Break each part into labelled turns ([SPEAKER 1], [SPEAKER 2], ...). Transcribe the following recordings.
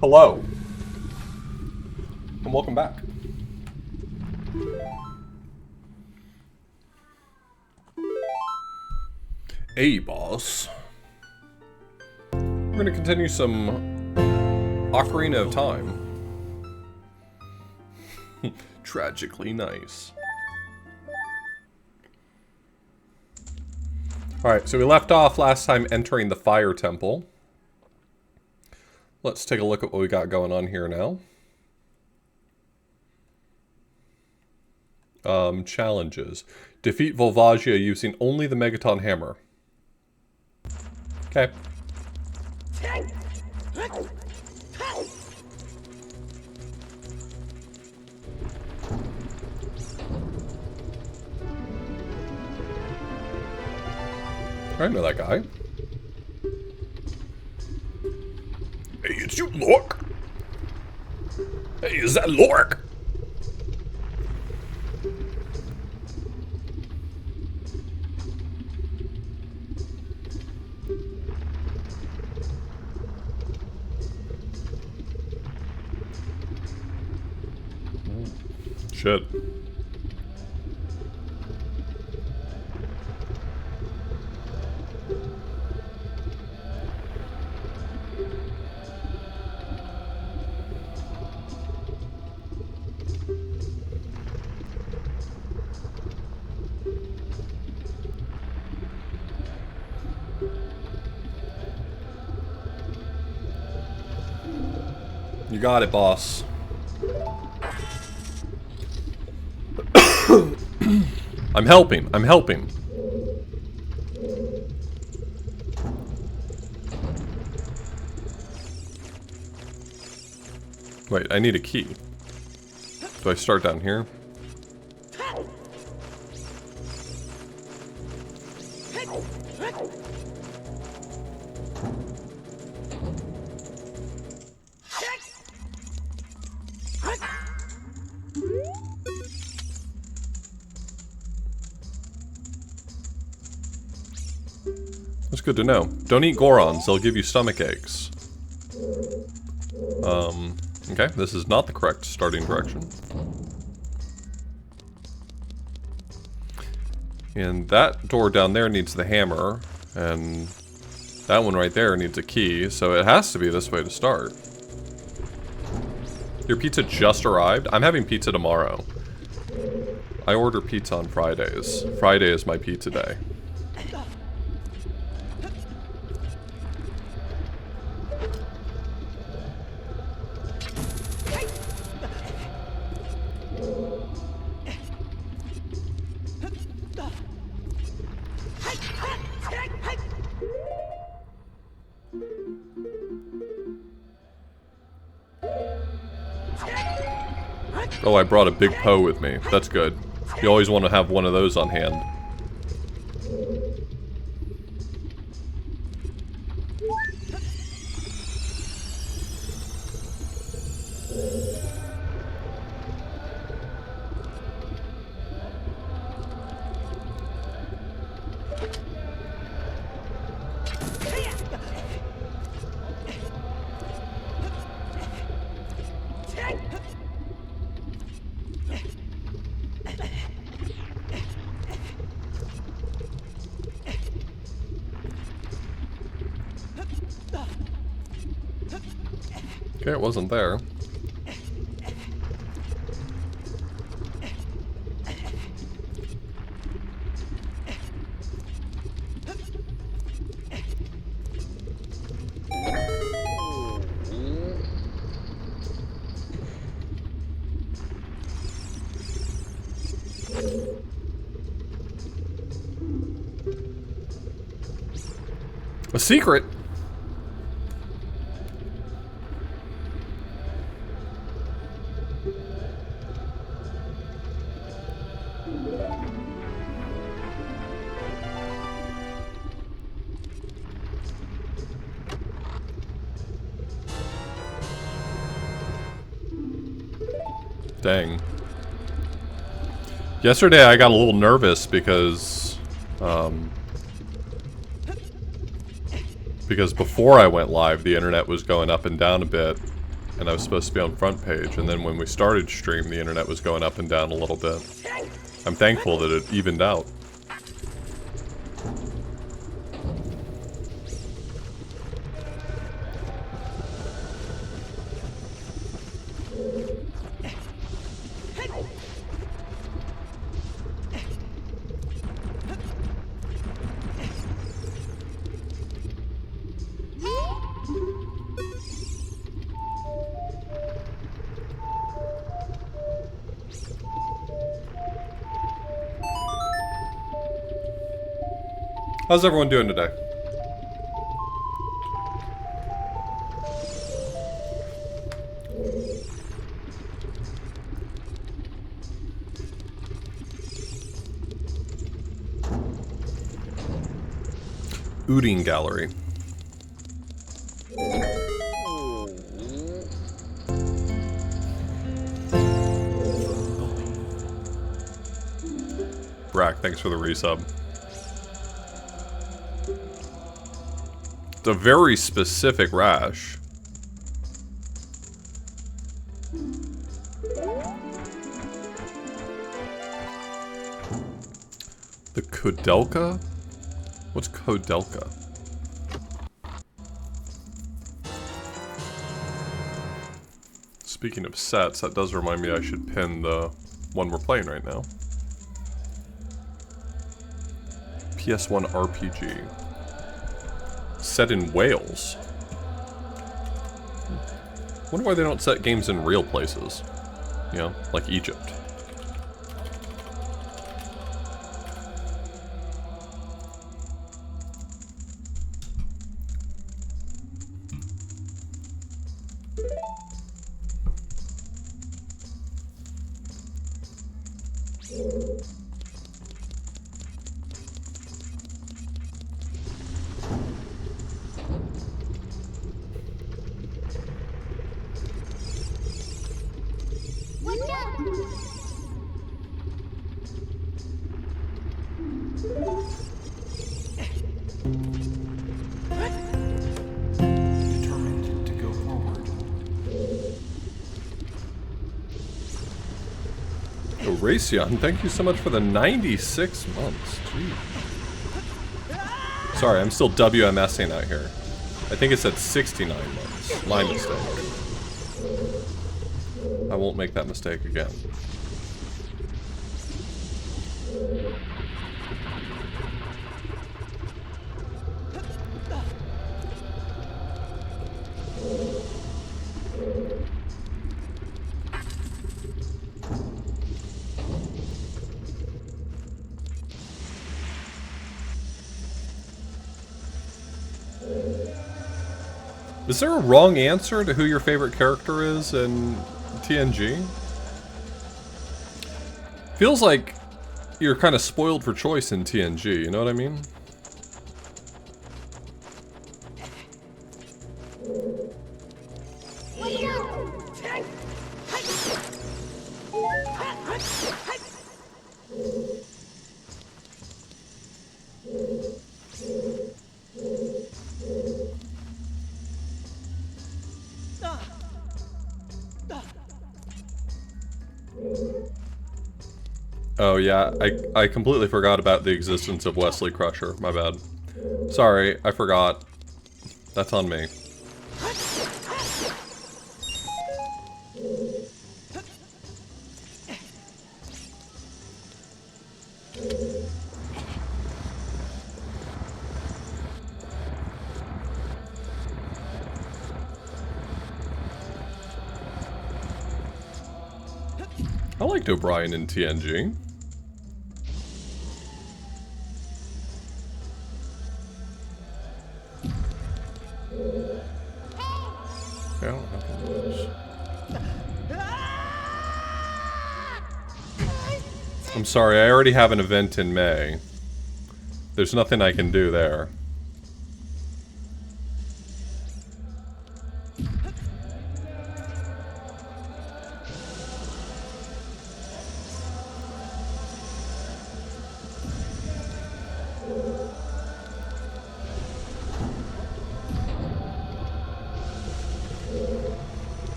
[SPEAKER 1] Hello, and welcome back. Hey, boss. We're gonna continue some Ocarina of Time. Tragically nice. Alright, so we left off last time entering the Fire Temple. Let's take a look at what we got going on here now. Challenges. Defeat Volvagia using only the Megaton Hammer. Okay. I know that guy. Hey, it's you, Lork. Hey, is that Lork? Shit. You got it, boss. I'm helping. I'm helping. Wait, I need a key. Do I start down here? That's good to know. Don't eat Gorons, they'll give you stomach aches. Okay, this is not the correct starting direction. And that door down there needs the hammer, and that one right there needs a key, so it has to be this way to start. Your pizza just arrived? I'm having pizza tomorrow. I order pizza on Fridays. Friday is my pizza day. Oh, I brought a big Poe with me. That's good. You always want to have one of those on hand. Okay, it wasn't there. A secret? Dang. Yesterday I got a little nervous because before I went live the internet was going up and down a bit. and I was supposed to be on front page, and then when we started stream, the internet was going up and down a little bit. I'm thankful that it evened out. How's everyone doing today? Ooding Gallery. Brack, thanks for the resub. It's a very specific rash. The Kodelka? What's Kodelka? Speaking of sets, that does remind me I should pin the one we're playing right now. PS1 RPG. Set in Wales. Wonder why they don't set games in real places. You know, like Egypt. Racion, thank you so much for the 96 months. Jeez. Sorry, I'm still WMSing out here. I think it said 69 months. My mistake. I won't make that mistake again. Is there a wrong answer to who your favorite character is in TNG? Feels like you're kind of spoiled for choice in TNG, you know what I mean? Oh yeah, I completely forgot about the existence of Wesley Crusher, my bad. Sorry, I forgot. That's on me. I liked O'Brien in TNG. I don't have one of those. I'm sorry, I already have an event in May. There's nothing I can do there.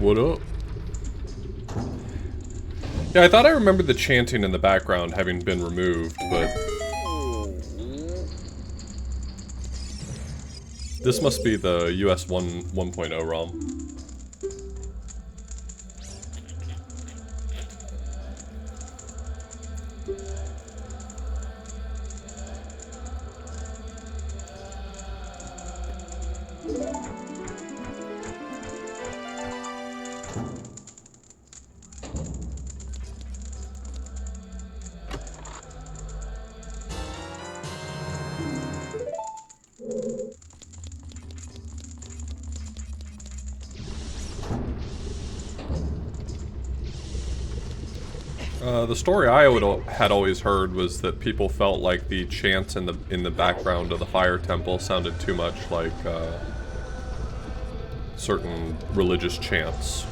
[SPEAKER 1] What up? Yeah, I thought I remembered the chanting in the background having been removed, but... This must be the US 1.0 ROM. The story I had always heard was that people felt like the chants in the background of the fire temple sounded too much like certain religious chants.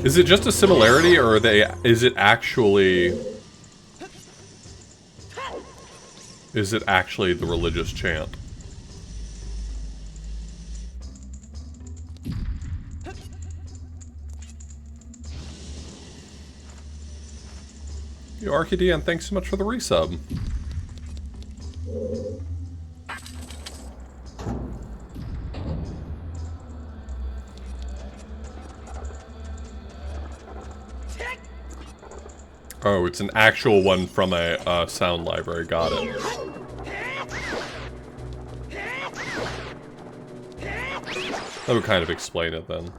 [SPEAKER 1] Is it just a similarity, or is it actually the religious chant? Yo, Archidian, thanks so much for the resub. Oh, it's an actual one from a sound library. Got it. That would kind of explain it then.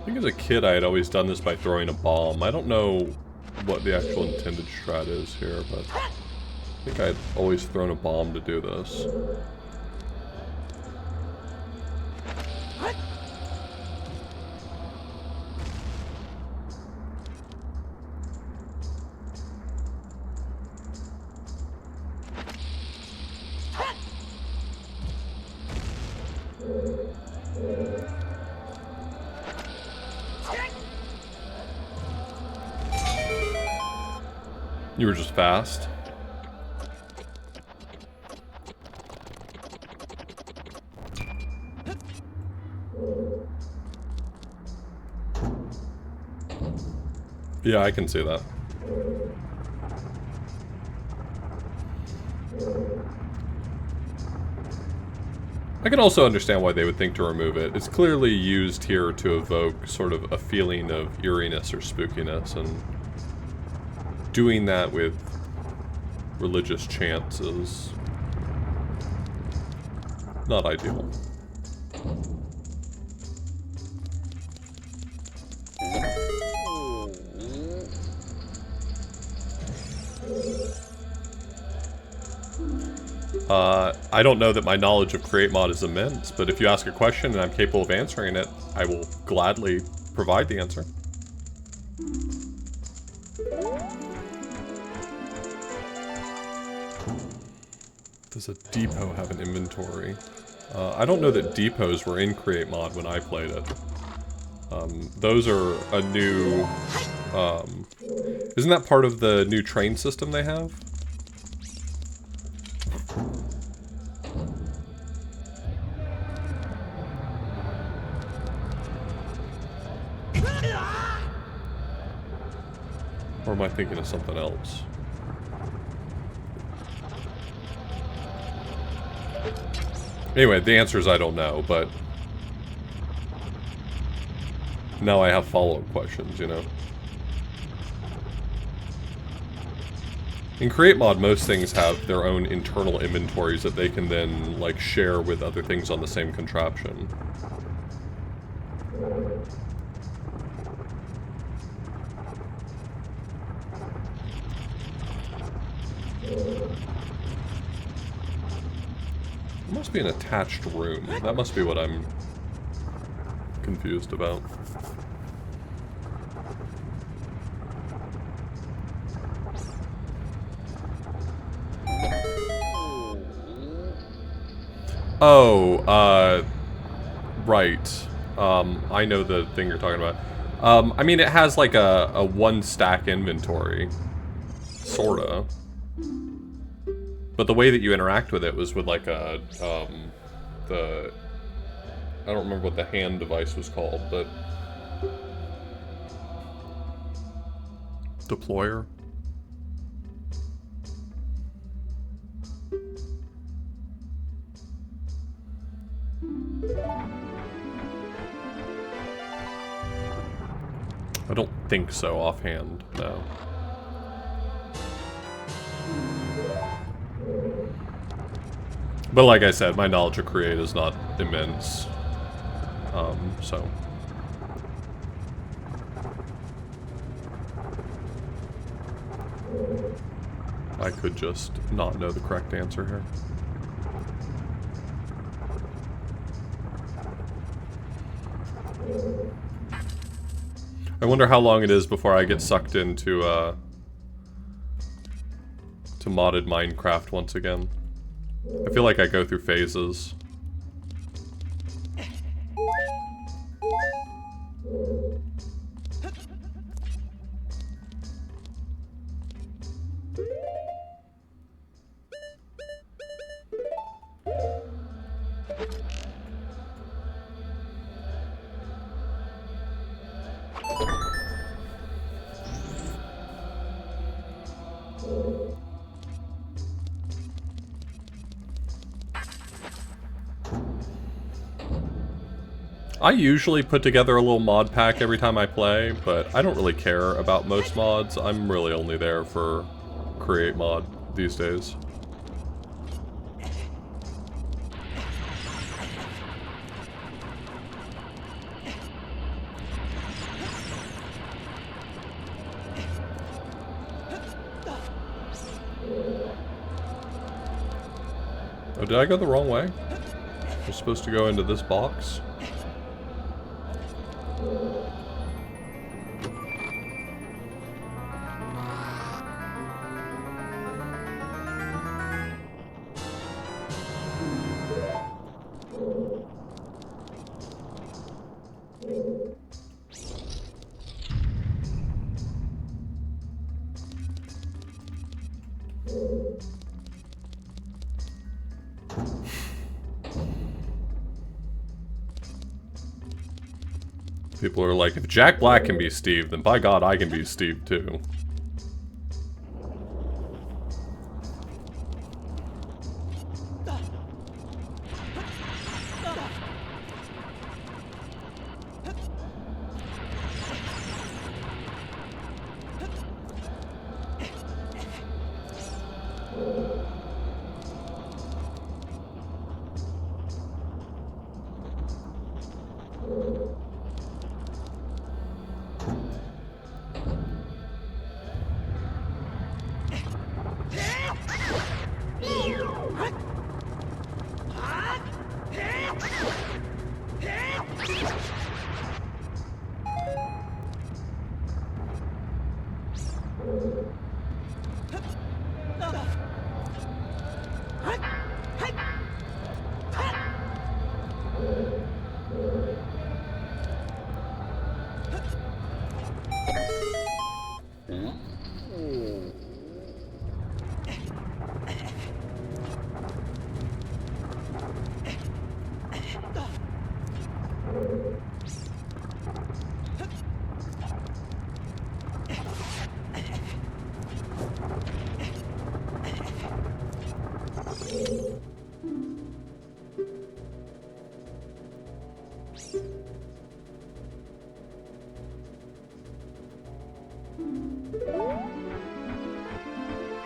[SPEAKER 1] I think as a kid I had always done this by throwing a bomb. I don't know what the actual intended strat is here, but I think I had always thrown a bomb to do this. You were just fast. Yeah, I can see that. I can also understand why they would think to remove it. It's clearly used here to evoke sort of a feeling of eeriness or spookiness, and doing that with religious chants is not ideal. I don't know that my knowledge of Create Mod is immense, but if you ask a question and I'm capable of answering it, I will gladly provide the answer. Does a depot have an inventory? I don't know that depots were in Create Mod when I played it. Those are a new... isn't that part of the new train system they have? Or am I thinking of something else? Anyway, the answer is I don't know, but... now I have follow-up questions, you know? In Create Mod, most things have their own internal inventories that they can then, like, share with other things on the same contraption. It must be an attached room. That must be what I'm confused about. Oh, right. I know the thing you're talking about. I mean, it has like a one-stack inventory. Sorta. But the way that you interact with it was with like a, I don't remember what the hand device was called, but... deployer? I don't think so offhand, no. But like I said, my knowledge of Create is not immense. So... I could just not know the correct answer here. I wonder how long it is before I get sucked into, to modded Minecraft once again. I feel like I go through phases. I usually put together a little mod pack every time I play, but I don't really care about most mods. I'm really only there for Create Mod these days. Oh, did I go the wrong way? I'm supposed to go into this box? People are like, if Jack Black can be Steve, then by God, I can be Steve too.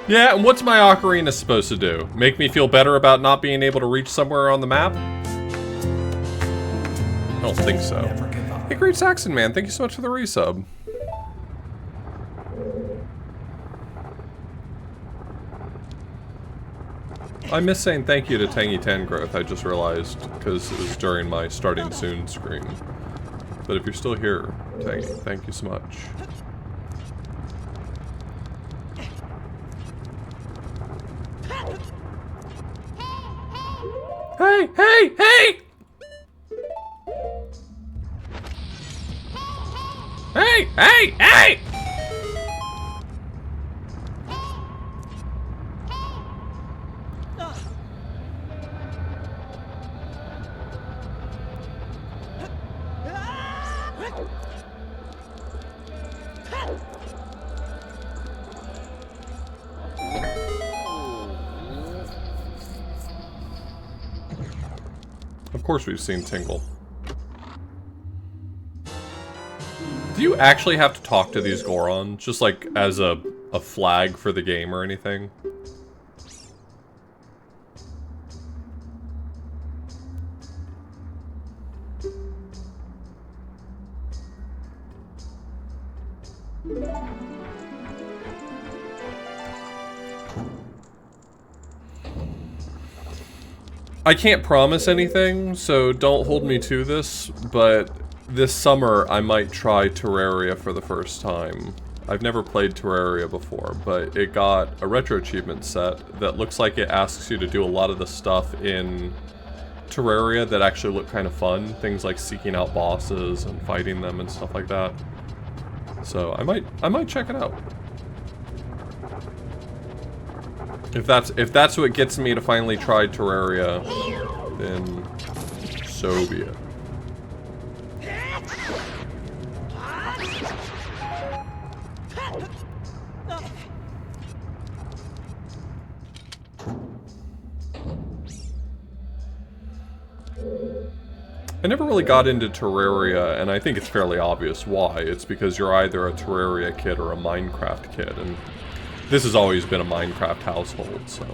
[SPEAKER 1] Yeah, and what's my ocarina supposed to do? Make me feel better about not being able to reach somewhere on the map? I don't think so. Hey, Great Saxon Man, thank you so much for the resub. I miss saying thank you to Tangy Tangrowth, I just realized, because it was during my starting soon screen. But if you're still here, Tangy, thank you so much. Hey, hey, hey! Hey, hey, hey! Of course we've seen Tingle. Do you actually have to talk to these Gorons? Just like as a flag for the game or anything? I can't promise anything, so don't hold me to this, but this summer I might try Terraria for the first time. I've never played Terraria before, but it got a retro achievement set that looks like it asks you to do a lot of the stuff in Terraria that actually look kind of fun. Things like seeking out bosses and fighting them and stuff like that. So I might check it out. If that's what gets me to finally try Terraria, then so be it. I never really got into Terraria, and I think it's fairly obvious why. It's because you're either a Terraria kid or a Minecraft kid, and this has always been a Minecraft household, so.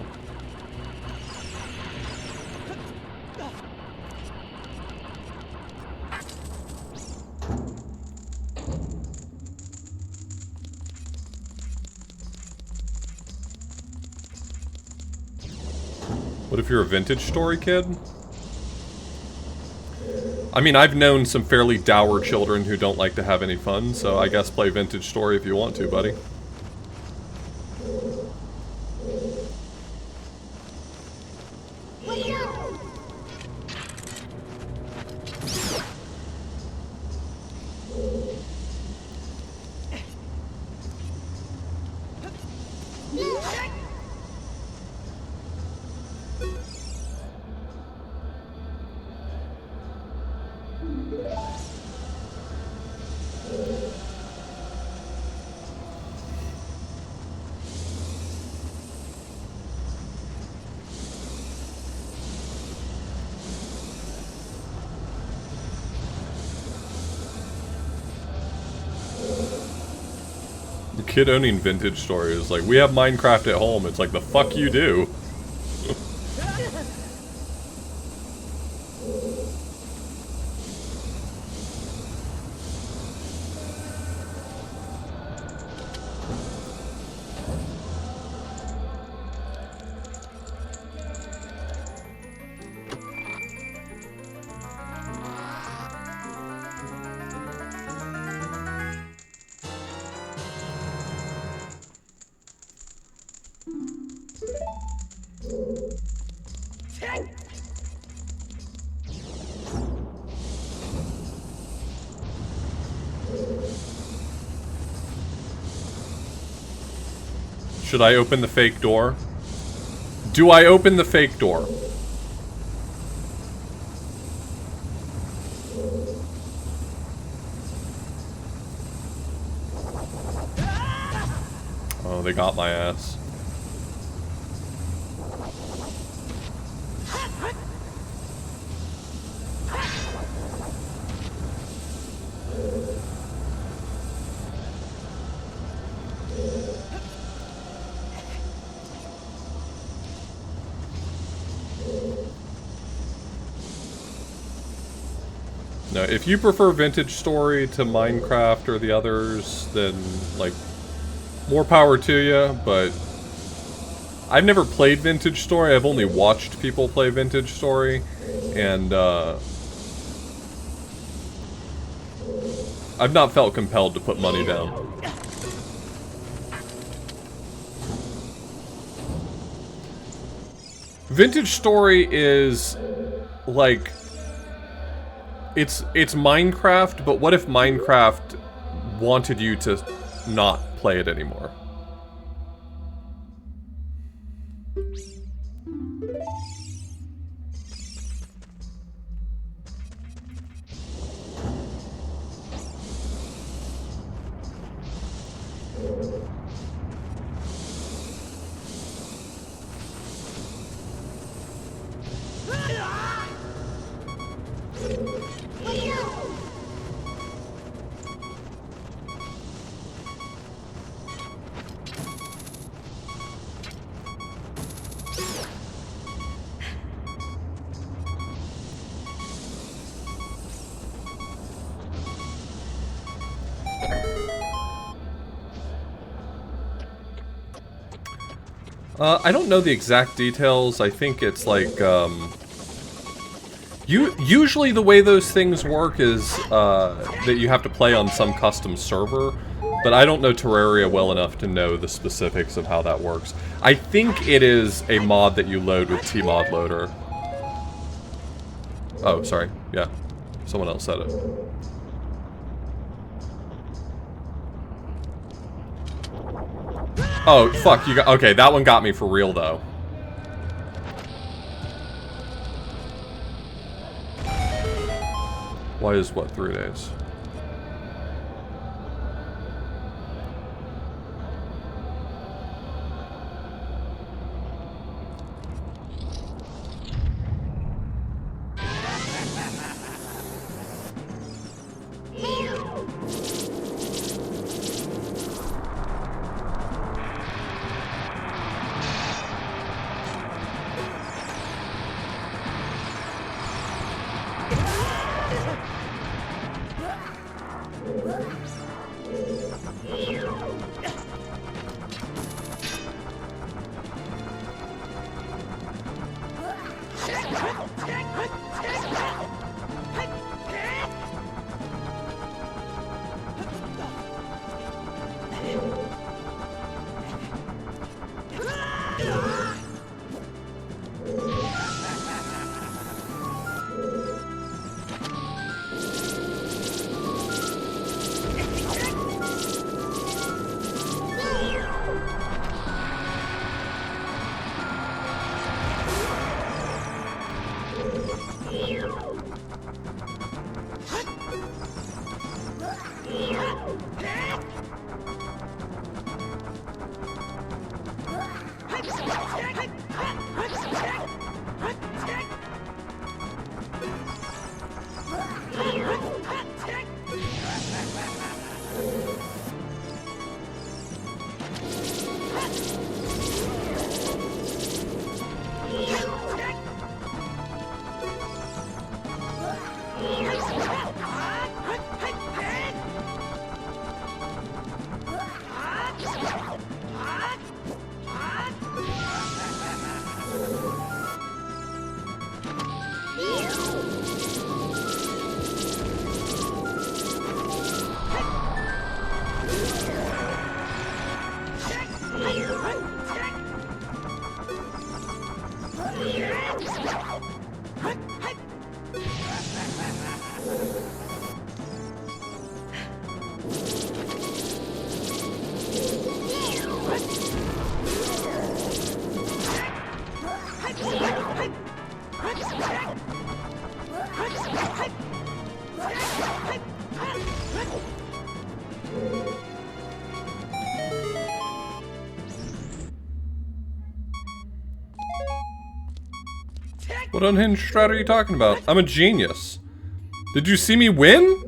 [SPEAKER 1] What if you're a Vintage Story kid? I mean, I've known some fairly dour children who don't like to have any fun, so I guess play Vintage Story if you want to, buddy. Kid owning Vintage Story is like, we have Minecraft at home. It's like, the fuck you do. Should I open the fake door? Do I open the fake door? Oh, they got my ass. No, if you prefer Vintage Story to Minecraft or the others, then, like, more power to you, but I've never played Vintage Story. I've only watched people play Vintage Story, and I've not felt compelled to put money down. Vintage Story is, like, it's Minecraft, but what if Minecraft wanted you to not play it anymore? I don't know the exact details. I think it's like, usually the way those things work is, that you have to play on some custom server, but I don't know Terraria well enough to know the specifics of how that works. I think it is a mod that you load with Tmod Loader. Oh, sorry. Yeah. Someone else said it. Oh, fuck, you got- okay, that one got me for real, though. Why is, what, 3 days? What unhinged strat are you talking about? I'm a genius. Did you see me win?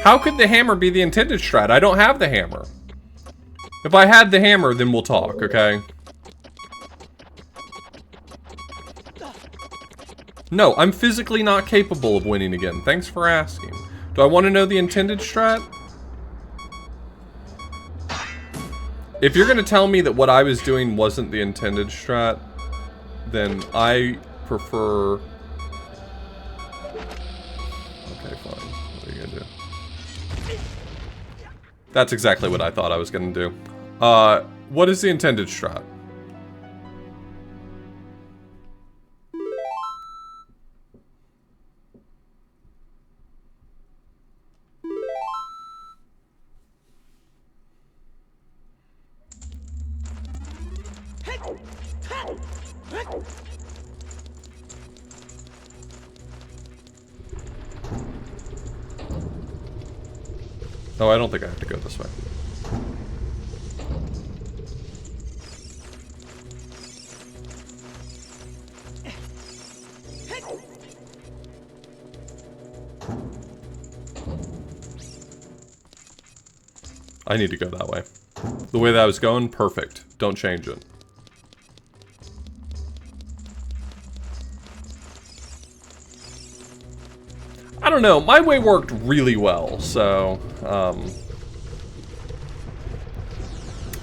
[SPEAKER 1] How could the hammer be the intended strat? I don't have the hammer. If I had the hammer, then we'll talk, okay? No, I'm physically not capable of winning again. Thanks for asking. Do I want to know the intended strat? If you're going to tell me that what I was doing wasn't the intended strat, then I prefer... Okay, fine. What are you going to do? That's exactly what I thought I was going to do. What is the intended strat? Oh, I don't think I have to go this way. I need to go that way. The way that I was going, perfect. Don't change it. I don't know, my way worked really well, so,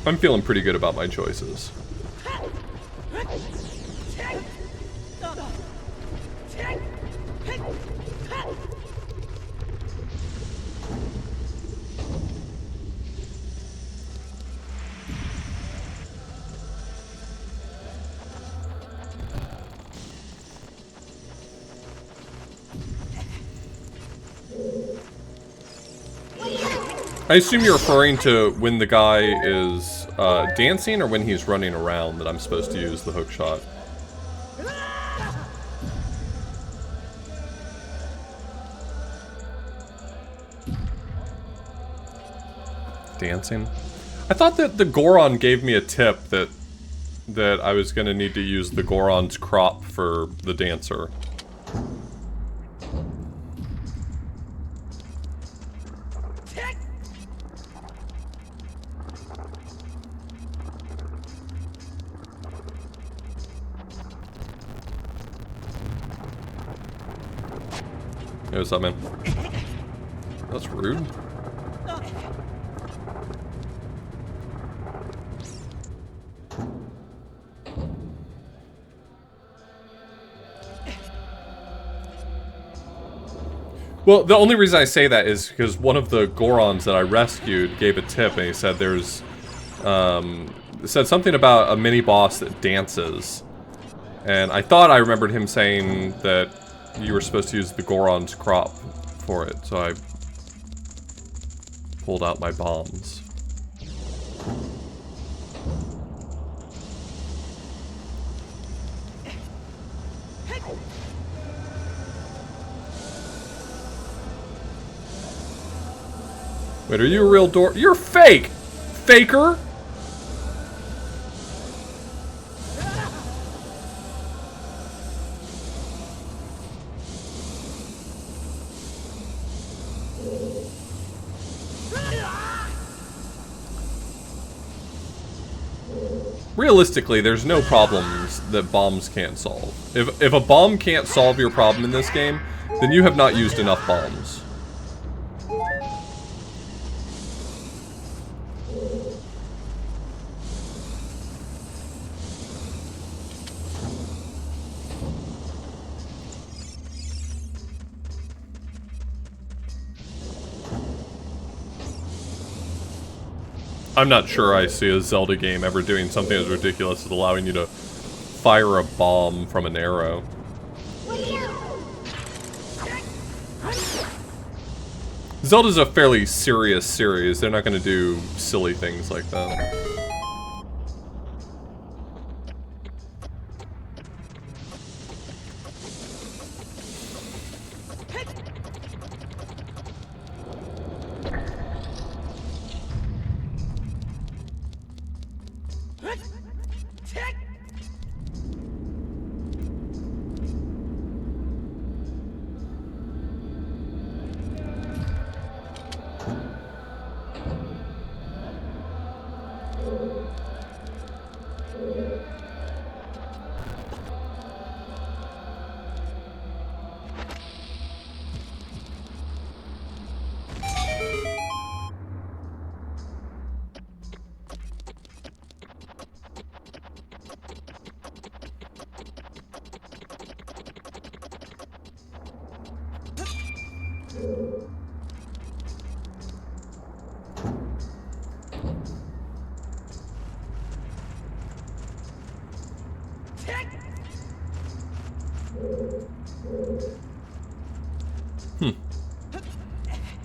[SPEAKER 1] I'm feeling pretty good about my choices. I assume you're referring to when the guy is dancing or when he's running around that I'm supposed to use the hook shot. Dancing? I thought that the Goron gave me a tip that I was going to need to use the Goron's crop for the dancer. Hey, what's up, man? That's rude. Well, the only reason I say that is because one of the Gorons that I rescued gave a tip, and he said there's, said something about a mini-boss that dances. And I thought I remembered him saying that you were supposed to use the Goron's crop for it, so I pulled out my bombs. Wait, are you a real door? You're fake! Faker! Realistically, there's no problems that bombs can't solve. If a bomb can't solve your problem in this game, then you have not used enough bombs. I'm not sure I see a Zelda game ever doing something as ridiculous as allowing you to fire a bomb from an arrow. Zelda's a fairly serious series. They're not going to do silly things like that.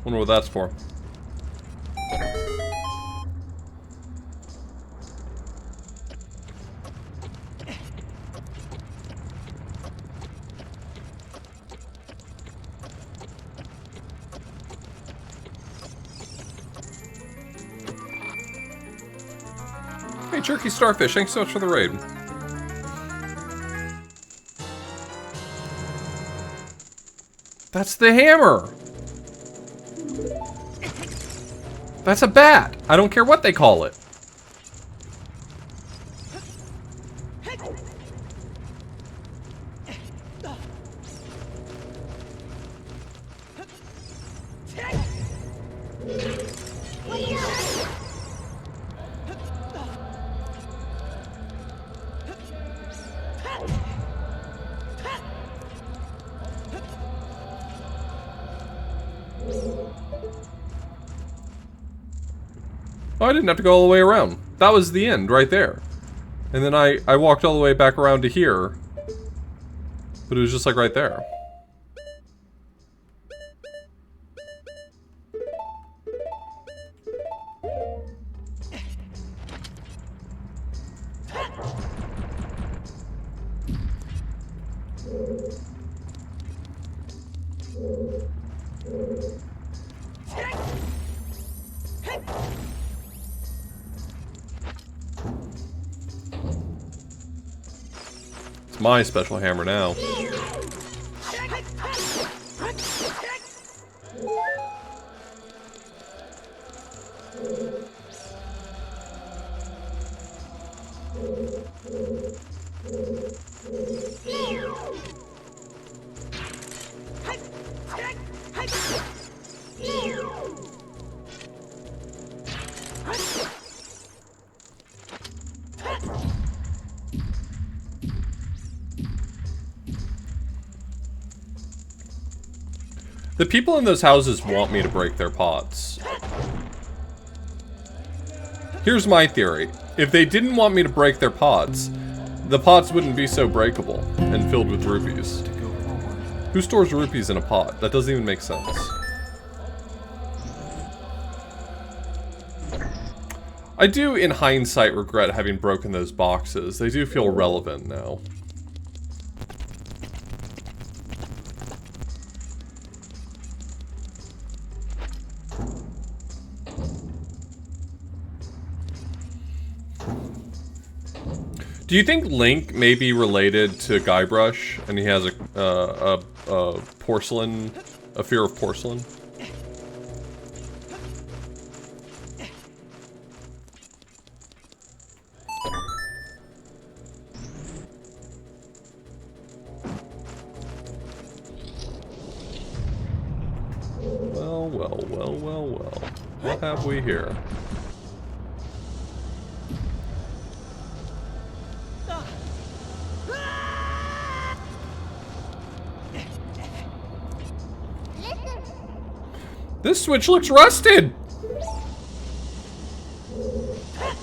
[SPEAKER 1] Wonder what that's for. Hey, Jerky Starfish, thanks so much for the raid. That's the hammer! That's a bat! I don't care what they call it. Oh, I didn't have to go all the way around. That was the end, right there. And then I walked all the way back around to here. But it was just like right there. It's my special hammer now. The people in those houses want me to break their pots. Here's my theory. If they didn't want me to break their pots, the pots wouldn't be so breakable and filled with rupees. Who stores rupees in a pot? That doesn't even make sense. I do, in hindsight, regret having broken those boxes. They do feel relevant now. Do you think Link may be related to Guybrush, and he has a porcelain, a fear of porcelain? Well, well, well, well, well. What have we here? This switch looks rusted!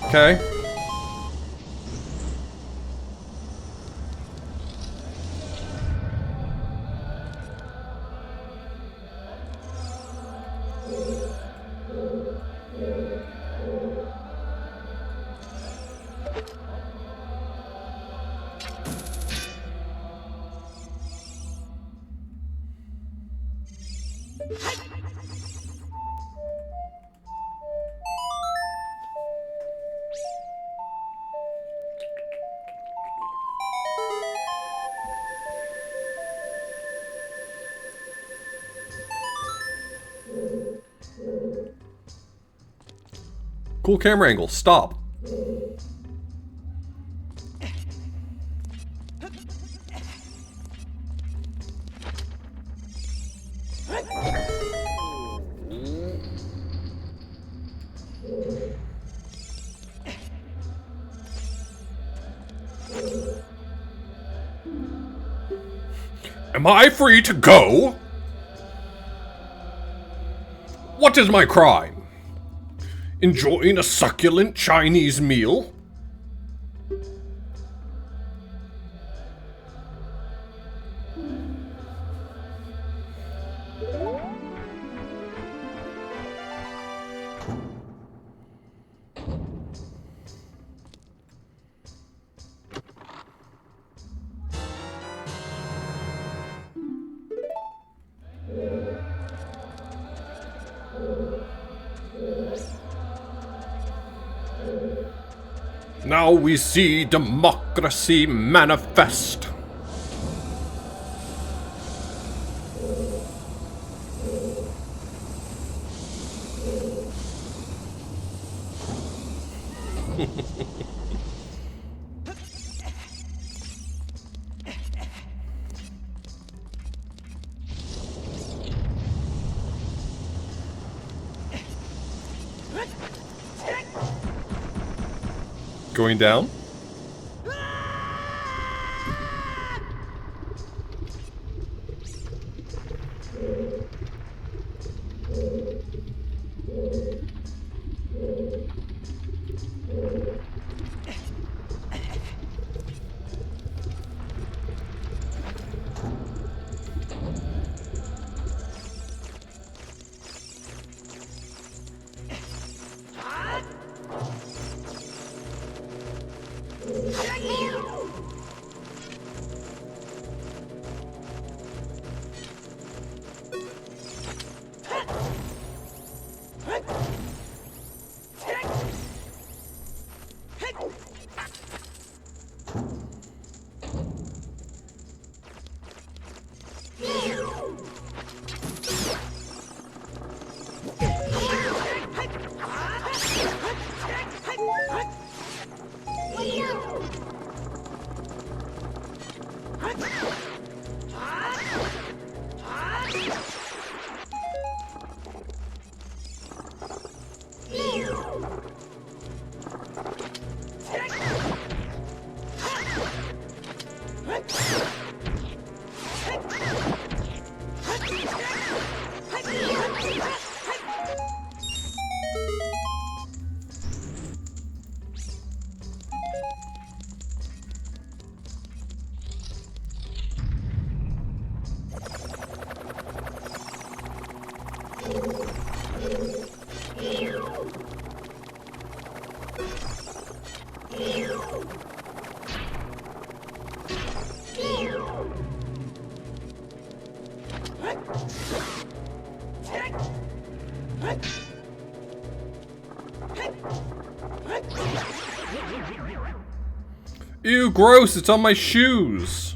[SPEAKER 1] Okay. Cool camera angle. Stop. Am I free to go? What is my crime? Enjoying a succulent Chinese meal? Now we see democracy manifest. Going down? Ew, gross, it's on my shoes.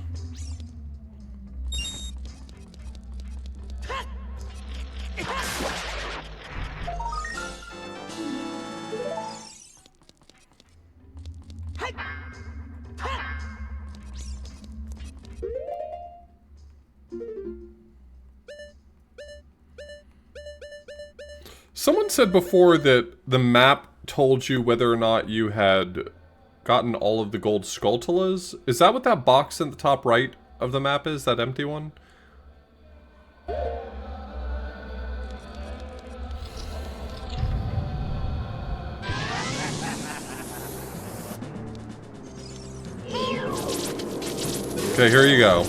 [SPEAKER 1] Someone said before that the map told you whether or not you had gotten all of the gold Skulltulas. Is that what that box in the top right of the map is? That empty one? Okay, here you go.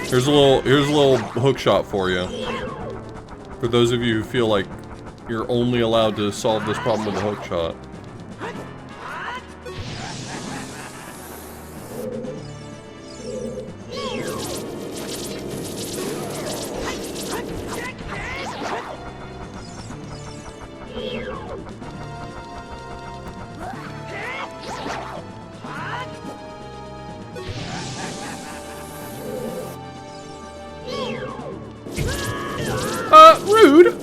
[SPEAKER 1] Here's a little hook shot for you. For those of you who feel like you're only allowed to solve this problem with a hook shot. Rude!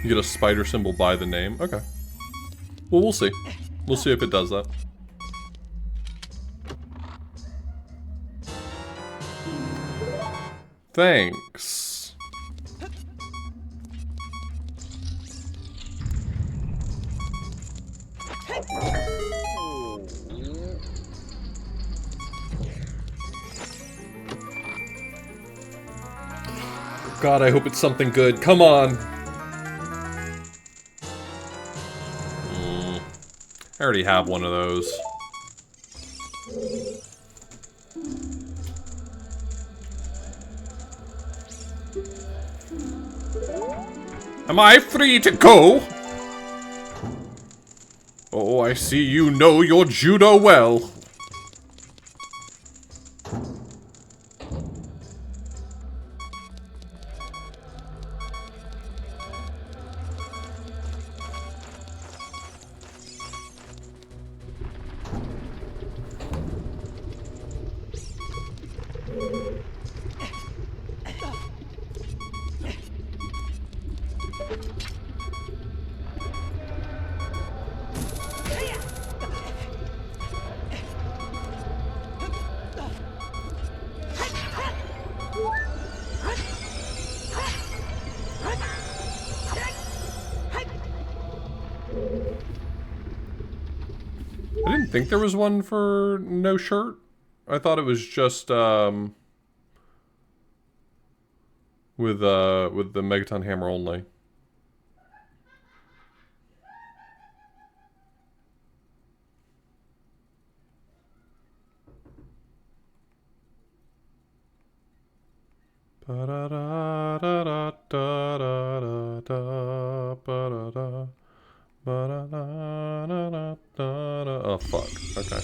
[SPEAKER 1] You get a spider symbol by the name. Okay. Well, we'll see. We'll see if it does that. Thanks. God, I hope it's something good. Come on. I already have one of those. Am I free to go? Oh, I see you know your judo well. I didn't think there was one for no shirt. I thought it was just with the Megaton hammer only. Oh fuck. Okay.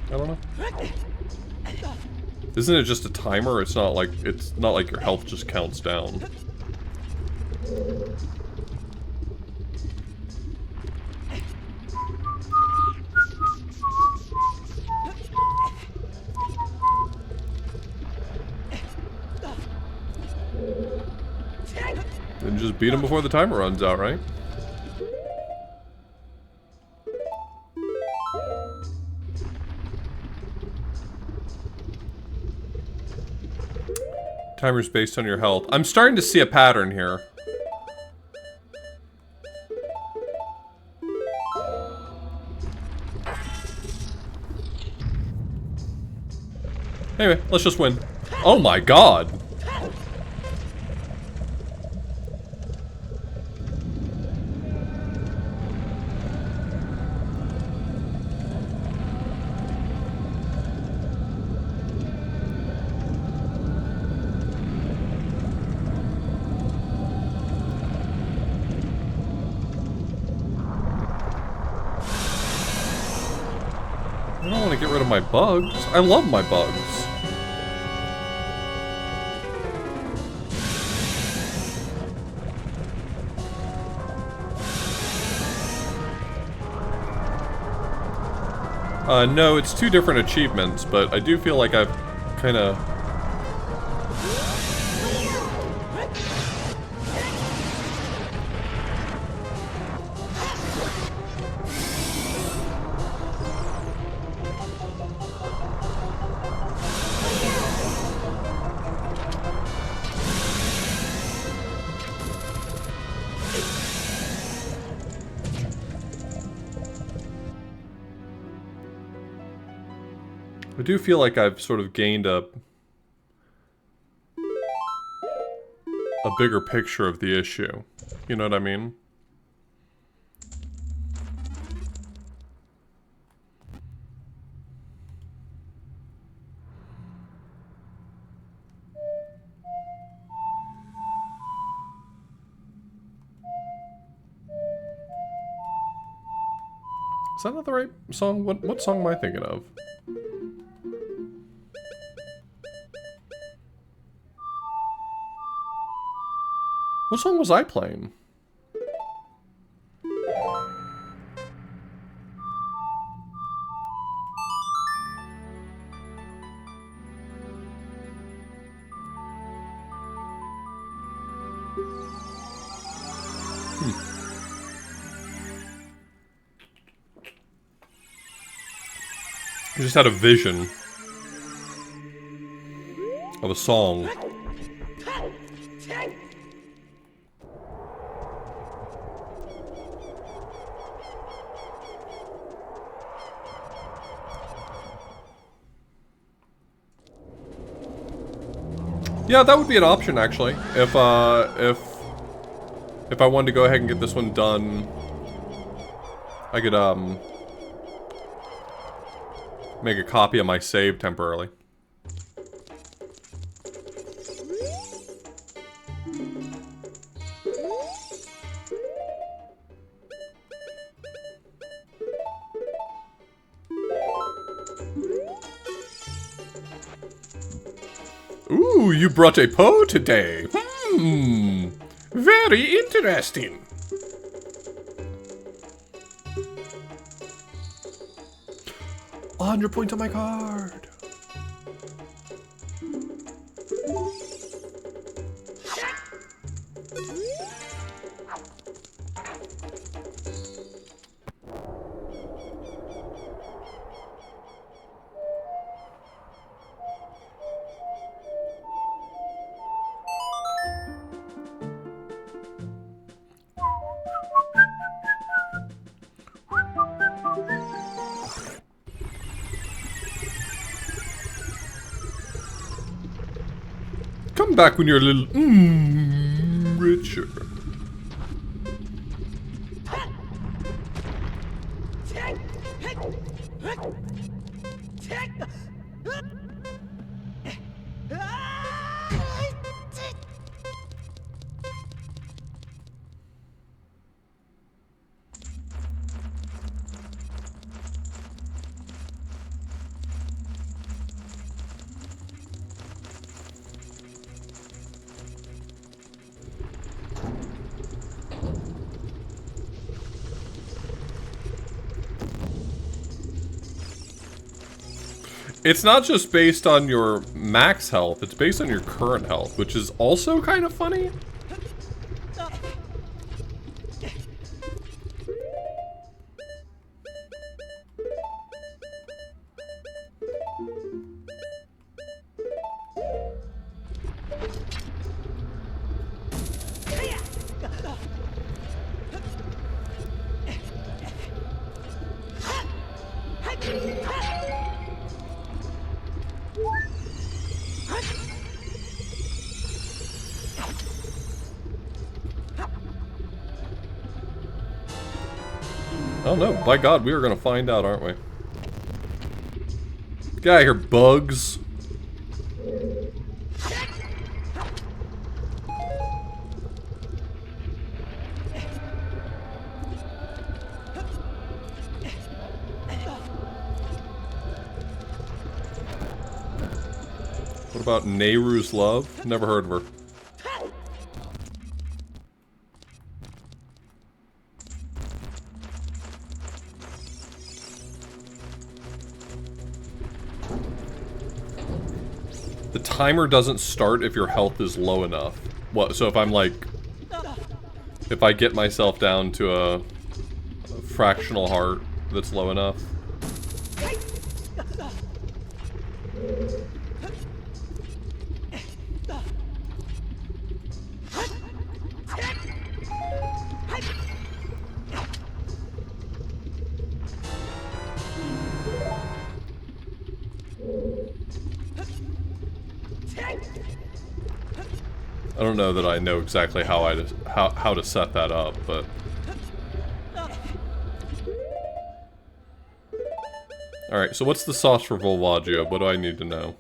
[SPEAKER 1] I don't know. Isn't it just a timer? It's not like your health just counts down. Then just beat him before the timer runs out, right? Timer's based on your health. I'm starting to see a pattern here. Anyway, let's just win. Oh my god! I don't want to get rid of my bugs. I love my bugs. No, it's two different achievements, but I do feel like I've kind of... I do feel like I've sort of gained a bigger picture of the issue. You know what I mean? Is that not the right song? What song am I thinking of? What song was I playing? I just had a vision of a song. Yeah, that would be an option actually. If I wanted to go ahead and get this one done, I could make a copy of my save temporarily. Ooh, you brought a Poe today. Very interesting. 100 points on my card. Come back when you're a little richer. It's not just based on your max health, it's based on your current health, which is also kind of funny. Oh no, by God, we are gonna find out, aren't we? Get out of here, bugs. What about Nehru's Love? Never heard of her. The timer doesn't start if your health is low enough. What? So if I'm like, if I get myself down to a fractional heart that's low enough. I don't know that I know exactly how to set that up, but all right. So what's the sauce for Volvaggio? What do I need to know?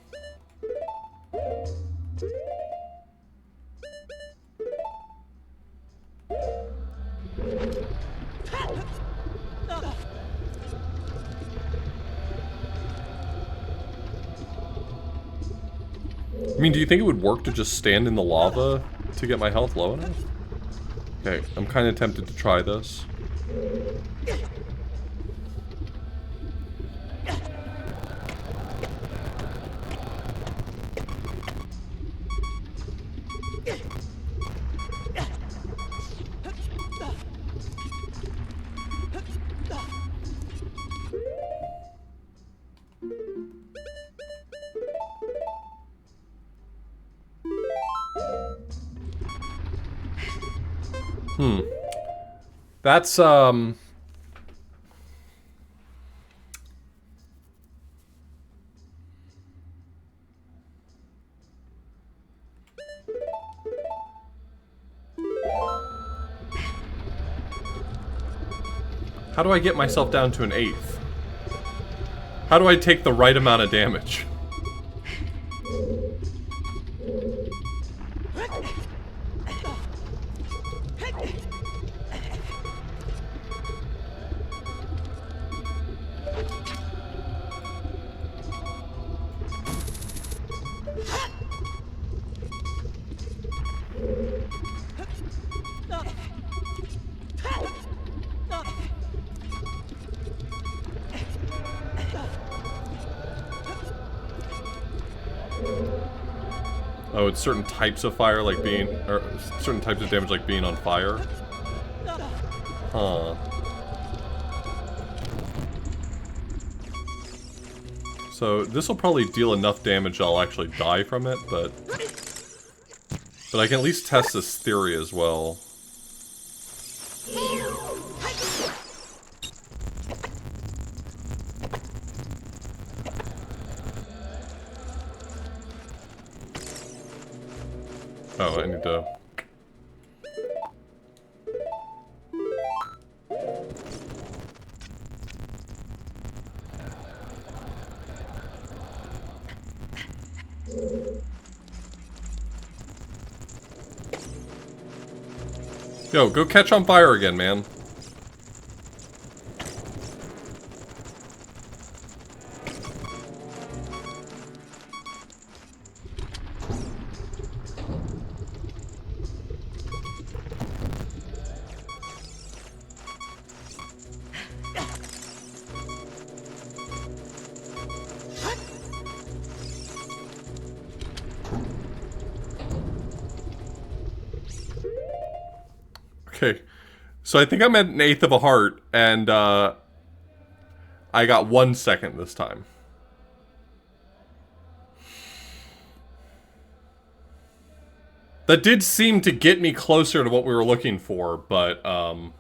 [SPEAKER 1] I mean, do you think it would work to just stand in the lava to get my health low enough? Okay, I'm kind of tempted to try this. That's, How do I get myself down to an 8th? How do I take the right amount of damage? Oh, it's certain types of fire, like being... or certain types of damage, like being on fire? Huh. So, this will probably deal enough damage I'll actually die from it, but... But I can at least test this theory as well. Oh, I need to... Yo, go catch on fire again, man. Okay, so I think I'm at an 1/8 of a heart, and I got 1 second this time. That did seem to get me closer to what we were looking for, but am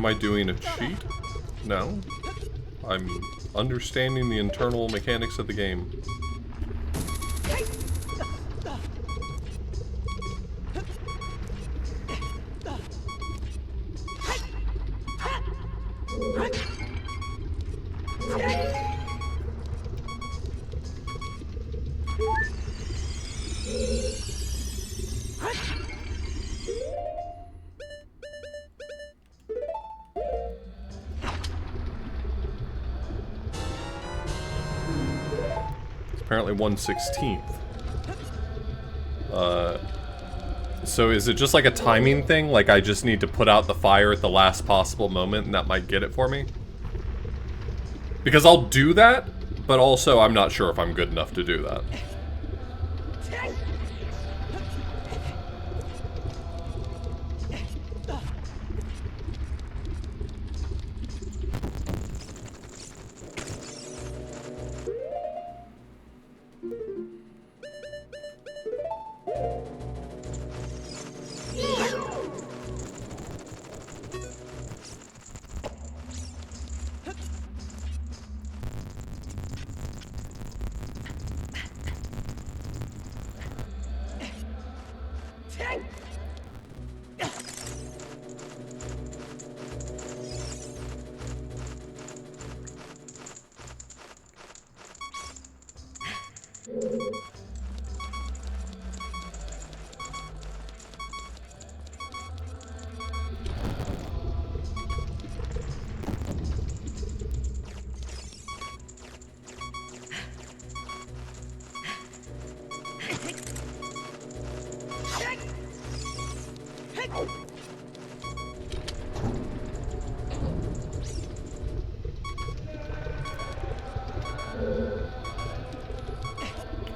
[SPEAKER 1] I doing a cheat? No. I'm understanding the internal mechanics of the game. Apparently 1/16. So is it just like a timing thing? Like I just need to put out the fire at the last possible moment and that might get it for me? Because I'll do that, but also I'm not sure if I'm good enough to do that.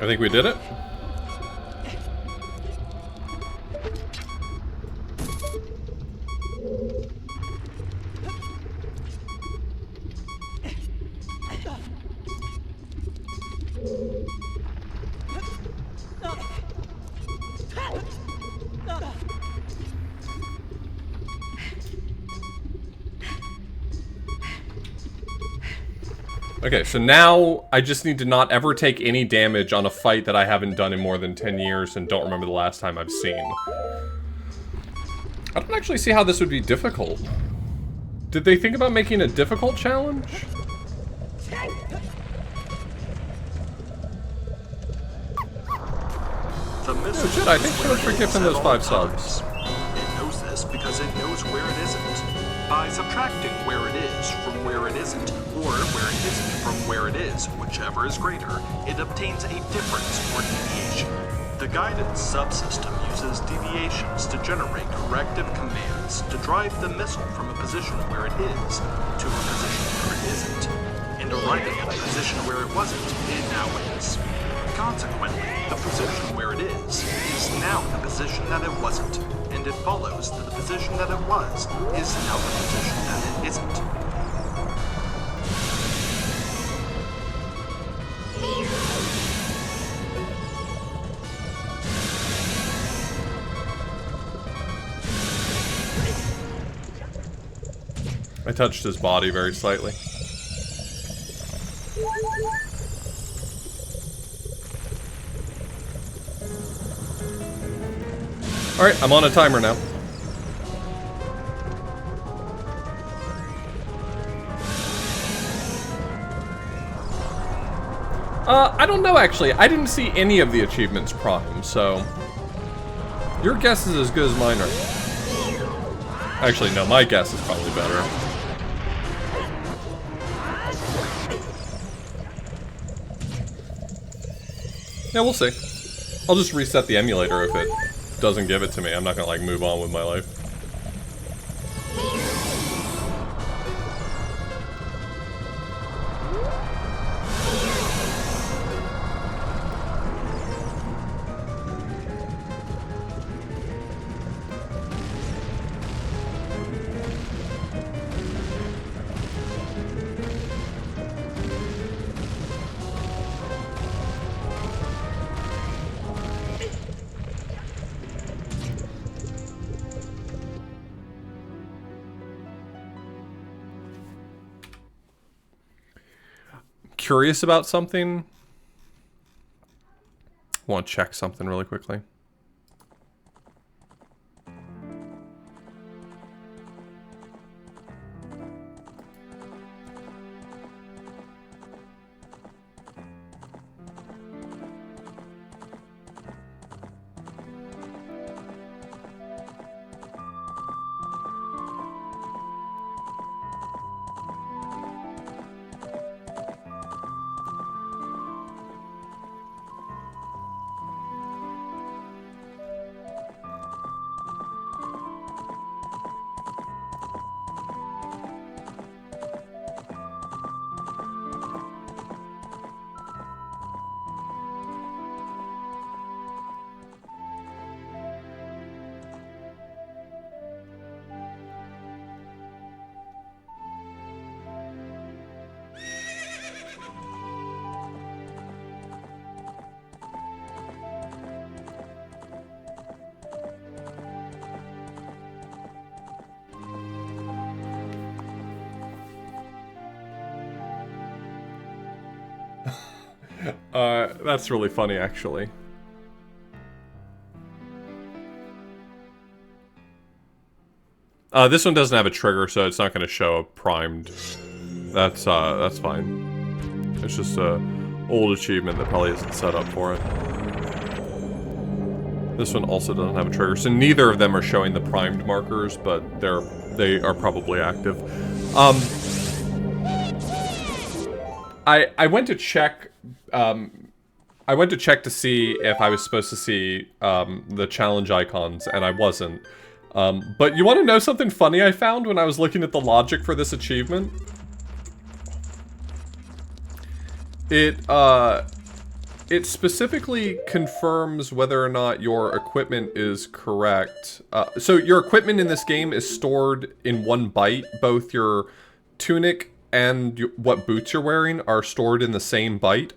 [SPEAKER 1] I think we did it. Okay, so now I just need to not ever take any damage on a fight that I haven't done in more than 10 years and don't remember the last time I've seen. I don't actually see how this would be difficult. Did they think about making a difficult challenge? Oh shit, I think someone's forgiving those 5 subs.
[SPEAKER 2] It knows this because it knows where it isn't. By subtracting where it is from where it isn't, or where it isn't from where it is, whichever is greater, it obtains a difference or deviation. The guidance subsystem uses deviations to generate corrective commands to drive the missile from a position where it is to a position where it isn't, and arriving at a position where it wasn't, it now is. Consequently, the position where it is now the position that it wasn't, and it follows that the position that it was is now the position that it isn't.
[SPEAKER 1] I touched his body very slightly. Alright, I'm on a timer now. I don't know actually. I didn't see any of the achievements prime, so... Your guess is as good as mine are. Actually, no, my guess is probably better. Yeah, we'll see. I'll just reset the emulator if it doesn't give it to me. I'm not gonna, like, move on with my life. Curious about something. Want to check something really quickly. That's really funny, actually. This one doesn't have a trigger, so it's not going to show a primed. That's fine. It's just a old achievement that probably isn't set up for it. This one also doesn't have a trigger, so neither of them are showing the primed markers, but they are probably active. I went to check. I went to check to see if I was supposed to see the challenge icons, and I wasn't. But you want to know something funny I found when I was looking at the logic for this achievement? it specifically confirms whether or not your equipment is correct. So your equipment in this game is stored in one byte. Both your tunic and what boots you're wearing are stored in the same byte.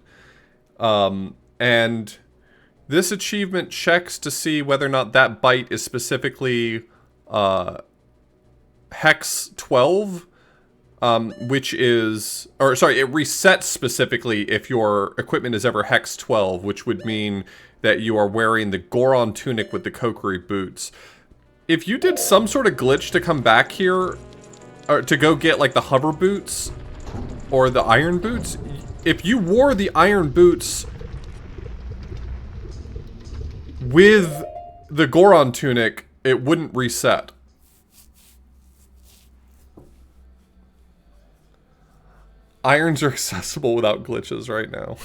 [SPEAKER 1] And this achievement checks to see whether or not that byte is specifically hex 12. Which is, or sorry, it resets specifically if your equipment is ever hex 12, which would mean that you are wearing the Goron tunic with the Kokiri boots. If you did some sort of glitch to come back here, or to go get like the hover boots, or the iron boots, if you wore the iron boots with the Goron tunic, it wouldn't reset. Irons are accessible without glitches right now.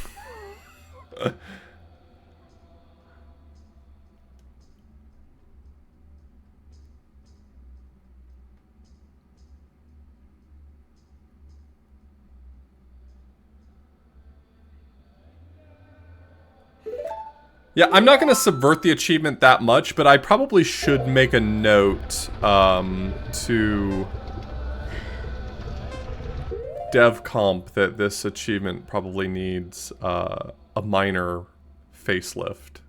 [SPEAKER 1] Yeah, I'm not going to subvert the achievement that much, but I probably should make a note to dev comp that this achievement probably needs a minor facelift.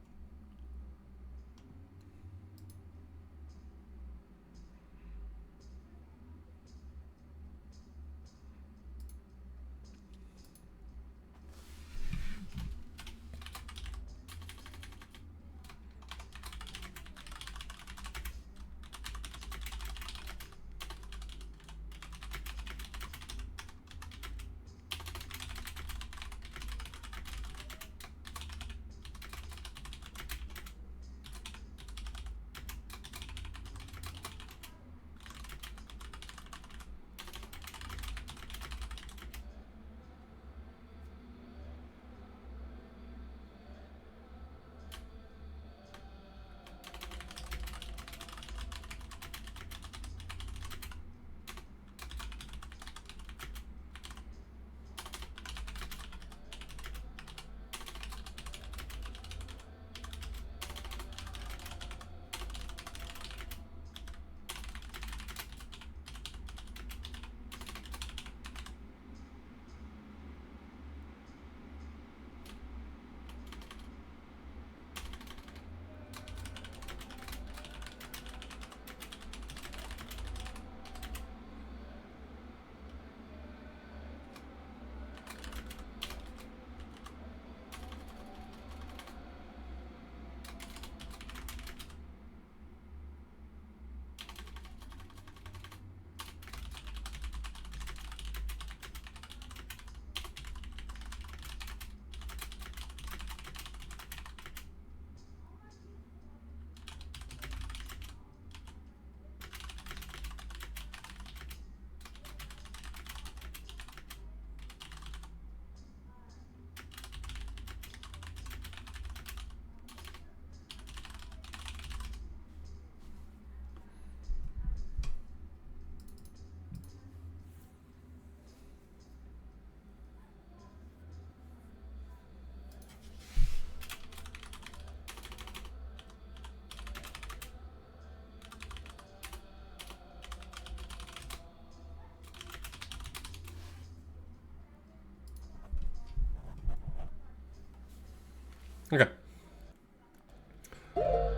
[SPEAKER 1] Okay.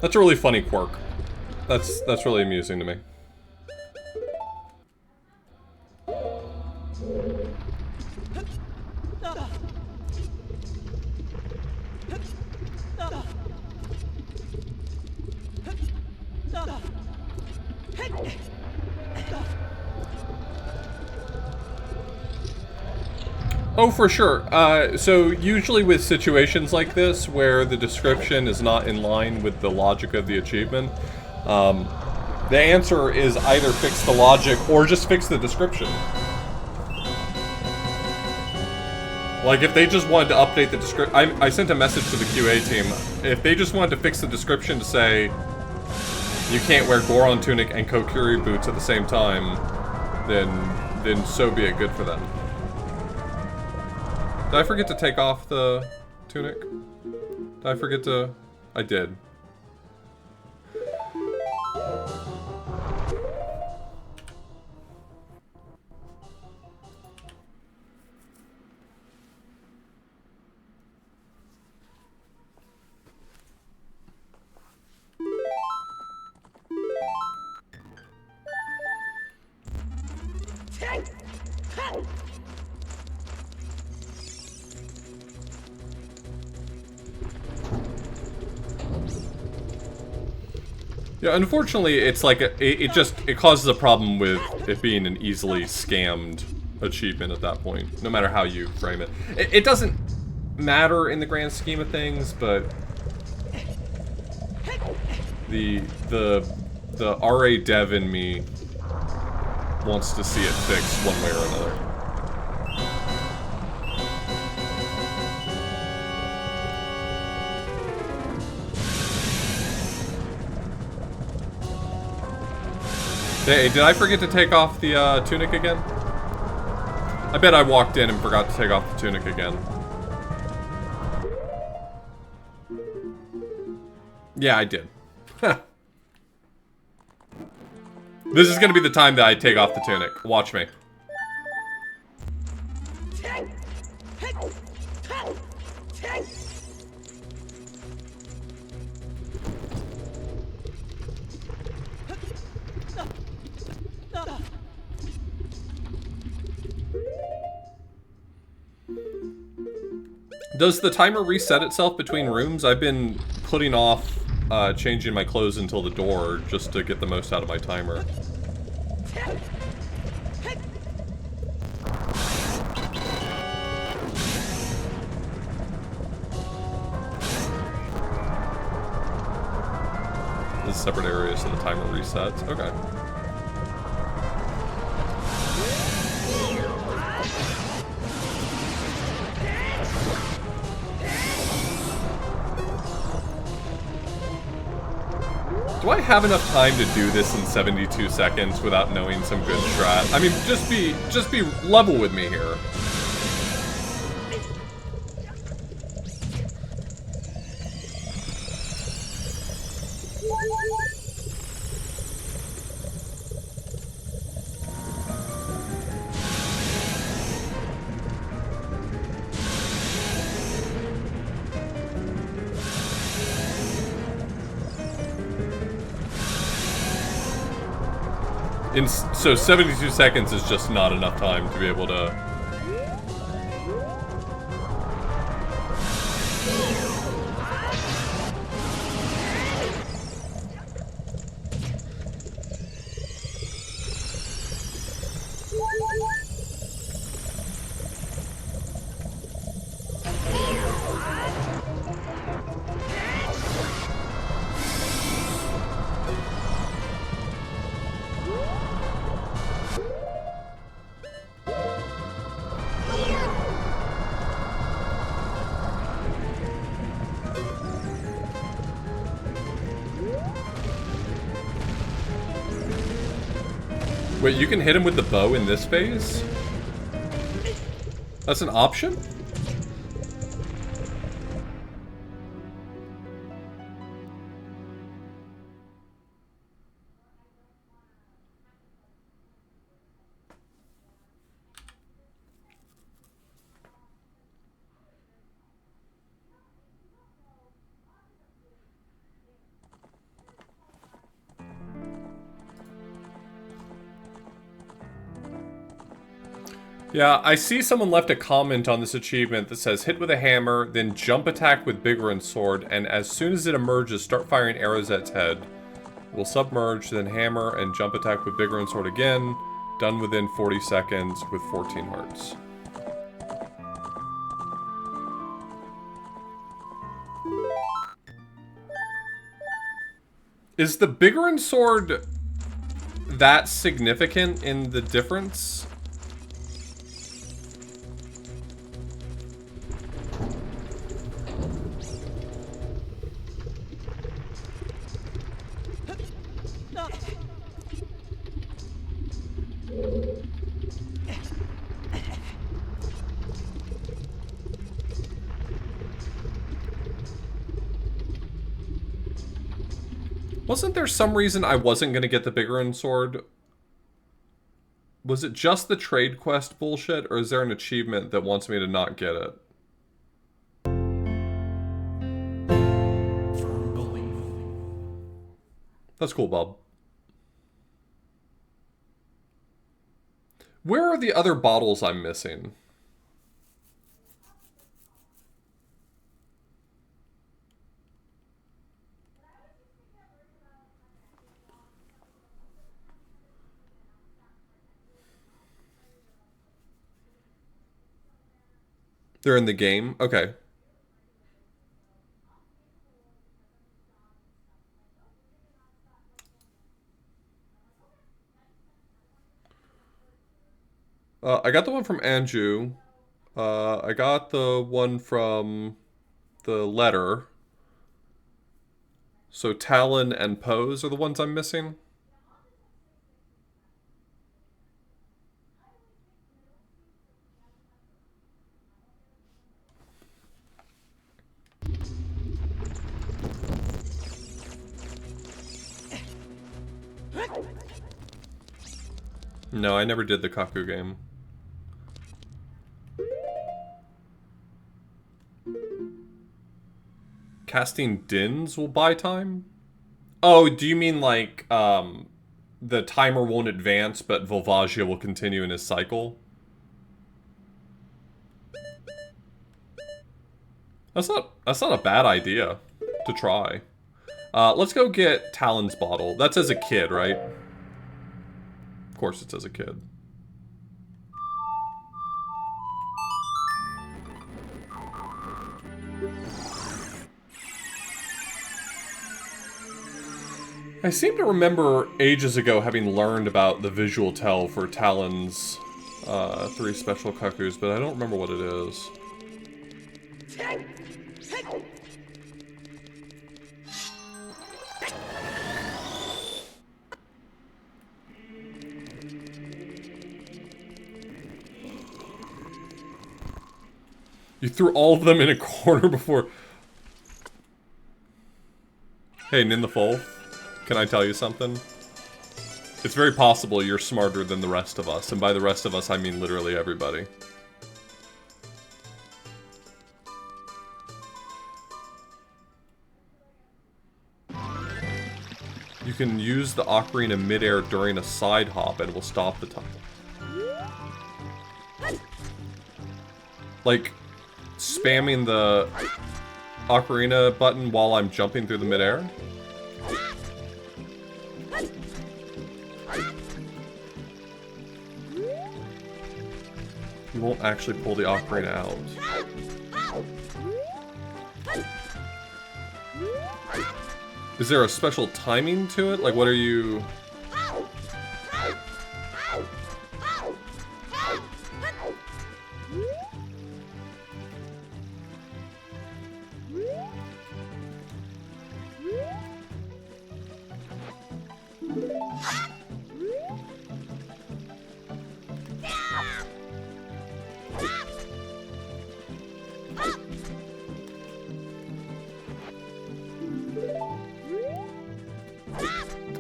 [SPEAKER 1] That's a really funny quirk. That's really amusing to me. Oh, for sure. So usually with situations like this, where the description is not in line with the logic of the achievement, the answer is either fix the logic or just fix the description. Like, if they just wanted to update the description... I sent a message to the QA team. If they just wanted to fix the description to say you can't wear Goron tunic and Kokiri boots at the same time, then so be it. Good for them. Did I forget to take off the tunic? Did I forget to... I did. Yeah, unfortunately, it's like it causes a problem with it being an easily scammed achievement at that point, no matter how you frame it. It doesn't matter in the grand scheme of things, but the RA dev in me wants to see it fixed one way or another. Hey, did I forget to take off the tunic again? I bet I walked in and forgot to take off the tunic again. Yeah, I did. This is gonna be the time that I take off the tunic. Watch me. Does the timer reset itself between rooms? I've been putting off changing my clothes until the door just to get the most out of my timer. There's separate areas so the timer resets. Okay. Do I have enough time to do this in 72 seconds without knowing some good strat? I mean, just be level with me here. So 72 seconds is just not enough time to be able to... Wait, you can hit him with the bow in this phase? That's an option? Yeah, I see someone left a comment on this achievement that says hit with a hammer, then jump attack with Biggoron sword, and as soon as it emerges, start firing arrows at its head. Will submerge, then hammer and jump attack with Biggoron sword again. Done within 40 seconds with 14 hearts. Is the Biggoron sword that significant in the difference? Wasn't there some reason I wasn't going to get the Biggoron sword? Was it just the trade quest bullshit, or is there an achievement that wants me to not get it?
[SPEAKER 2] Firm belief.
[SPEAKER 1] That's cool, Bob. Where are the other bottles I'm missing? They're in the game? Okay. I got the one from Anju. I got the one from the letter. So Talon and Pose are the ones I'm missing? No, I never did the Kaku game. Casting Dins will buy time? Oh, do you mean like, the timer won't advance, but Volvagia will continue in his cycle? That's not a bad idea to try. Let's go get Talon's bottle. That's as a kid, right? Of course it's as a kid. I seem to remember ages ago having learned about the visual tell for Talon's 3 special Kakus, but I don't remember what it is. You threw all of them in a corner before... Hey, Ninthafol, can I tell you something? It's very possible you're smarter than the rest of us, and by the rest of us, I mean literally everybody. You can use the Ocarina midair during a side hop and it will stop the time. Like, spamming the Ocarina button while I'm jumping through the midair? You won't actually pull the Ocarina out. Is there a special timing to it? Like, what are you...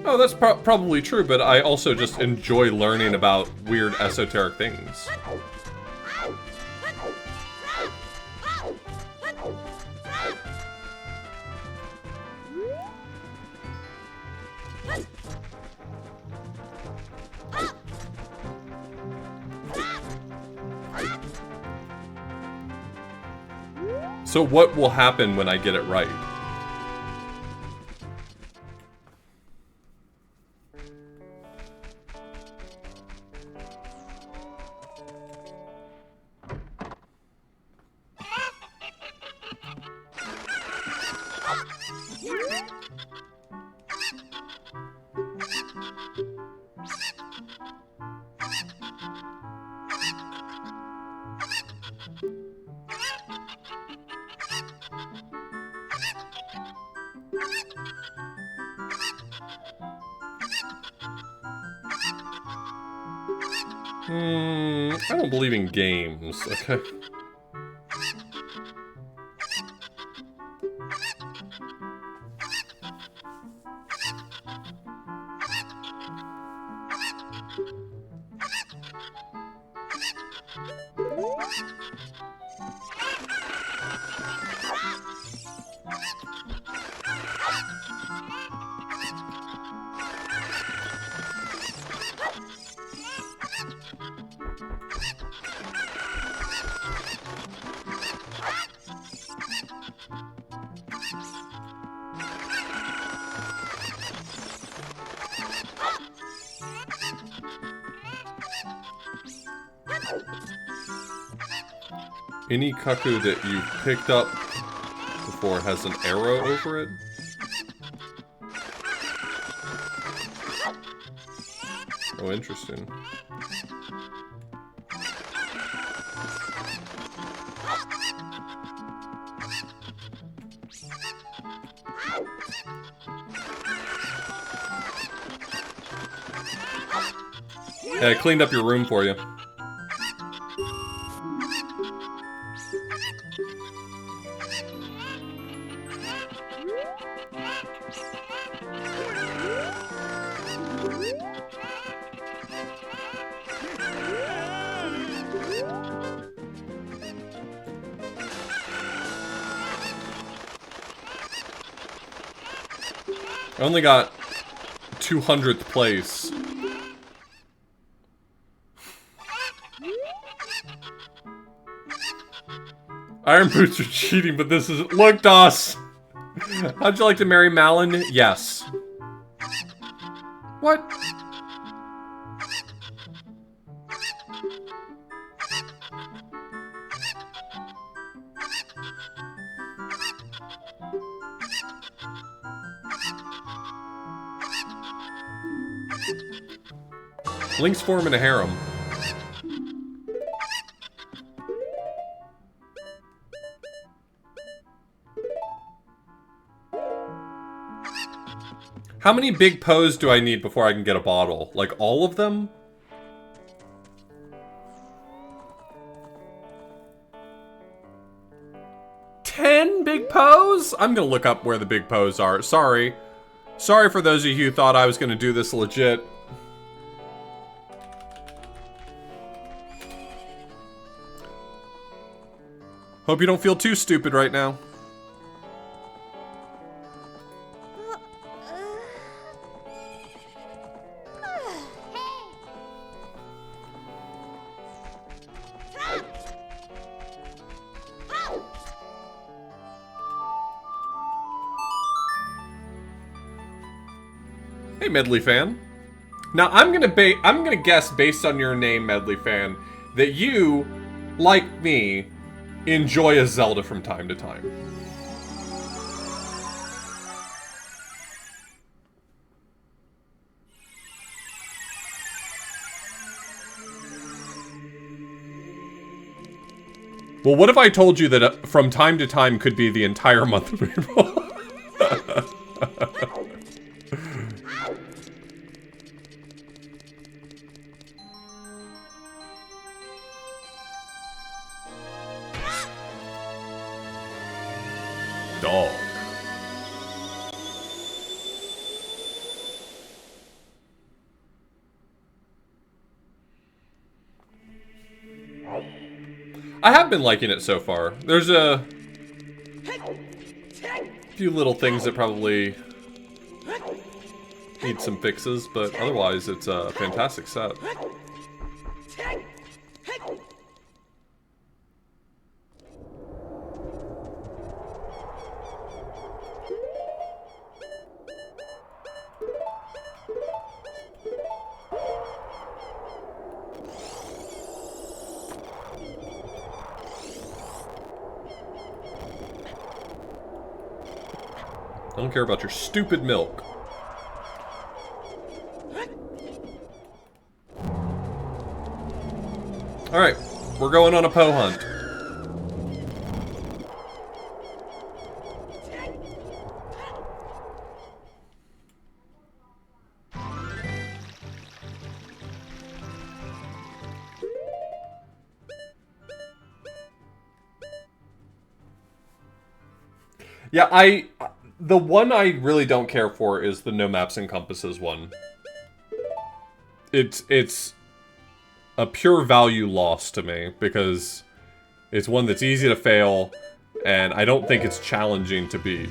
[SPEAKER 1] Oh, that's probably true, but I also just enjoy learning about weird esoteric things. So what will happen when I get it right? I don't believe in games, okay? Any cuckoo that you picked up before has an arrow over it? Oh, interesting. Yeah, I cleaned up your room for you. I only got 200th place. Iron Boots are cheating, but this is... Look, Doss! How'd you like to marry Malin? Yes. What? Link's forming a harem. How many big pose do I need before I can get a bottle? Like all of them? Big pose? I'm gonna look up where the big pose are. Sorry. Sorry for those of you who thought I was gonna do this legit. Hope you don't feel too stupid right now. Hey, Medley fan. Now I'm gonna guess based on your name, Medley fan, that you, like me, enjoy a Zelda from time to time. Well, what if I told you that from time to time could be the entire month of April? Dog. I have been liking it so far. There's a few little things that probably need some fixes, but otherwise it's a fantastic set. I don't care about your stupid milk. Alright, we're going on a Poe hunt. Yeah, the one I really don't care for is the No Maps and Compasses one. It's a pure value loss to me, because It's one that's easy to fail, and I don't think it's challenging to beat.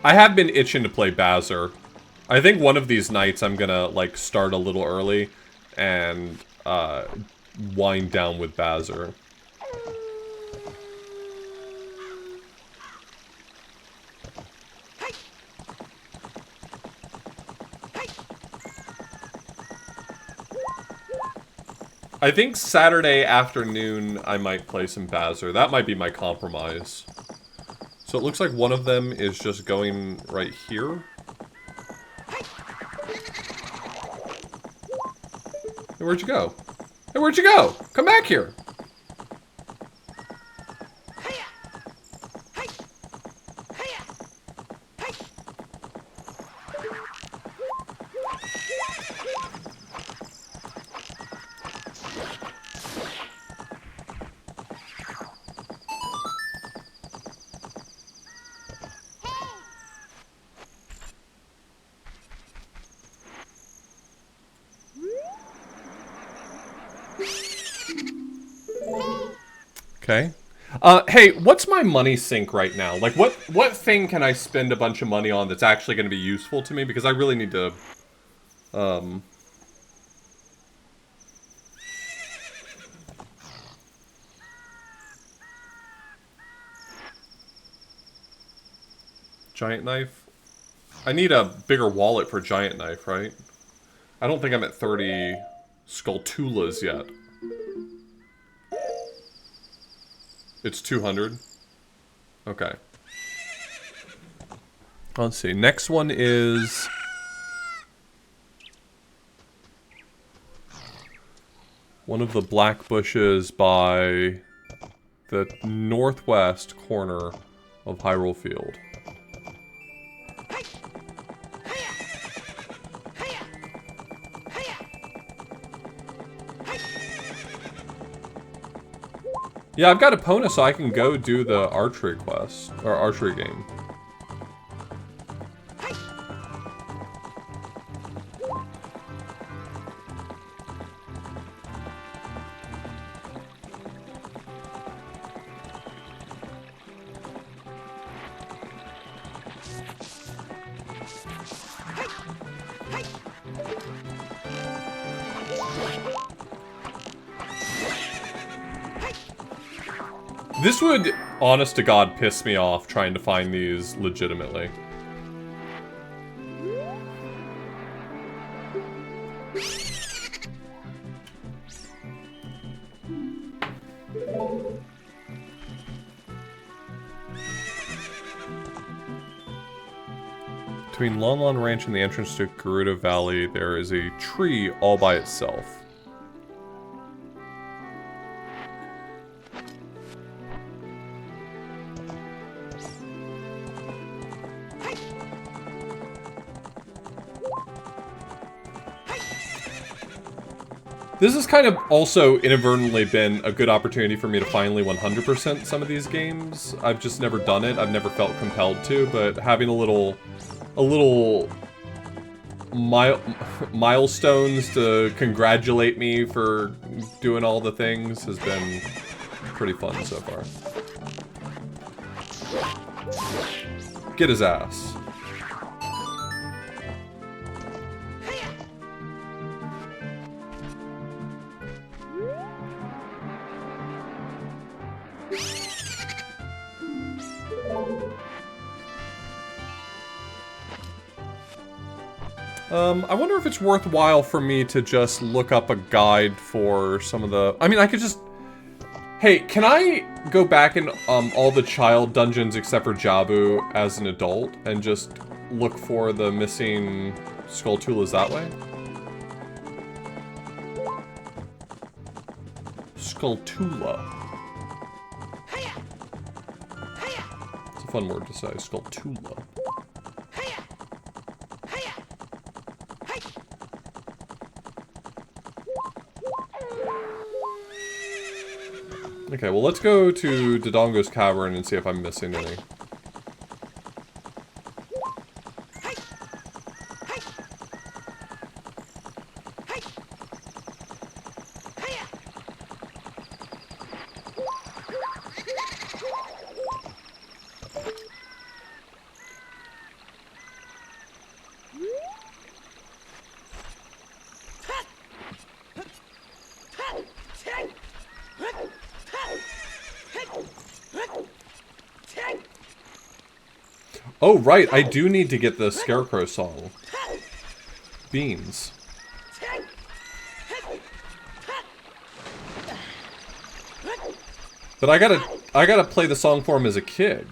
[SPEAKER 1] I have been itching to play Bowser. I think one of these nights I'm gonna, like, start a little early and, wind down with Bowser. I think Saturday afternoon I might play some Bowser. That might be my compromise. So it looks like one of them is just going right here. Hey, where'd you go? Hey, where'd you go? Come back here! Okay. Hey, what's my money sink right now? Like, what thing can I spend a bunch of money on that's actually going to be useful to me? Because I really need to, Giant knife? I need a bigger wallet for giant knife, right? I don't think I'm at 30 Skulltulas yet. It's 200? Okay. Let's see. Next one is... one of the black bushes by the northwest corner of Hyrule Field. Yeah, I've got Epona, so I can go do the archery quest, or archery game. This would, honest to God, piss me off trying to find these legitimately. Between Lon Lon Ranch and the entrance to Gerudo Valley, there is a tree all by itself. This has kind of also inadvertently been a good opportunity for me to finally 100% some of these games. I've just never done it. I've never felt compelled to, but having a little milestones to congratulate me for doing all the things has been pretty fun so far. Get his ass. I wonder if it's worthwhile for me to just look up a guide for some of the... I mean, I could just... Hey, can I go back in all the child dungeons except for Jabu as an adult and just look for the missing Skulltulas that way? Skulltula. It's a fun word to say, Skulltula. Okay, well, let's go to Dodongo's Cavern and see if I'm missing any. Oh, right, I do need to get the Scarecrow song. Beans. But I gotta play the song for him as a kid.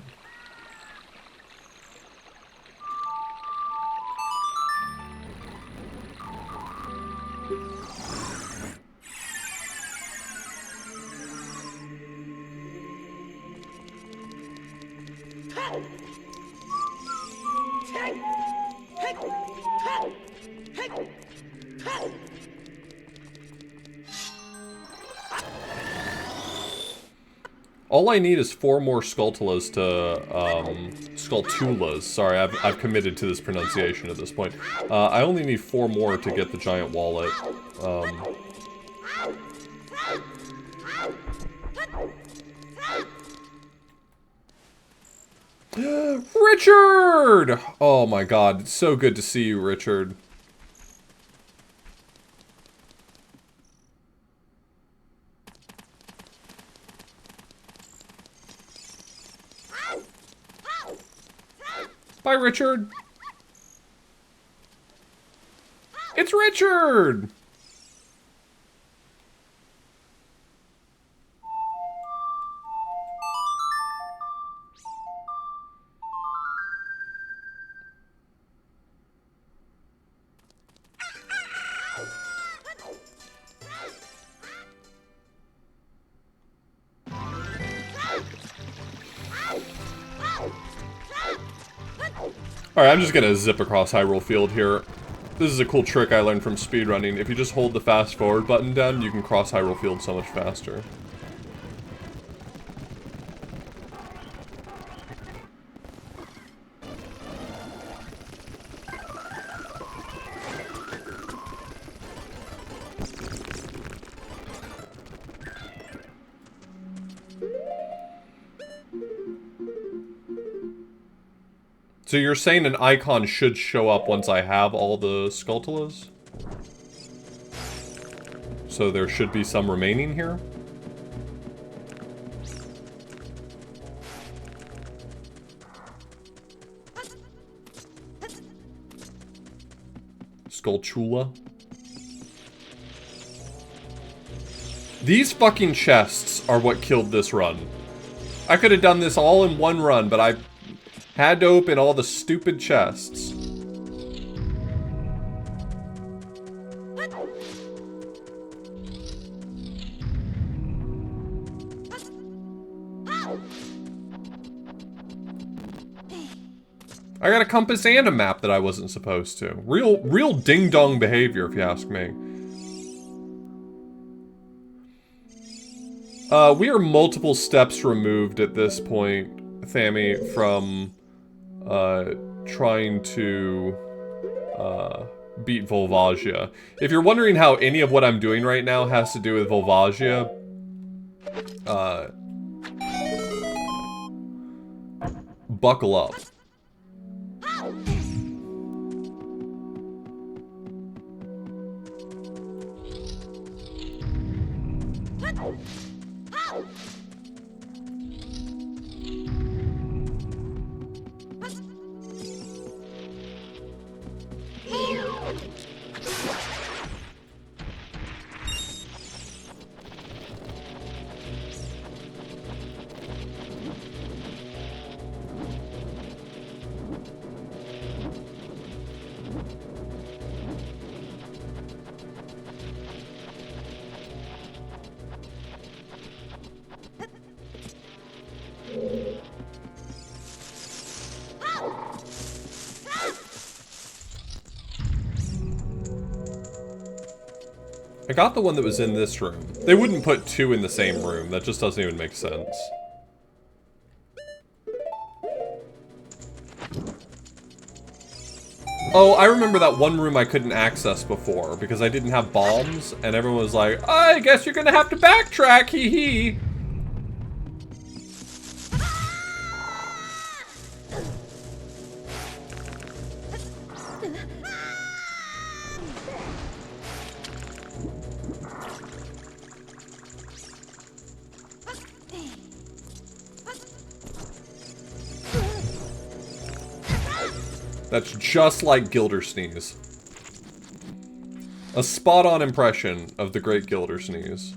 [SPEAKER 1] All I need is 4 more Skulltulas to, Skulltulas. Sorry, I've committed to this pronunciation at this point. I only need 4 more to get the giant wallet. Richard! Oh my god, it's so good to see you, Richard. Bye, Richard. It's Richard! Alright, I'm just gonna zip across Hyrule Field here. This is a cool trick I learned from speedrunning. If you just hold the fast forward button down, you can cross Hyrule Field so much faster. So you're saying an icon should show up once I have all the Skulltulas? So there should be some remaining here? Skulltula? These fucking chests are what killed this run. I could have done this all in one run, but I had to open all the stupid chests. I got a compass and a map that I wasn't supposed to. Real ding-dong behavior, if you ask me. We are multiple steps removed at this point, Thammy, from trying to beat Volvagia. If you're wondering how any of what I'm doing right now has to do with Volvagia, buckle up. I got the one that was in this room. They wouldn't put two in the same room. That just doesn't even make sense. Oh, I remember that one room I couldn't access before because I didn't have bombs, and everyone was like, I guess you're gonna have to backtrack, hee hee. That's just like Gildersneeze. A spot-on impression of the great Gildersneeze.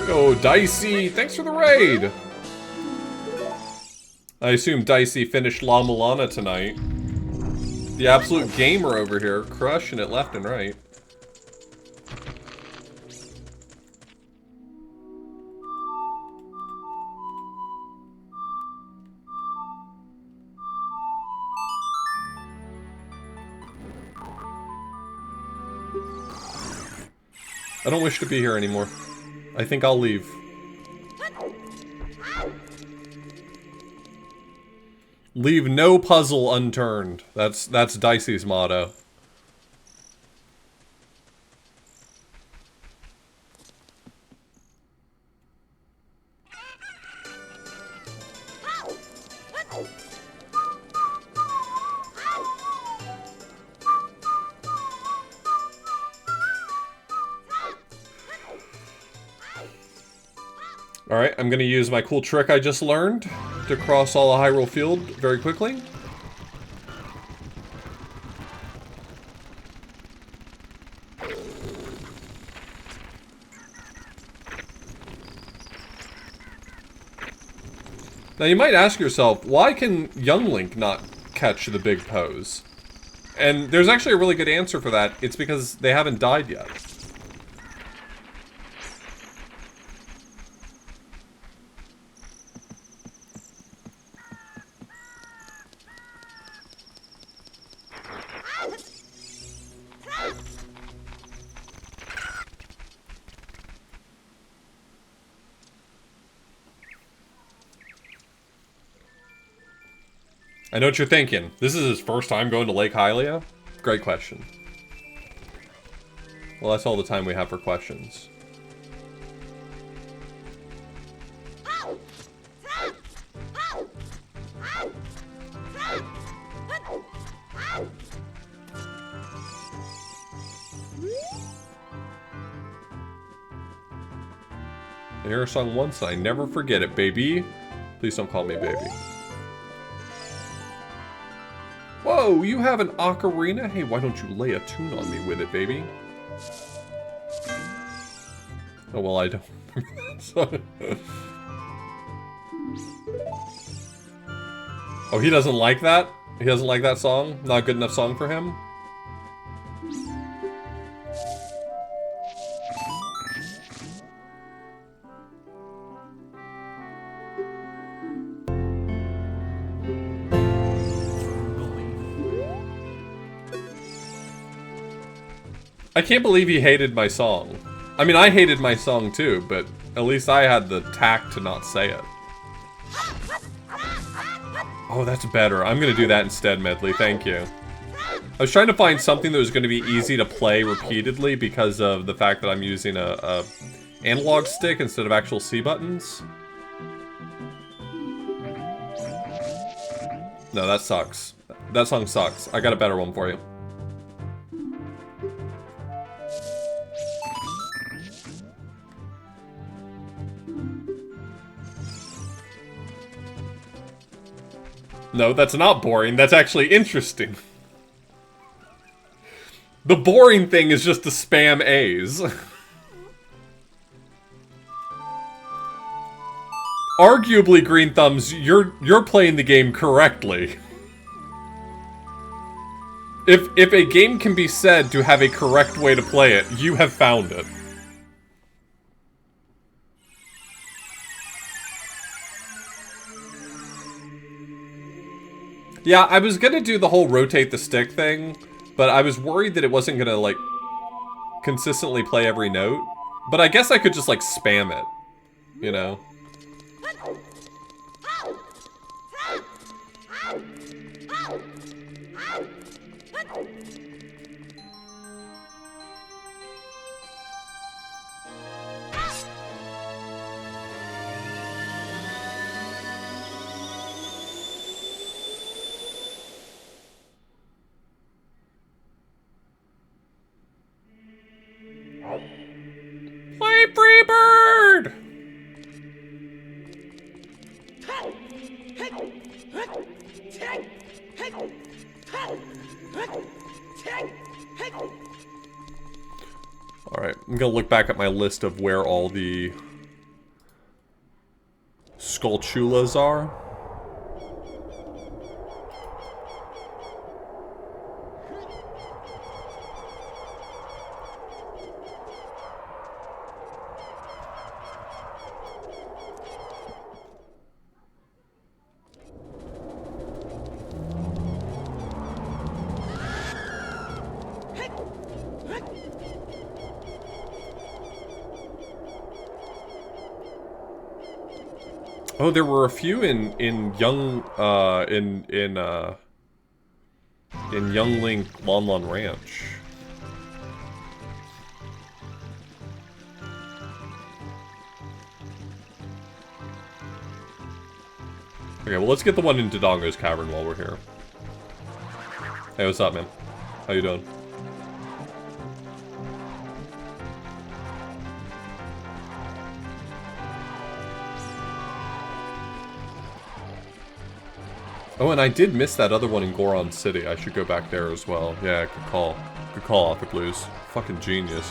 [SPEAKER 1] Yo, Dicey, thanks for the raid! I assume Dicey finished La Milana tonight. The absolute gamer over here, crushing it left and right. I don't wish to be here anymore. I think I'll leave. Leave no puzzle unturned. That's Dicey's motto. Alright, I'm gonna use my cool trick I just learned to cross all of Hyrule Field very quickly. Now you might ask yourself, why can young Link not catch the big pose? And there's actually a really good answer for that. It's because they haven't died yet. I know what you're thinking. This is his first time going to Lake Hylia? Great question. Well, that's all the time we have for questions. I hear a song once and I never forget it, baby. Please don't call me baby. Whoa, you have an ocarina? Hey, why don't you lay a tune on me with it, baby? Oh, well, I don't remember that song. Oh, he doesn't like that? He doesn't like that song? Not a good enough song for him? I can't believe he hated my song. I mean, I hated my song too, but at least I had the tact to not say it. Oh, that's better. I'm gonna do that instead, Medley. Thank you. I was trying to find something that was gonna be easy to play repeatedly because of the fact that I'm using a analog stick instead of actual C buttons. No, that sucks. That song sucks. I got a better one for you. No, that's not boring. That's actually interesting. The boring thing is just to spam A's. Arguably, Green Thumbs, you're playing the game correctly. If a game can be said to have a correct way to play it, you have found it. Yeah, I was gonna do the whole rotate the stick thing, but I was worried that it wasn't gonna, like, consistently play every note. But I guess I could just, like, spam it, you know? Play Freebird! Alright, I'm gonna look back at my list of where all the Skulltulas are. Oh, there were a few in Young Link Lon Lon Ranch. Okay, well, let's get the one in Dodongo's Cavern while we're here. Hey, what's up, man? How you doing? Oh, and I did miss that other one in Goron City. I should go back there as well. Yeah, good call. Good call, Author Blues. Fucking genius.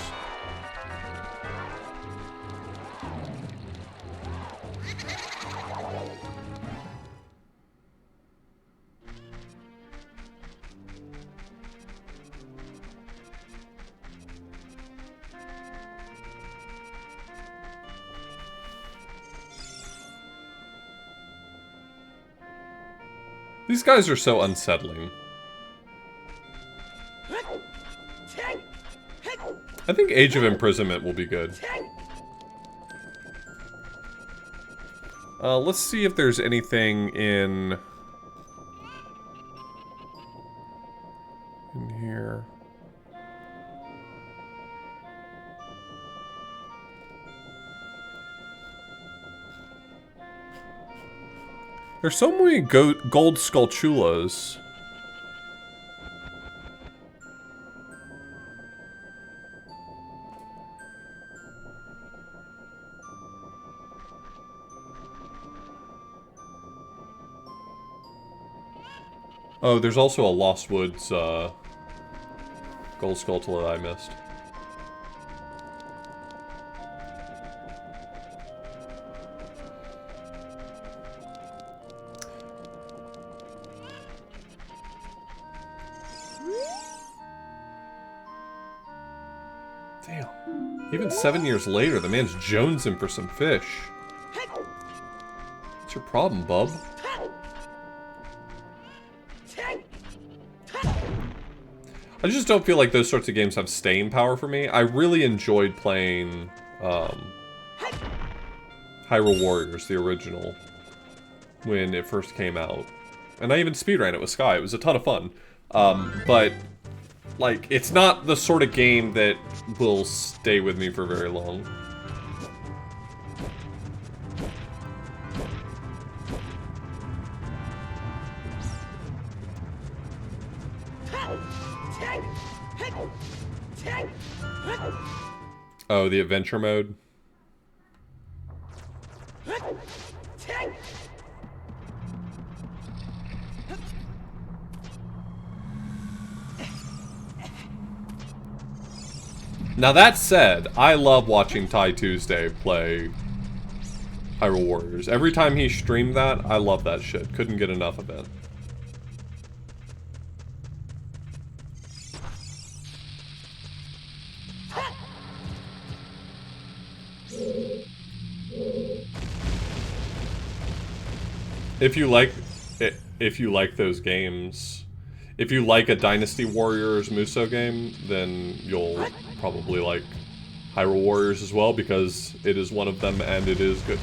[SPEAKER 1] These guys are so unsettling. I think Age of Imprisonment will be good. Let's see if there's anything in here. There's so many gold Skulltulas. Oh, there's also a Lost Woods, gold Skulltula I missed. Damn. Even 7 years later, the man's jonesing for some fish. What's your problem, bub? I just don't feel like those sorts of games have staying power for me. I really enjoyed playing Hyrule Warriors, the original, when it first came out. And I even speedran it with Sky. It was a ton of fun. But, like, it's not the sort of game that will stay with me for very long. Oh, the adventure mode? Now that said, I love watching Ty Tuesday play Hyrule Warriors. Every time he streamed that, I love that shit. Couldn't get enough of it. If you like those games, if you like a Dynasty Warriors Musou game, then you'll probably like Hyrule Warriors as well, because it is one of them and it is good.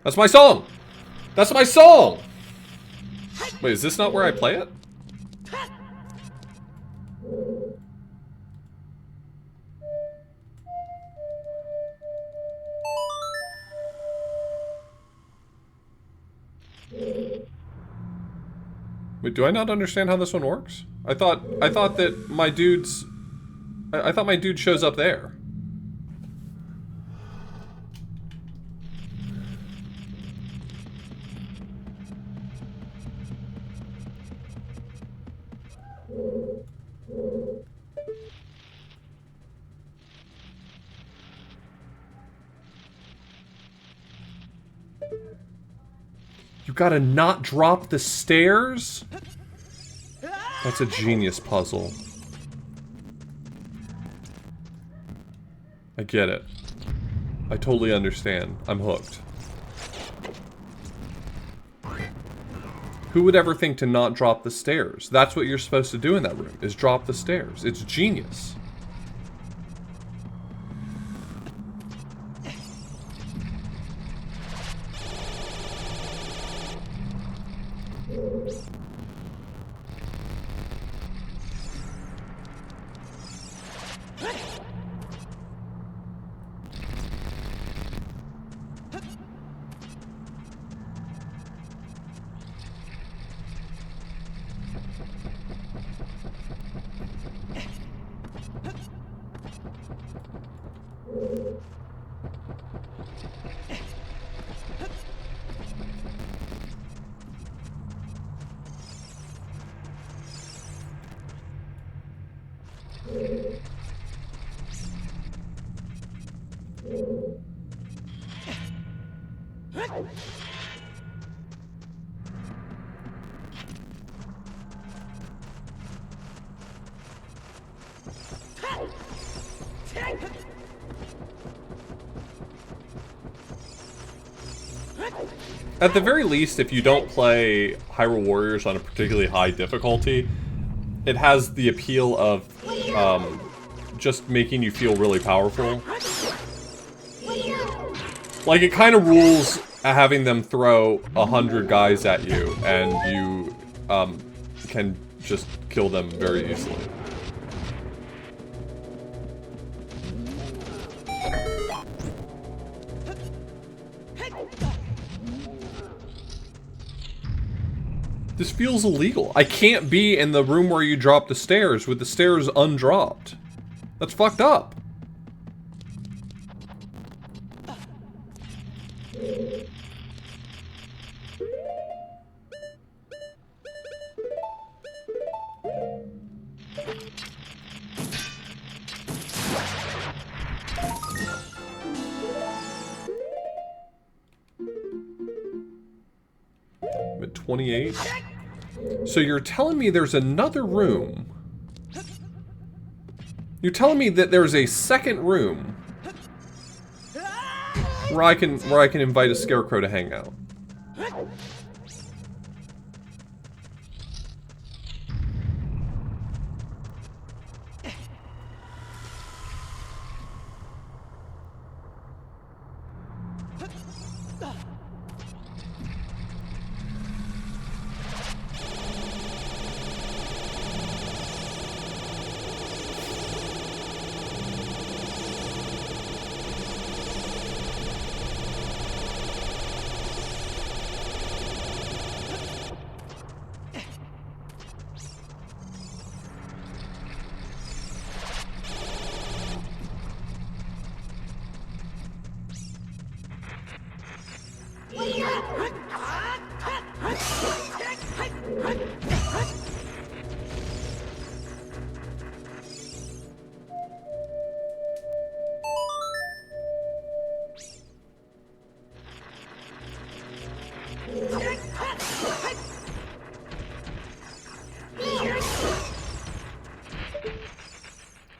[SPEAKER 1] That's my song! That's my song! Wait, is this not where I play it? Wait, do I not understand how this one works? I thought that my dude's... I thought my dude shows up there. You gotta not drop the stairs? That's a genius puzzle. I get it. I totally understand. I'm hooked. Who would ever think to not drop the stairs? That's what you're supposed to do in that room, is drop the stairs. It's genius. At the very least, if you don't play Hyrule Warriors on a particularly high difficulty, it has the appeal of just making you feel really powerful. Like, it kind of rules having them throw 100 guys at you, and you can just kill them very easily. This feels illegal. I can't be in the room where you drop the stairs with the stairs undropped. That's fucked up. I'm at 28. So you're telling me there's another room. You're telling me that there's a second room where I can invite a scarecrow to hang out.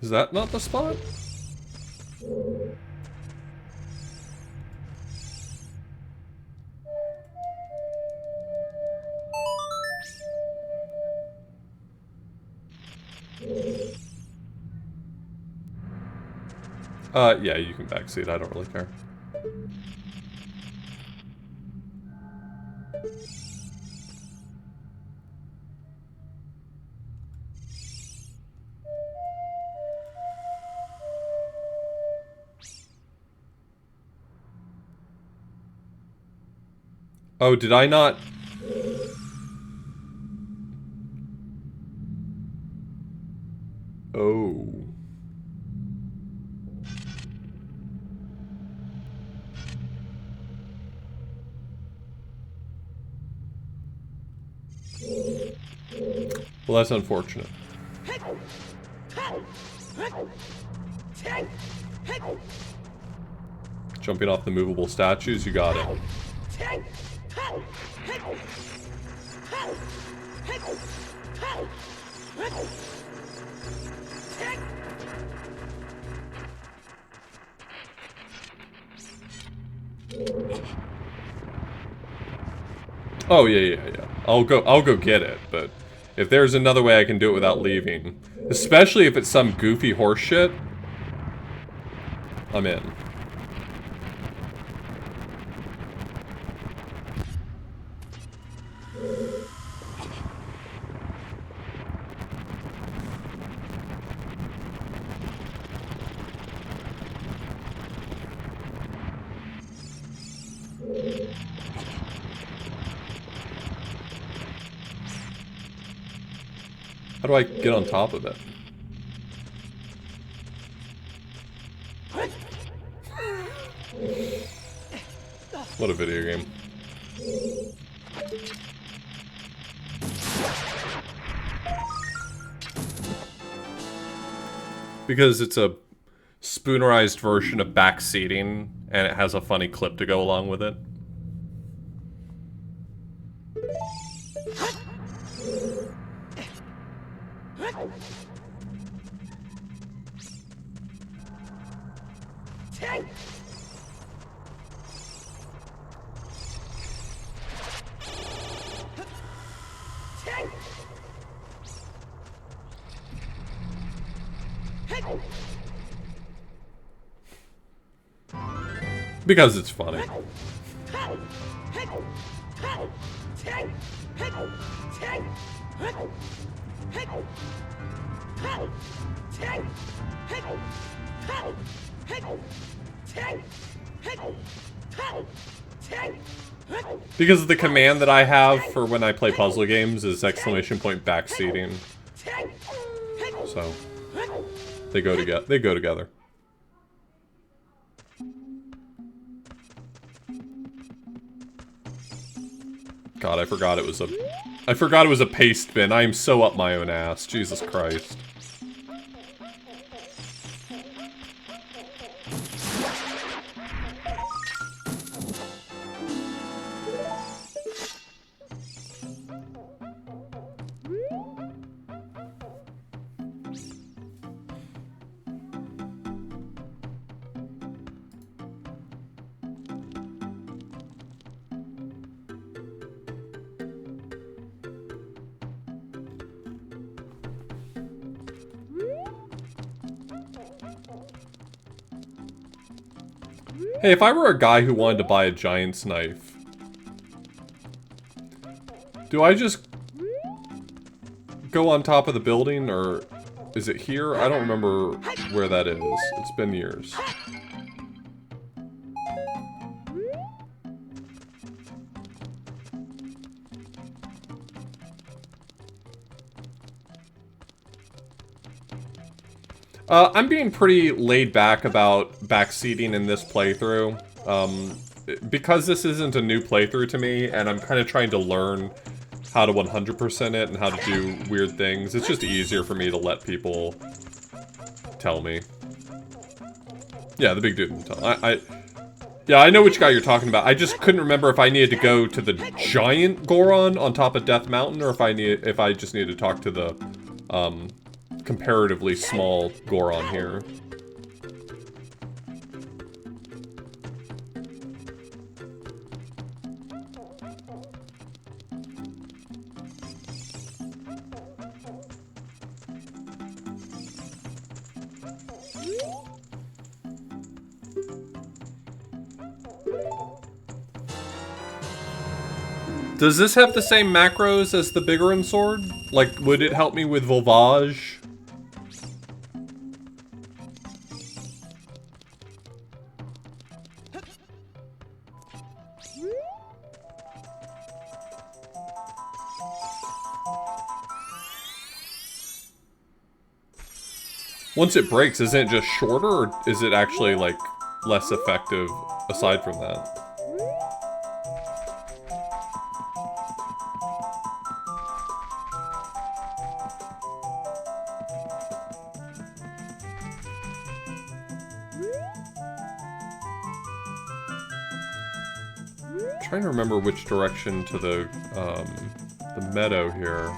[SPEAKER 1] Is that not the spot? Yeah, you can backseat. I don't really care. Oh, did I not? Oh. Well, that's unfortunate. Jumping off the movable statues, you got it. Oh, yeah. I'll go get it, but if there's another way I can do it without leaving, especially if it's some goofy horse shit, I'm in. How do I get on top of it? What a video game. Because it's a spoonerized version of backseating, and it has a funny clip to go along with it. Because it's funny. Because the command that I have for when I play puzzle games is exclamation point backseating. So they go together. They go together. God, I forgot it was a paste bin. I am so up my own ass. Jesus Christ. Hey, if I were a guy who wanted to buy a giant's knife, do I just go on top of the building, or is it here? I don't remember where that is. It's been years. I'm being pretty laid back about backseating in this playthrough. Because this isn't a new playthrough to me, and I'm kind of trying to learn how to 100% it and how to do weird things, it's just easier for me to let people tell me. Yeah, the big dude. Yeah, I know which guy you're talking about. I just couldn't remember if I needed to go to the giant Goron on top of Death Mountain, or if I just needed to talk to the, comparatively small Goron here. Does this have the same macros as the Bigoron sword? Like, would it help me with Volvage? Once it breaks, isn't it just shorter, or is it actually, like, less effective aside from that? I'm trying to remember which direction to the meadow here.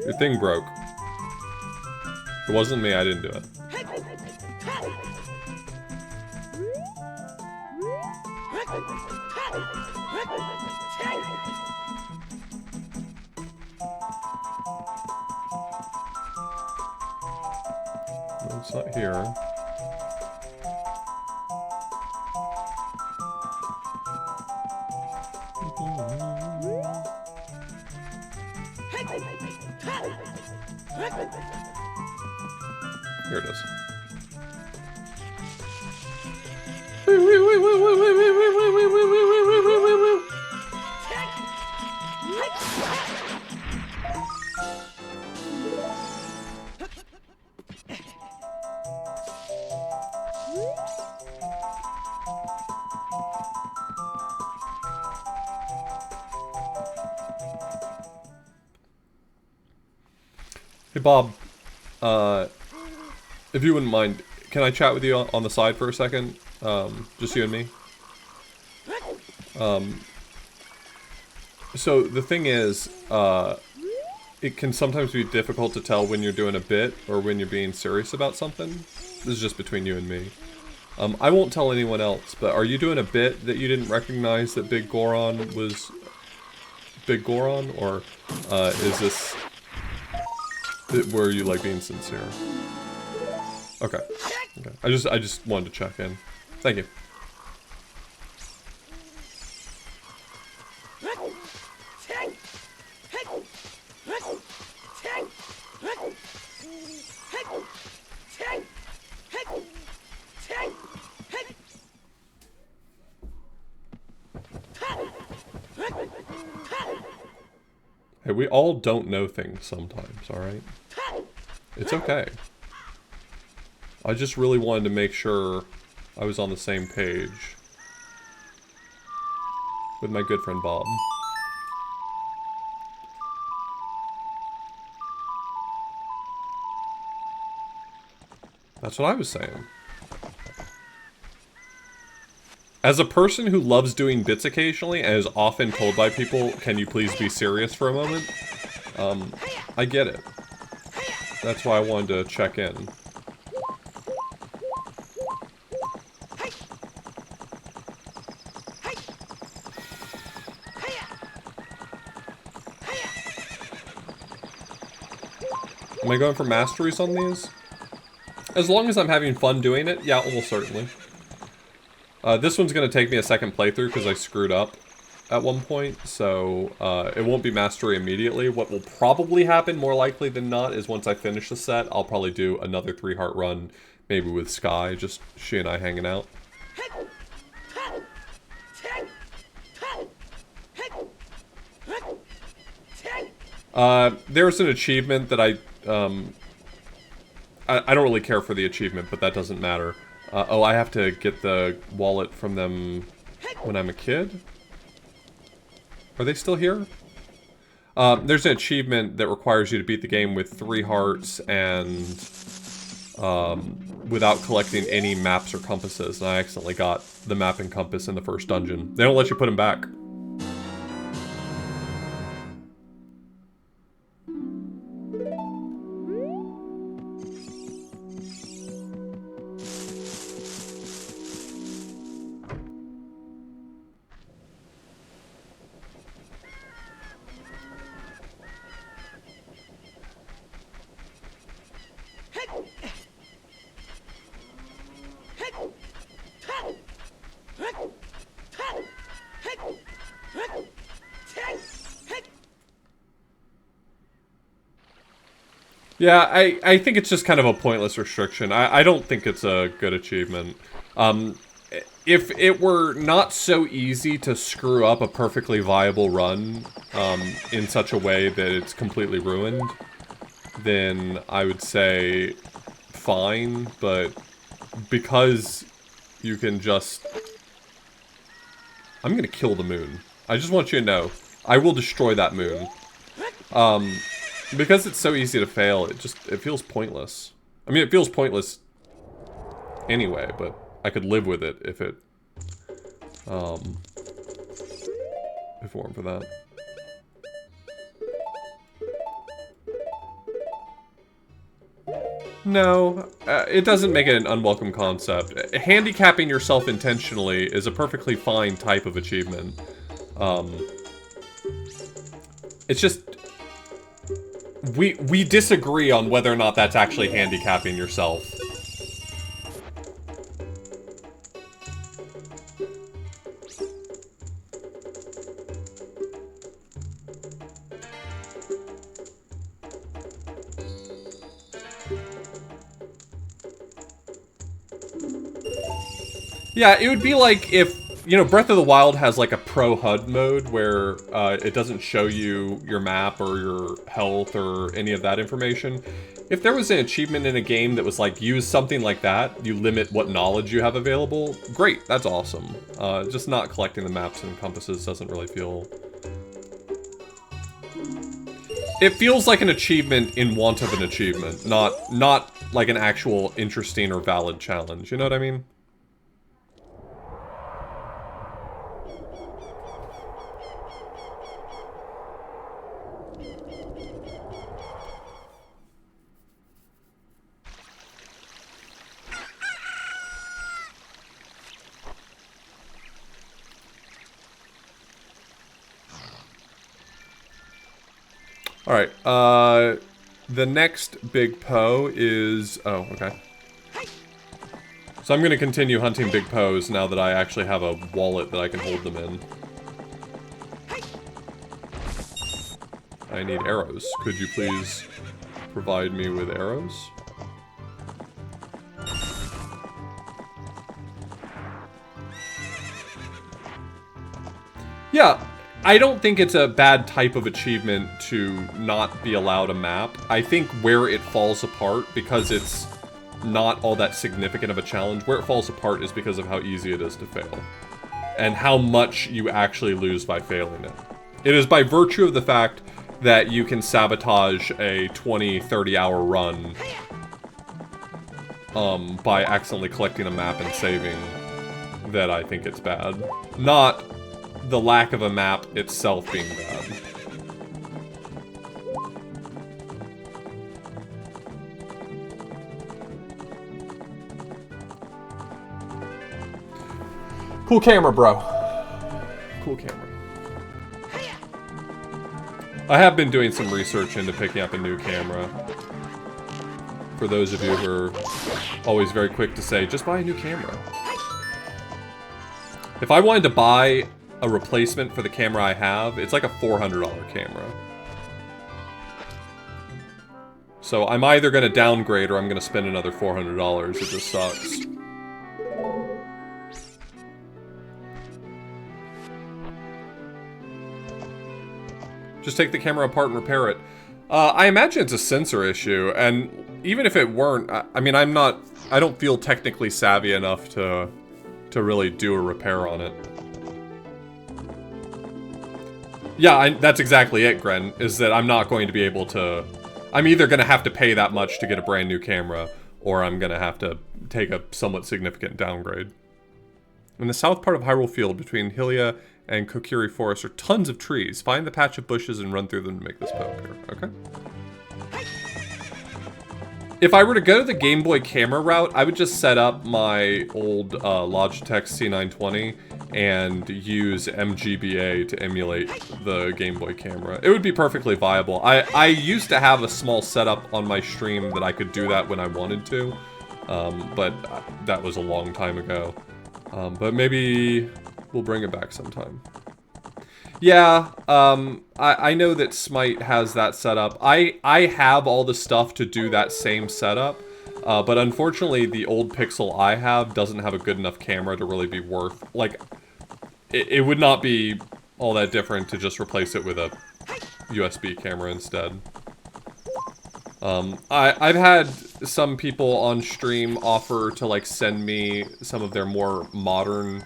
[SPEAKER 1] Your thing broke. It wasn't me, I didn't do it. No, it's not here. Here it is. Hey Bob, if you wouldn't mind, can I chat with you on the side for a second? Just you and me? So the thing is, it can sometimes be difficult to tell when you're doing a bit or when you're being serious about something. This is just between you and me. I won't tell anyone else, but are you doing a bit that you didn't recognize that Big Goron was Big Goron, or is this were you like being sincere? Okay. Okay. I just wanted to check in. Thank you. Hey, we all don't know things sometimes, alright? It's okay. I just really wanted to make sure I was on the same page with my good friend Bob. That's what I was saying. As a person who loves doing bits occasionally and is often told by people, can you please be serious for a moment? I get it. That's why I wanted to check in. Am I going for masteries on these? As long as I'm having fun doing it, yeah, almost certainly. This one's going to take me a second playthrough because I screwed up at one point, so it won't be mastery immediately. What will probably happen, more likely than not, is once I finish the set, I'll probably do another 3-heart run, maybe with Sky, just she and I hanging out. There's an achievement that I don't really care for the achievement, but that doesn't matter. Oh, I have to get the wallet from them when I'm a kid? Are they still here? There's an achievement that requires you to beat the game with 3 hearts and without collecting any maps or compasses. And I accidentally got the map and compass in the first dungeon. They don't let you put them back. Yeah, I think it's just kind of a pointless restriction. I don't think it's a good achievement. If it were not so easy to screw up a perfectly viable run in such a way that it's completely ruined, then I would say fine, but because you can just... I'm gonna kill the moon. I just want you to know, I will destroy that moon. Because it's so easy to fail, it feels pointless. I mean, it feels pointless anyway, but I could live with it if it weren't for that. No, it doesn't make it an unwelcome concept. Handicapping yourself intentionally is a perfectly fine type of achievement. It's just... We disagree on whether or not that's actually handicapping yourself. Yeah, it would be like if, you know, Breath of the Wild has like a pro HUD mode where it doesn't show you your map or your health or any of that information. If there was an achievement in a game that was like, use something like that, you limit what knowledge you have available, great, that's awesome. Just not collecting the maps and compasses doesn't really feel... It feels like an achievement in want of an achievement, not like an actual interesting or valid challenge, you know what I mean? Alright, the next big Poe is... Oh, okay. So I'm gonna continue hunting big Poes now that I actually have a wallet that I can hold them in. I need arrows. Could you please provide me with arrows? Yeah. I don't think it's a bad type of achievement to not be allowed a map. I think where it falls apart, because it's not all that significant of a challenge, where it falls apart is because of how easy it is to fail. And how much you actually lose by failing it. It is by virtue of the fact that you can sabotage a 20, 30-hour run by accidentally collecting a map and saving that I think it's bad. Not the lack of a map itself being bad. Cool camera, bro. Cool camera. I have been doing some research into picking up a new camera. For those of you who are always very quick to say, just buy a new camera. If I wanted to buy a replacement for the camera I have, it's like a $400 camera. So I'm either going to downgrade or I'm going to spend another $400. It just sucks. Just take the camera apart and repair it. I imagine it's a sensor issue, and even if it weren't, I mean, I don't feel technically savvy enough to really do a repair on it. Yeah, that's exactly it, Gren, is that I'm not going to be able to... I'm either going to have to pay that much to get a brand new camera, or I'm going to have to take a somewhat significant downgrade. In the south part of Hyrule Field, between Hylia and Kokiri Forest, are tons of trees. Find the patch of bushes and run through them to make this pet appear. Okay. If I were to go the Game Boy camera route, I would just set up my old Logitech C920 and use MGBA to emulate the Game Boy camera. It would be perfectly viable. I used to have a small setup on my stream that I could do that when I wanted to, but that was a long time ago. But maybe we'll bring it back sometime. Yeah, I know that Smite has that setup. I have all the stuff to do that same setup, but unfortunately the old Pixel I have doesn't have a good enough camera to really be worth, like, it would not be all that different to just replace it with a USB camera instead. I've had some people on stream offer to, like, send me some of their more modern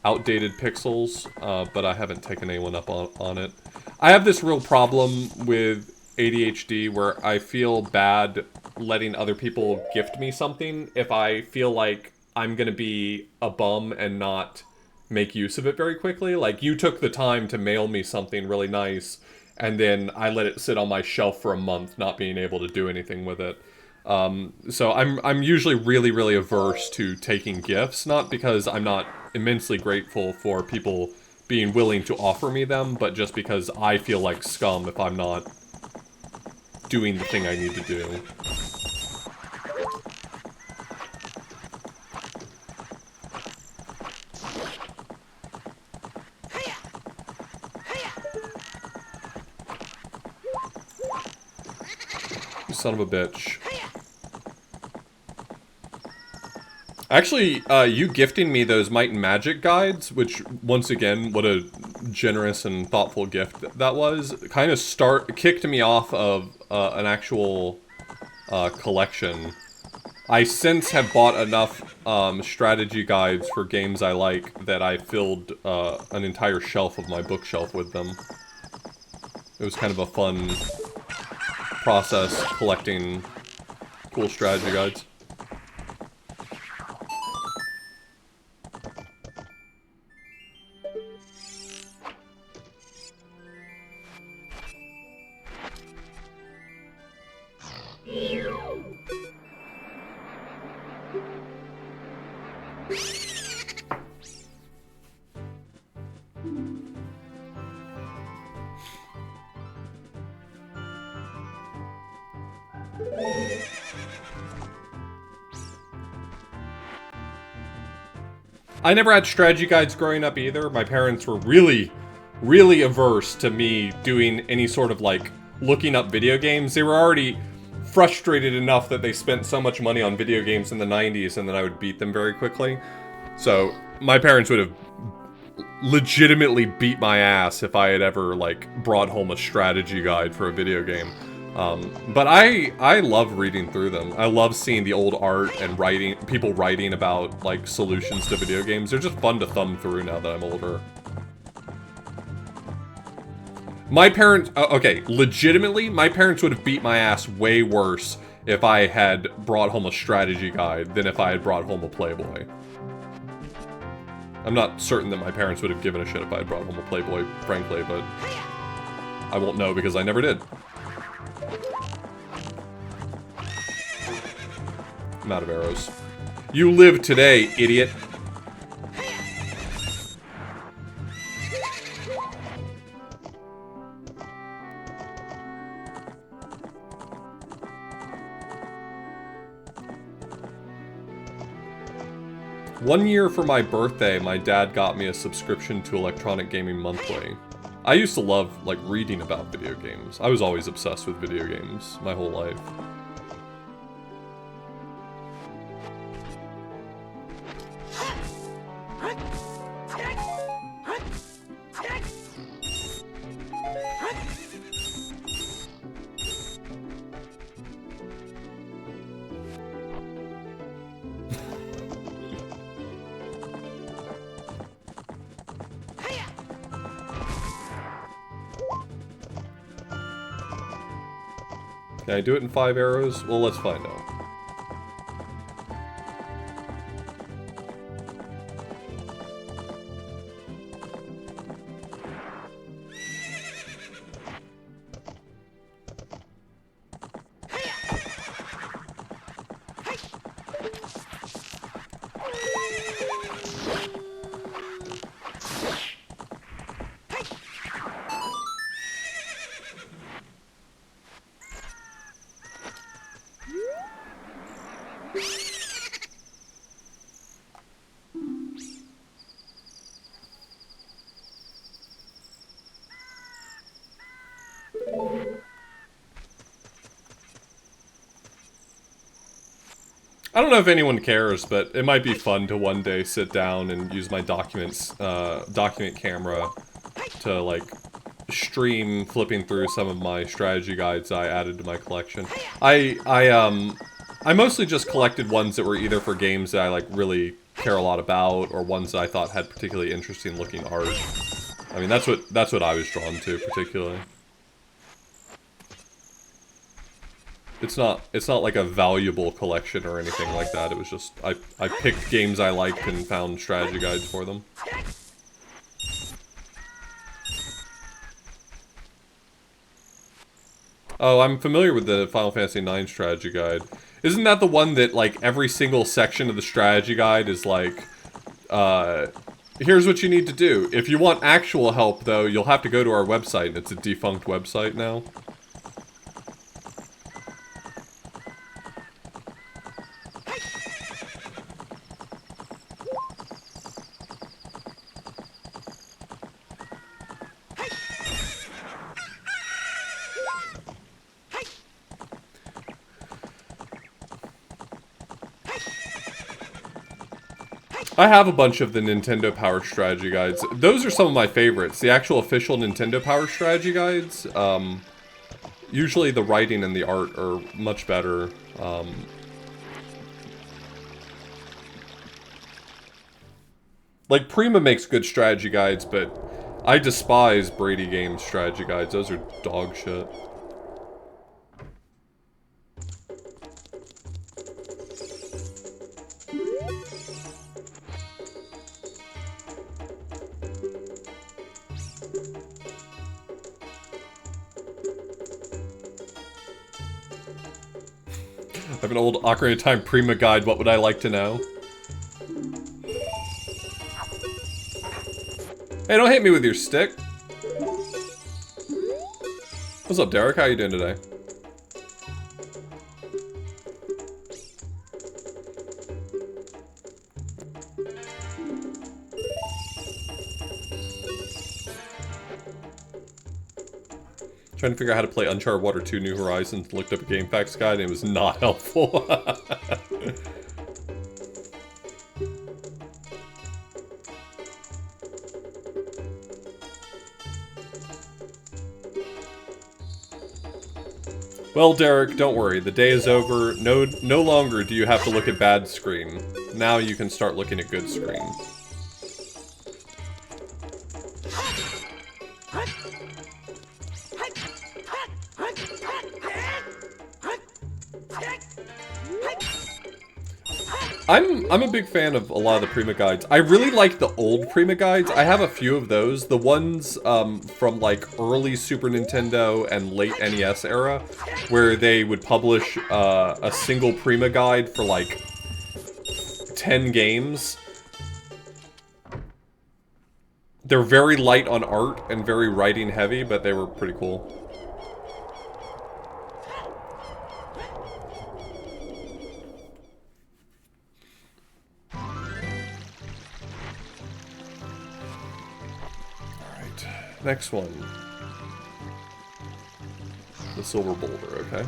[SPEAKER 1] outdated pixels, but I haven't taken anyone up on it. I have this real problem with ADHD where I feel bad letting other people gift me something if I feel like I'm gonna be a bum and not make use of it very quickly. Like, you took the time to mail me something really nice, and then I let it sit on my shelf for a month, not being able to do anything with it. So I'm usually really averse to taking gifts, not because I'm not immensely grateful for people being willing to offer me them, but just because I feel like scum if I'm not doing the thing I need to do. You son of a bitch. Actually, you gifting me those Might and Magic guides, which, once again, what a generous and thoughtful gift that was, kind of kicked me off of an actual collection. I since have bought enough strategy guides for games I like that I filled an entire shelf of my bookshelf with them. It was kind of a fun process collecting cool strategy guides. I never had strategy guides growing up either. My parents were really averse to me doing any sort of, like, looking up video games. They were already frustrated enough that they spent so much money on video games in the 90s and then I would beat them very quickly. So, my parents would have legitimately beat my ass if I had ever, like, brought home a strategy guide for a video game. But I love reading through them. I love seeing the old art and people writing about, like, solutions to video games. They're just fun to thumb through now that I'm older. My parents, okay, legitimately, my parents would have beat my ass way worse if I had brought home a strategy guide than if I had brought home a Playboy. I'm not certain that my parents would have given a shit if I had brought home a Playboy, frankly, but I won't know because I never did. I'm out of arrows. You live today, idiot. One year for my birthday, my dad got me a subscription to Electronic Gaming Monthly. I used to love, like, reading about video games. I was always obsessed with video games my whole life. Can I do it in 5 arrows? Well, let's find out. I don't know if anyone cares, but it might be fun to one day sit down and use my document camera to, like, stream flipping through some of my strategy guides I added to my collection. I mostly just collected ones that were either for games that I, like, really care a lot about, or ones that I thought had particularly interesting looking art. I mean, that's what I was drawn to, particularly. It's not like a valuable collection or anything like that. It was just, I picked games I liked and found strategy guides for them. Oh, I'm familiar with the Final Fantasy IX strategy guide. Isn't that the one that, like, every single section of the strategy guide is like, here's what you need to do. If you want actual help, though, you'll have to go to our website. It's a defunct website now. I have a bunch of the Nintendo Power Strategy guides. Those are some of my favorites. The actual official Nintendo Power Strategy guides, usually the writing and the art are much better. Like, Prima makes good strategy guides, but I despise Brady Games strategy guides. Those are dog shit. I have an old Ocarina of Time Prima guide. What would I like to know? Hey, don't hit me with your stick. What's up, Derek? How you doing today? Trying to figure out how to play Uncharted Water 2 New Horizons. Looked up a GameFAQs guide and it was not helpful. Well, Derek, don't worry. The day is over. No longer do you have to look at bad screen. Now you can start looking at good screen. I'm a big fan of a lot of the Prima guides. I really like the old Prima guides. I have a few of those. The ones from like early Super Nintendo and late NES era, where they would publish a single Prima guide for like 10 games. They're very light on art and very writing heavy, but they were pretty cool. Next one. The silver boulder, okay.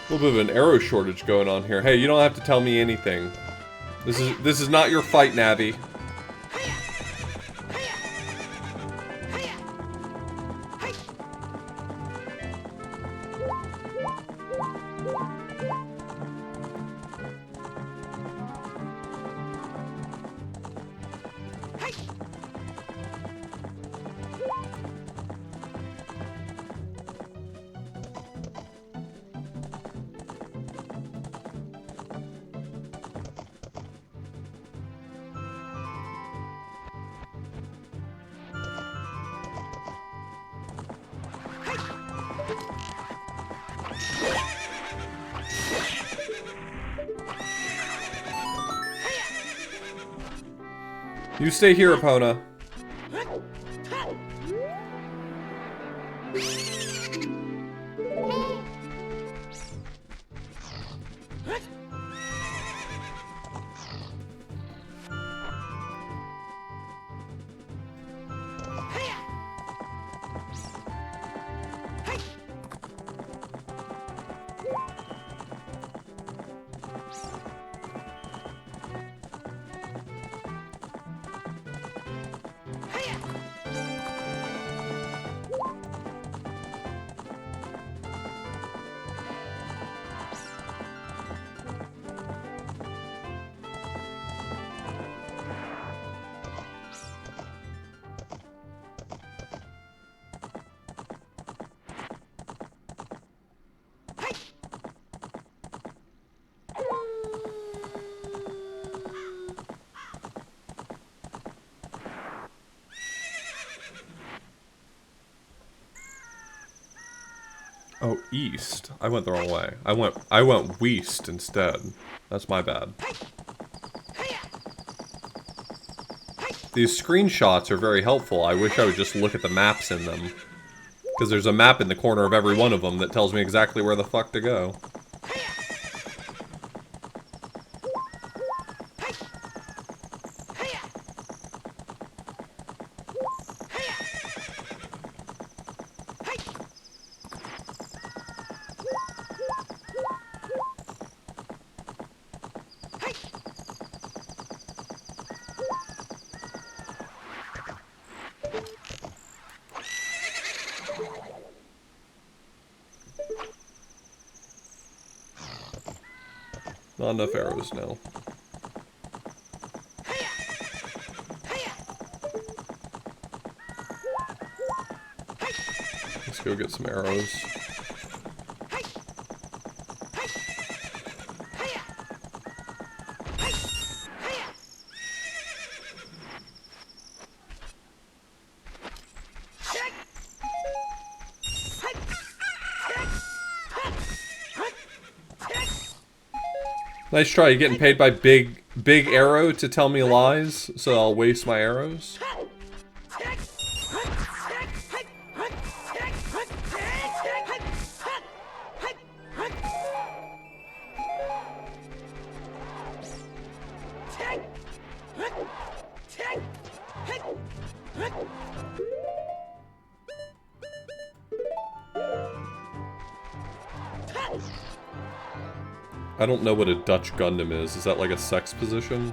[SPEAKER 1] A little bit of an arrow shortage going on here. Hey, you don't have to tell me anything. This is not your fight, Navi. You stay here, Epona. Oh, east. I went the wrong way. I went west instead. That's my bad. These screenshots are very helpful. I wish I would just look at the maps in them. Because there's a map in the corner of every one of them that tells me exactly where the fuck to go. Not enough arrows now. Let's go get some arrows. Nice try. You getting paid by Big Arrow to tell me lies, so I'll waste my arrows? I don't know what a Dutch Gundam is. Is that like a sex position?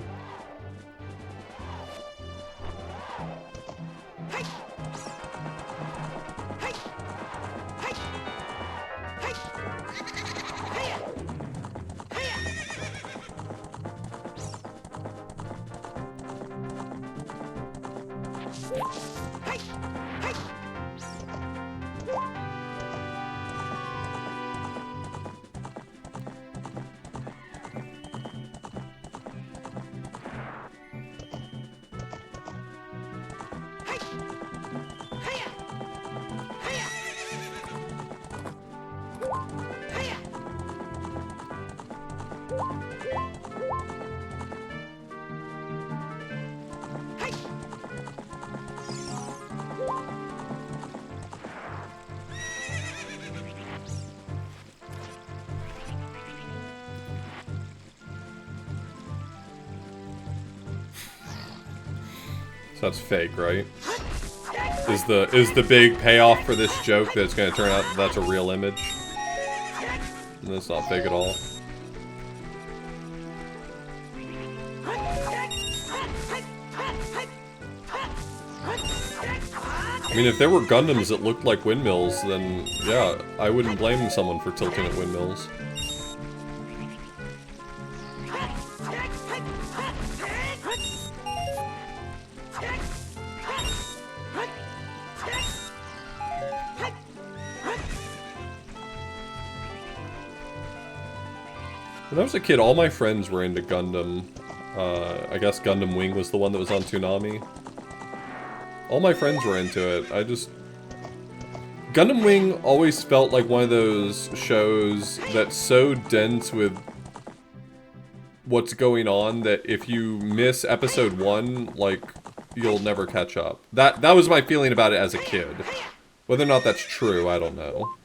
[SPEAKER 1] So that's fake, right? Is the big payoff for this joke that it's going to turn out that's a real image? And that's not fake at all. I mean, if there were Gundams that looked like windmills, then yeah, I wouldn't blame someone for tilting at windmills. When I was a kid, all my friends were into Gundam. I guess Gundam Wing was the one that was on Toonami. All my friends were into it. Gundam Wing always felt like one of those shows that's so dense with what's going on that if you miss episode 1, like, you'll never catch up. That was my feeling about it as a kid. Whether or not that's true, I don't know.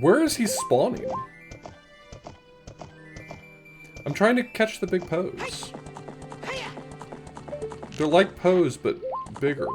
[SPEAKER 1] Where is he spawning? I'm trying to catch the big pose. They're like pose, but bigger.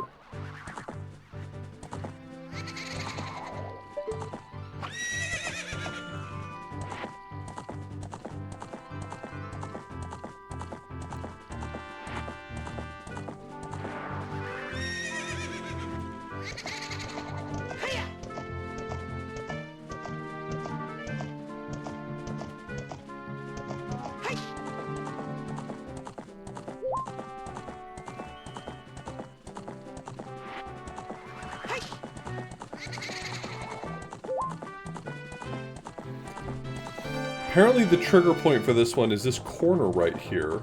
[SPEAKER 1] Apparently the trigger point for this one is this corner right here.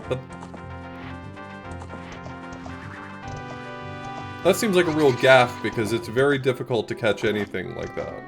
[SPEAKER 1] But that seems like a real gaffe because it's very difficult to catch anything like that.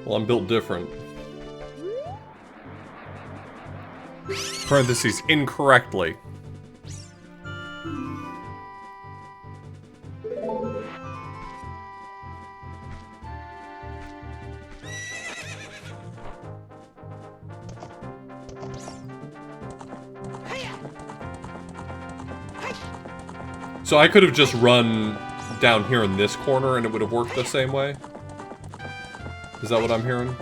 [SPEAKER 1] Well, I'm built different. Parentheses, incorrectly. So I could have just run down here in this corner and it would have worked the same way? Is that what I'm hearing?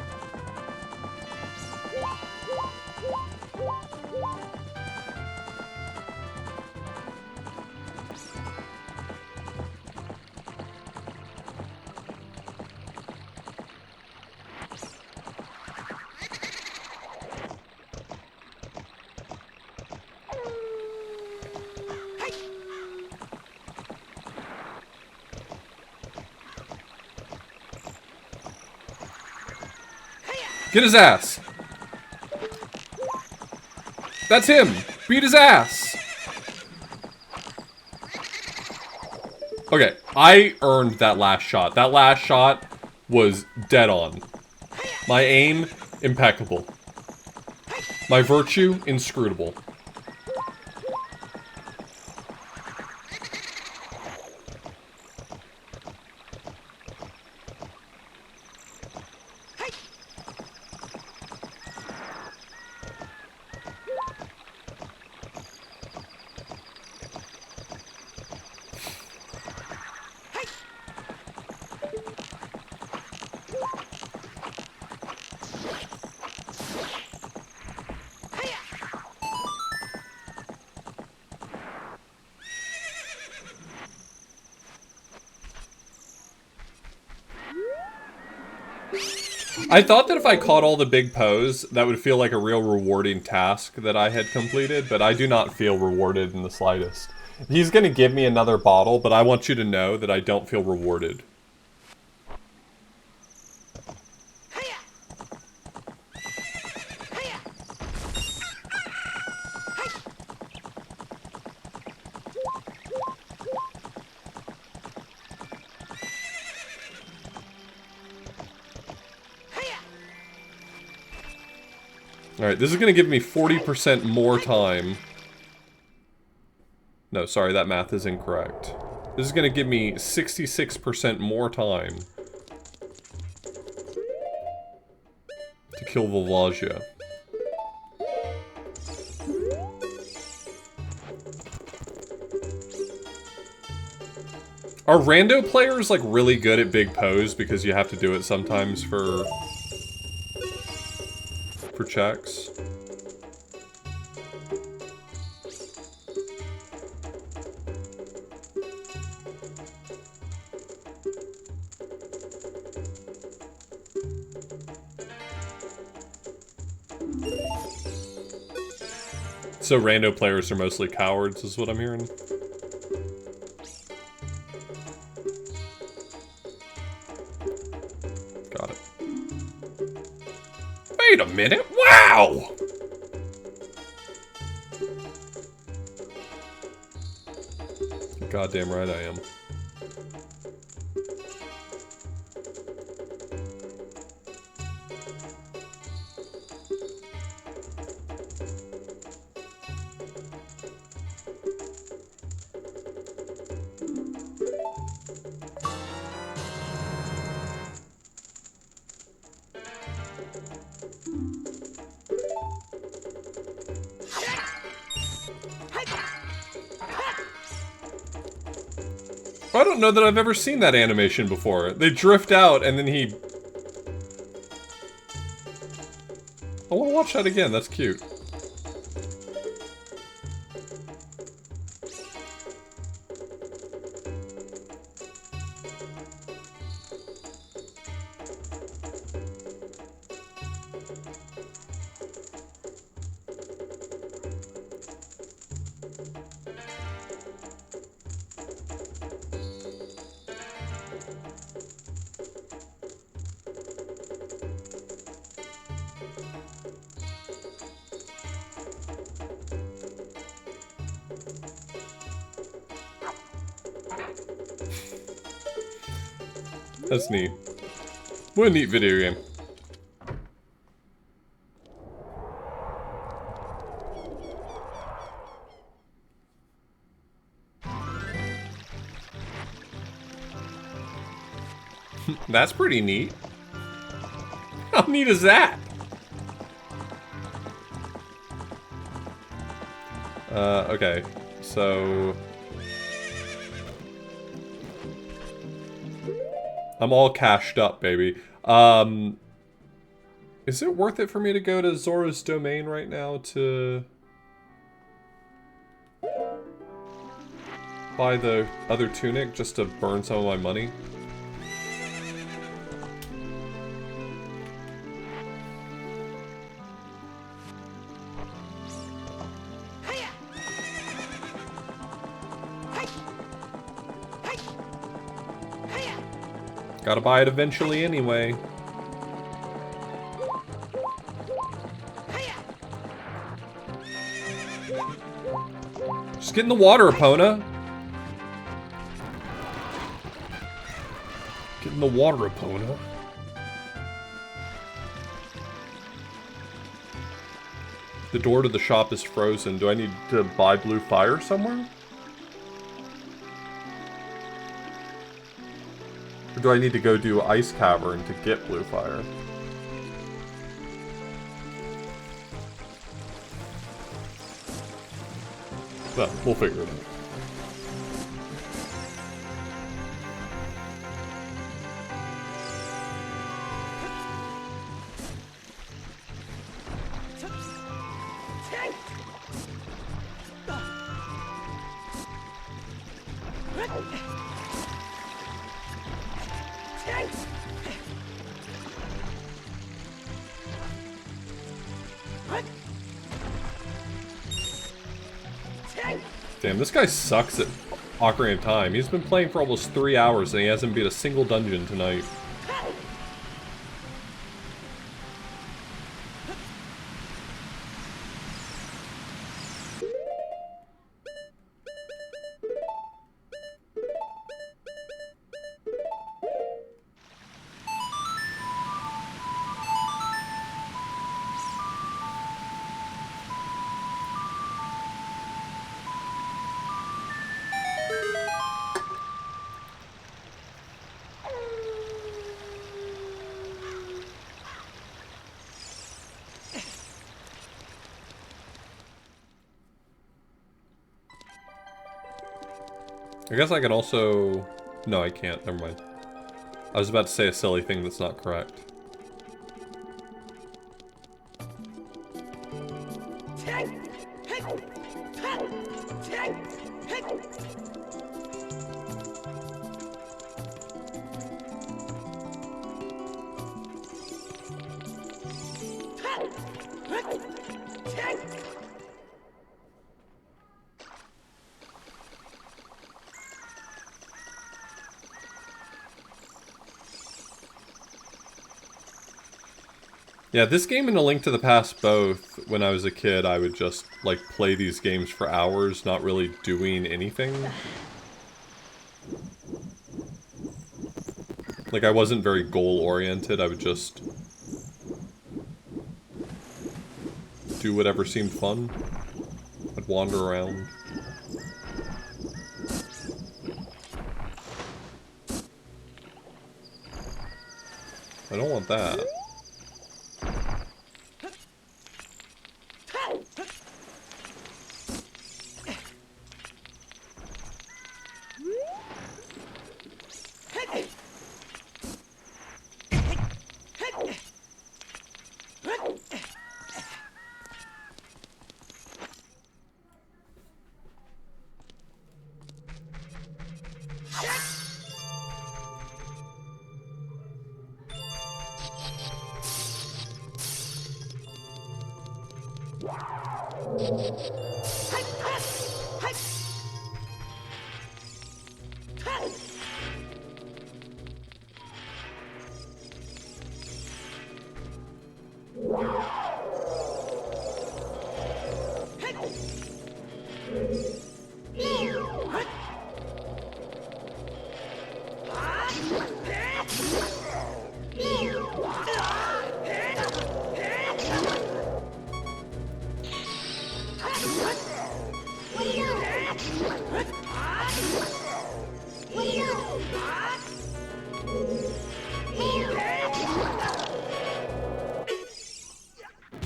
[SPEAKER 1] Get his ass! That's him! Beat his ass! Okay, I earned that last shot. That last shot was dead on. My aim, impeccable. My virtue, inscrutable. I thought that if I caught all the big Poes, that would feel like a real rewarding task that I had completed, but I do not feel rewarded in the slightest. He's gonna give me another bottle, but I want you to know that I don't feel rewarded. Alright, this is going to give me 40% more time. No, sorry, that math is incorrect. This is going to give me 66% more time to kill Volvagia. Are rando players, like, really good at big Poes because you have to do it sometimes for checks? So rando players are mostly cowards, is what I'm hearing? Got it. Wait a minute, wow! Goddamn right I am. I don't know that I've ever seen that animation before. They drift out and then he... I want to watch that again, that's cute. That's neat. What a neat video game. That's pretty neat. How neat is that? Okay. So... I'm all cashed up, baby. Is it worth it for me to go to Zora's Domain right now to buy the other tunic just to burn some of my money? Gotta buy it eventually anyway. Just get in the water, Epona. Get in the water, Epona. The door to the shop is frozen. Do I need to buy blue fire somewhere? Or do I need to go do Ice Cavern to get blue fire? Well, we'll figure it out. Damn, this guy sucks at Ocarina of Time. He's been playing for almost 3 hours and he hasn't beat a single dungeon tonight. I guess I can also... No, I can't. Never mind. I was about to say a silly thing that's not correct. Yeah, this game and A Link to the Past both, when I was a kid, I would just, like, play these games for hours, not really doing anything. Like, I wasn't very goal-oriented, I would just do whatever seemed fun. I'd wander around. I don't want that.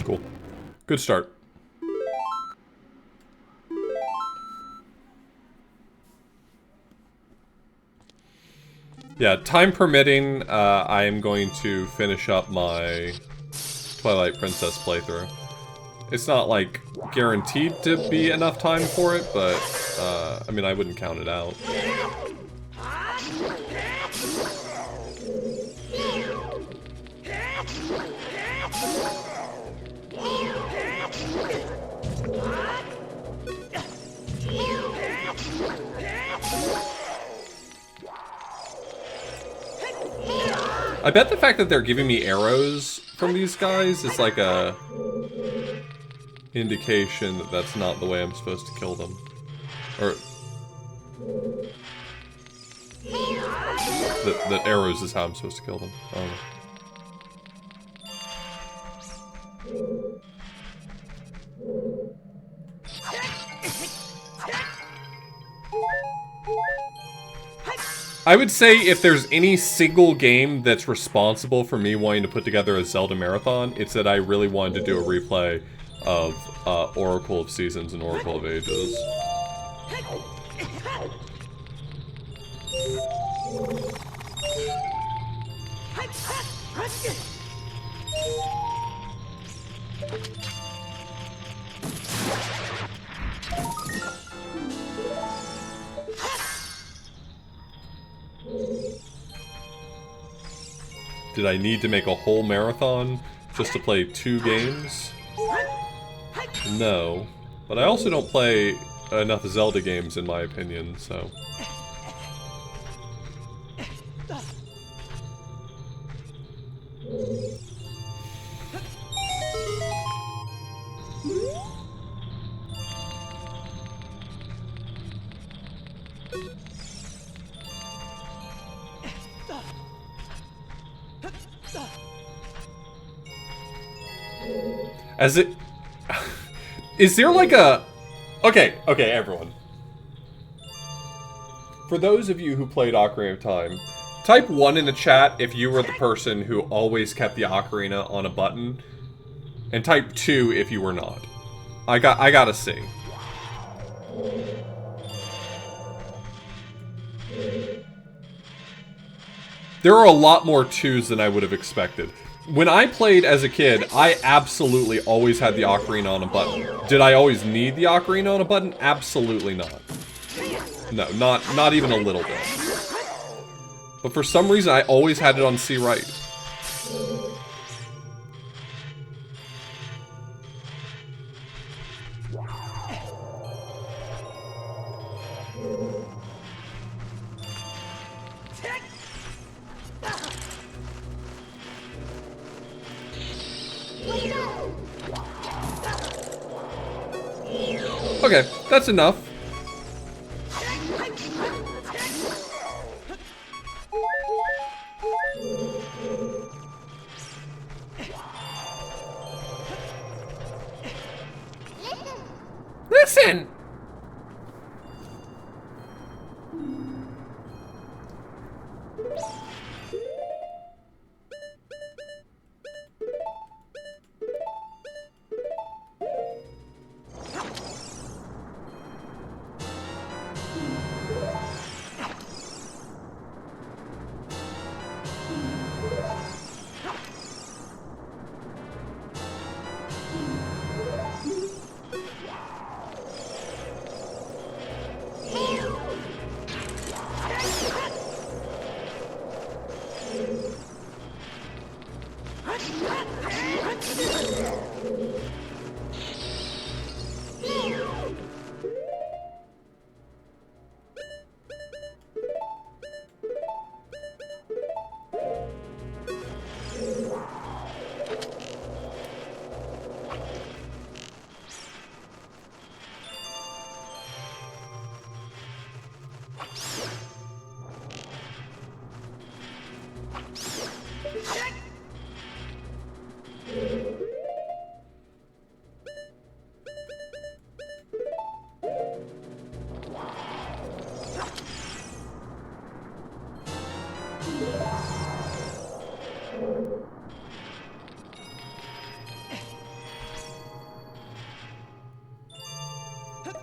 [SPEAKER 1] Cool. Good start. Yeah, time permitting, I am going to finish up my Twilight Princess playthrough. It's not, like, guaranteed to be enough time for it, but, I mean, I wouldn't count it out. I bet the fact that they're giving me arrows from these guys is like a indication that that's not the way I'm supposed to kill them. Or that arrows is how I'm supposed to kill them. I don't know. I would say if there's any single game that's responsible for me wanting to put together a Zelda marathon, it's that I really wanted to do a replay of Oracle of Seasons and Oracle of Ages. Did I need to make a whole marathon just to play 2 games? No. But I also don't play enough Zelda games, in my opinion, so... As it... Is there like a... Okay, everyone. For those of you who played Ocarina of Time, type 1 in the chat if you were the person who always kept the Ocarina on a button, and type 2 if you were not. I gotta see. There are a lot more 2s than I would have expected. When I played as a kid, I absolutely always had the Ocarina on a button. Did I always need the Ocarina on a button? Absolutely not. No, not even a little bit. But for some reason, I always had it on C right. Okay, that's enough. Listen!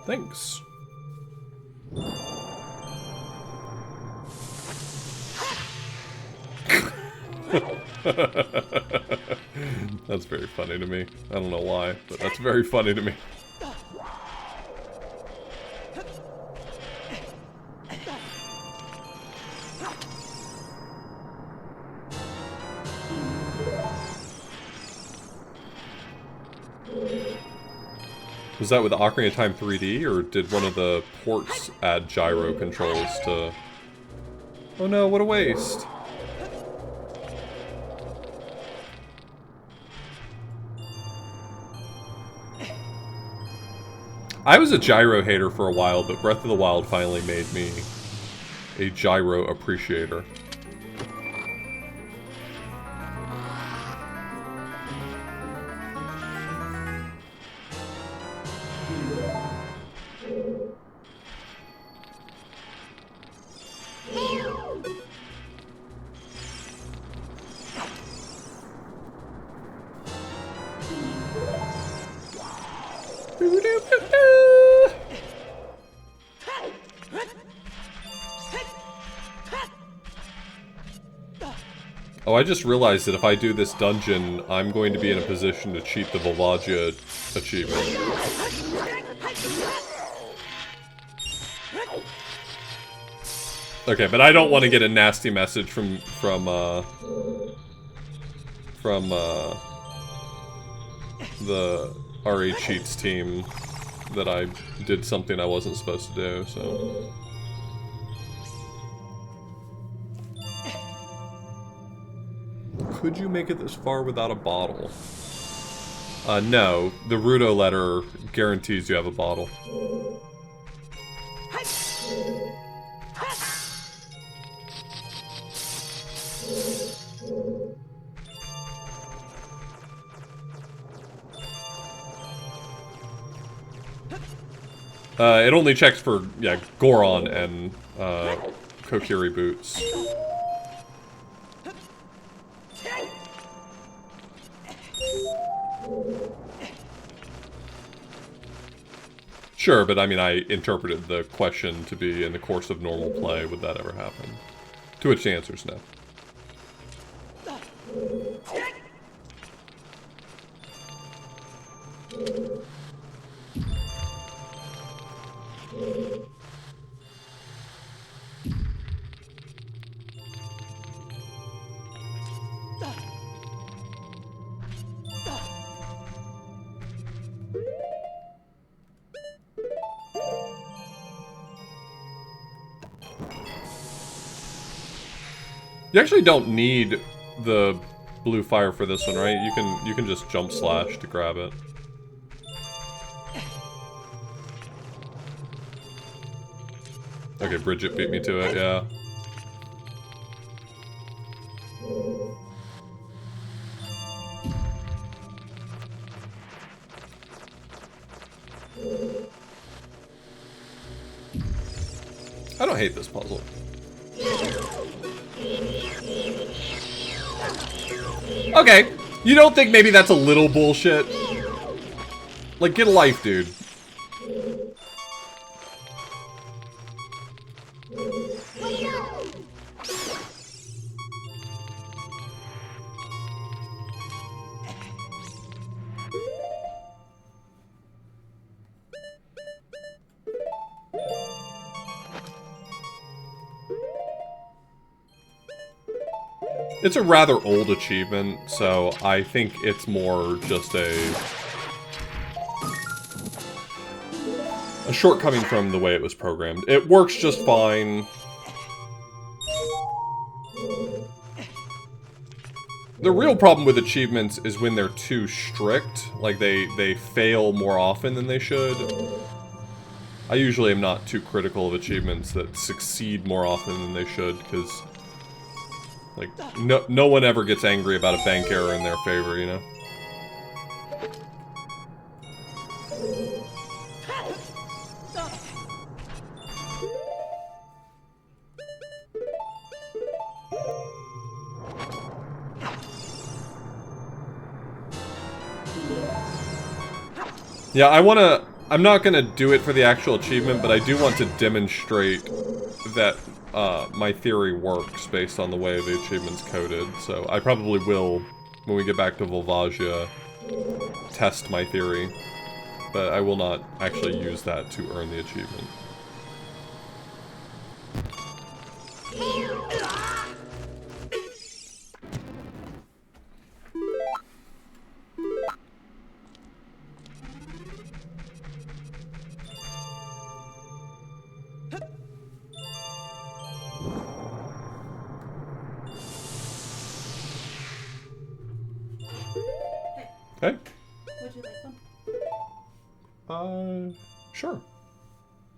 [SPEAKER 1] Thanks. That's very funny to me. I don't know why, but that's very funny to me. Was that with Ocarina of Time 3D, or did one of the ports add gyro controls to... Oh no, what a waste. I was a gyro hater for a while, but Breath of the Wild finally made me a gyro appreciator. Oh, I just realized that if I do this dungeon, I'm going to be in a position to cheat the Volvagia achievement. Okay, but I don't want to get a nasty message from the RA Cheats team that I did something I wasn't supposed to do, so... Could you make it this far without a bottle? No. The Rudo letter guarantees you have a bottle. It only checks for, yeah, Goron and, Kokiri boots. Sure, but I mean, I interpreted the question to be in the course of normal play, would that ever happen? To which the answer is no. You actually don't need the blue fire for this one, right? You can just jump slash to grab it. Okay, Bridget beat me to it, yeah. I don't hate this puzzle. Okay, you don't think maybe that's a little bullshit? Like, get a life, dude. It's a rather old achievement, so I think it's more just a shortcoming from the way it was programmed. It works just fine. The real problem with achievements is when they're too strict, like they fail more often than they should. I usually am not too critical of achievements that succeed more often than they should, because like, no one ever gets angry about a bank error in their favor, you know? Yeah, I'm not gonna do it for the actual achievement, but I do want to demonstrate that my theory works based on the way the achievement's coded. So I probably will, when we get back to Volvagia, test my theory. But I will not actually use that to earn the achievement. Hey.
[SPEAKER 3] Would you like one?
[SPEAKER 1] Sure.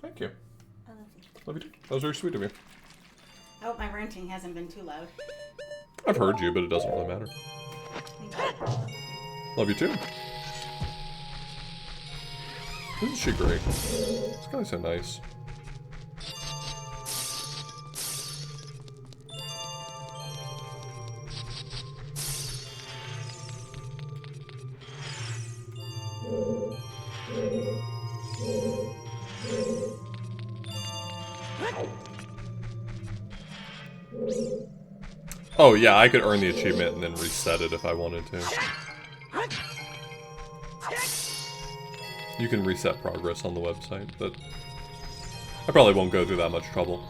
[SPEAKER 1] Thank you.
[SPEAKER 3] I love you.
[SPEAKER 1] Love you too. That was very sweet of you.
[SPEAKER 3] I hope my ranting hasn't been too loud.
[SPEAKER 1] I've heard you, but it doesn't really matter. Love you too. Isn't she great? This guy's so nice. Oh yeah, I could earn the achievement and then reset it if I wanted to. You can reset progress on the website, but I probably won't go through that much trouble.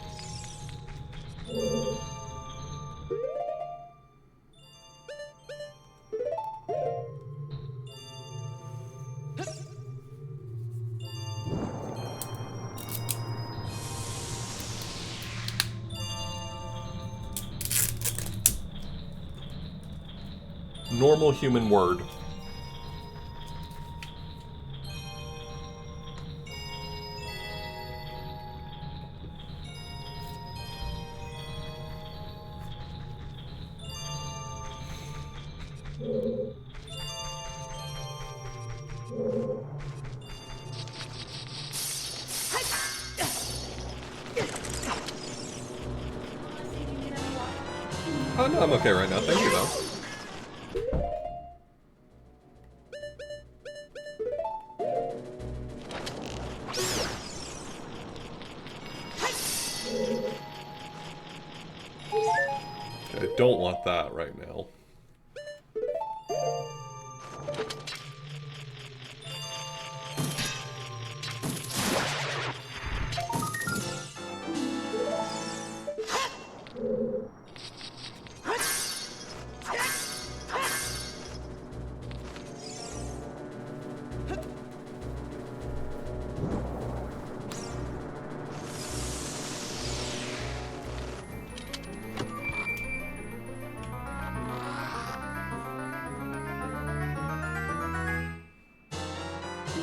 [SPEAKER 1] normal human word. Oh no, I'm okay right now. Thank you though. I don't want that right now.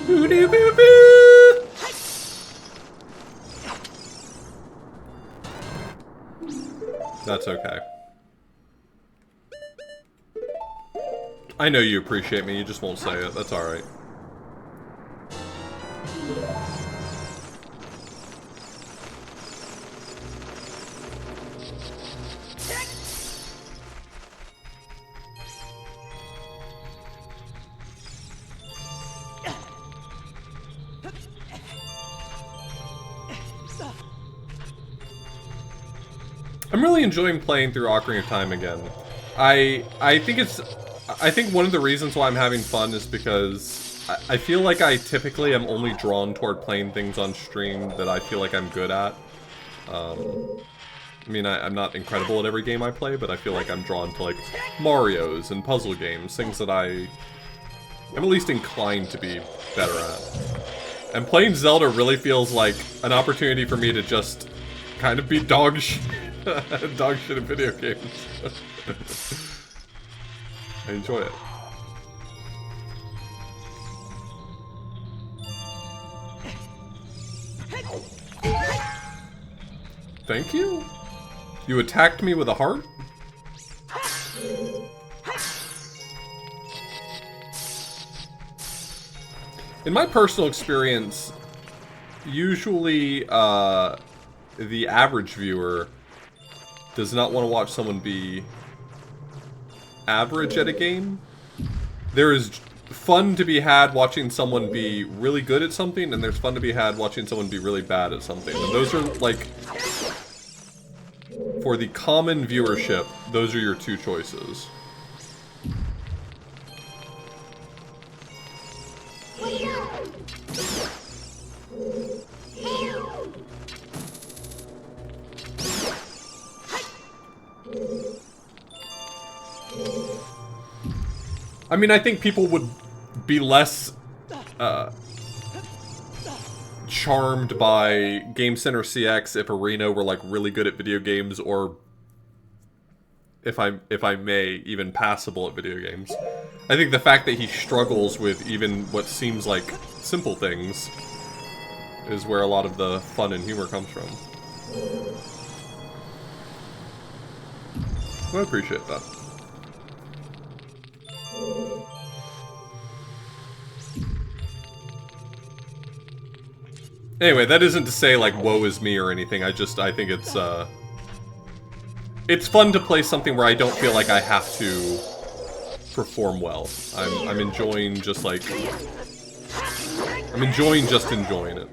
[SPEAKER 1] Boo-doo-boo-boo! That's okay. I know you appreciate me, you just won't say it. That's alright. I'm really enjoying playing through Ocarina of Time again. I think one of the reasons why I'm having fun is because I feel like I typically am only drawn toward playing things on stream that I feel like I'm good at. I mean, I'm not incredible at every game I play, but I feel like I'm drawn to, like, Mario's and puzzle games, things that I'm at least inclined to be better at. And playing Zelda really feels like an opportunity for me to just kind of be dog shit in video games. I enjoy it. Thank you? You attacked me with a heart? In my personal experience, usually the average viewer does not want to watch someone be average at a game. There is fun to be had watching someone be really good at something, and there's fun to be had watching someone be really bad at something. And those are, like, for the common viewership, those are your two choices. I mean, I think people would be less charmed by Game Center CX if Arena were, like, really good at video games, or if I may, even passable at video games. I think the fact that he struggles with even what seems like simple things is where a lot of the fun and humor comes from. I appreciate that. Anyway, that isn't to say, like, woe is me or anything. I think it's fun to play something where I don't feel like I have to perform well. I'm enjoying just, like, I'm enjoying just enjoying it.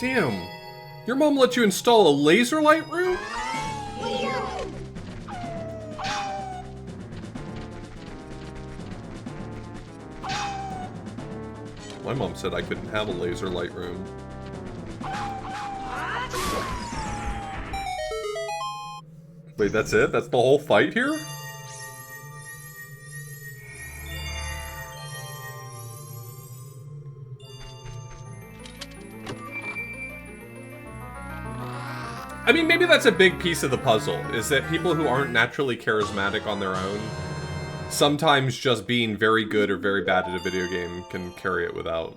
[SPEAKER 1] Damn, your mom let you install a laser light room? My mom said I couldn't have a laser light room. Wait, that's it? That's the whole fight here? I mean, maybe that's a big piece of the puzzle, is that people who aren't naturally charismatic on their own, sometimes just being very good or very bad at a video game can carry it without.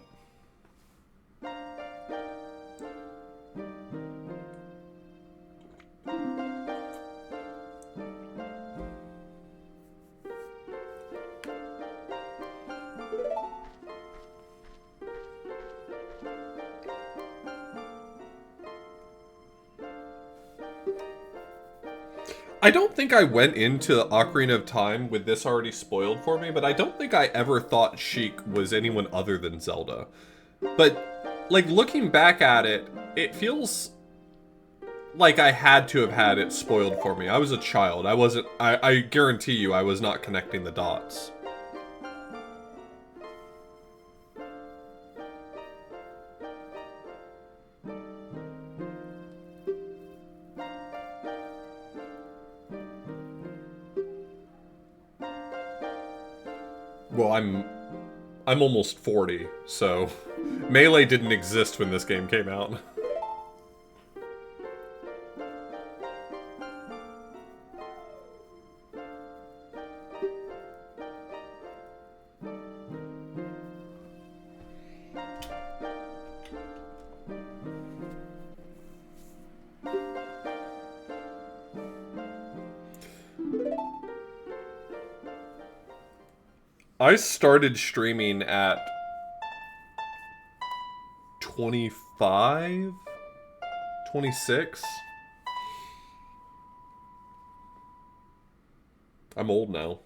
[SPEAKER 1] I don't think I went into Ocarina of Time with this already spoiled for me, but I don't think I ever thought Sheik was anyone other than Zelda. But, like, looking back at it, it feels like I had to have had it spoiled for me. I was a child. I guarantee you I was not connecting the dots. Well, I'm almost 40, so Melee didn't exist when this game came out. I started streaming at 25? 26? I'm old now.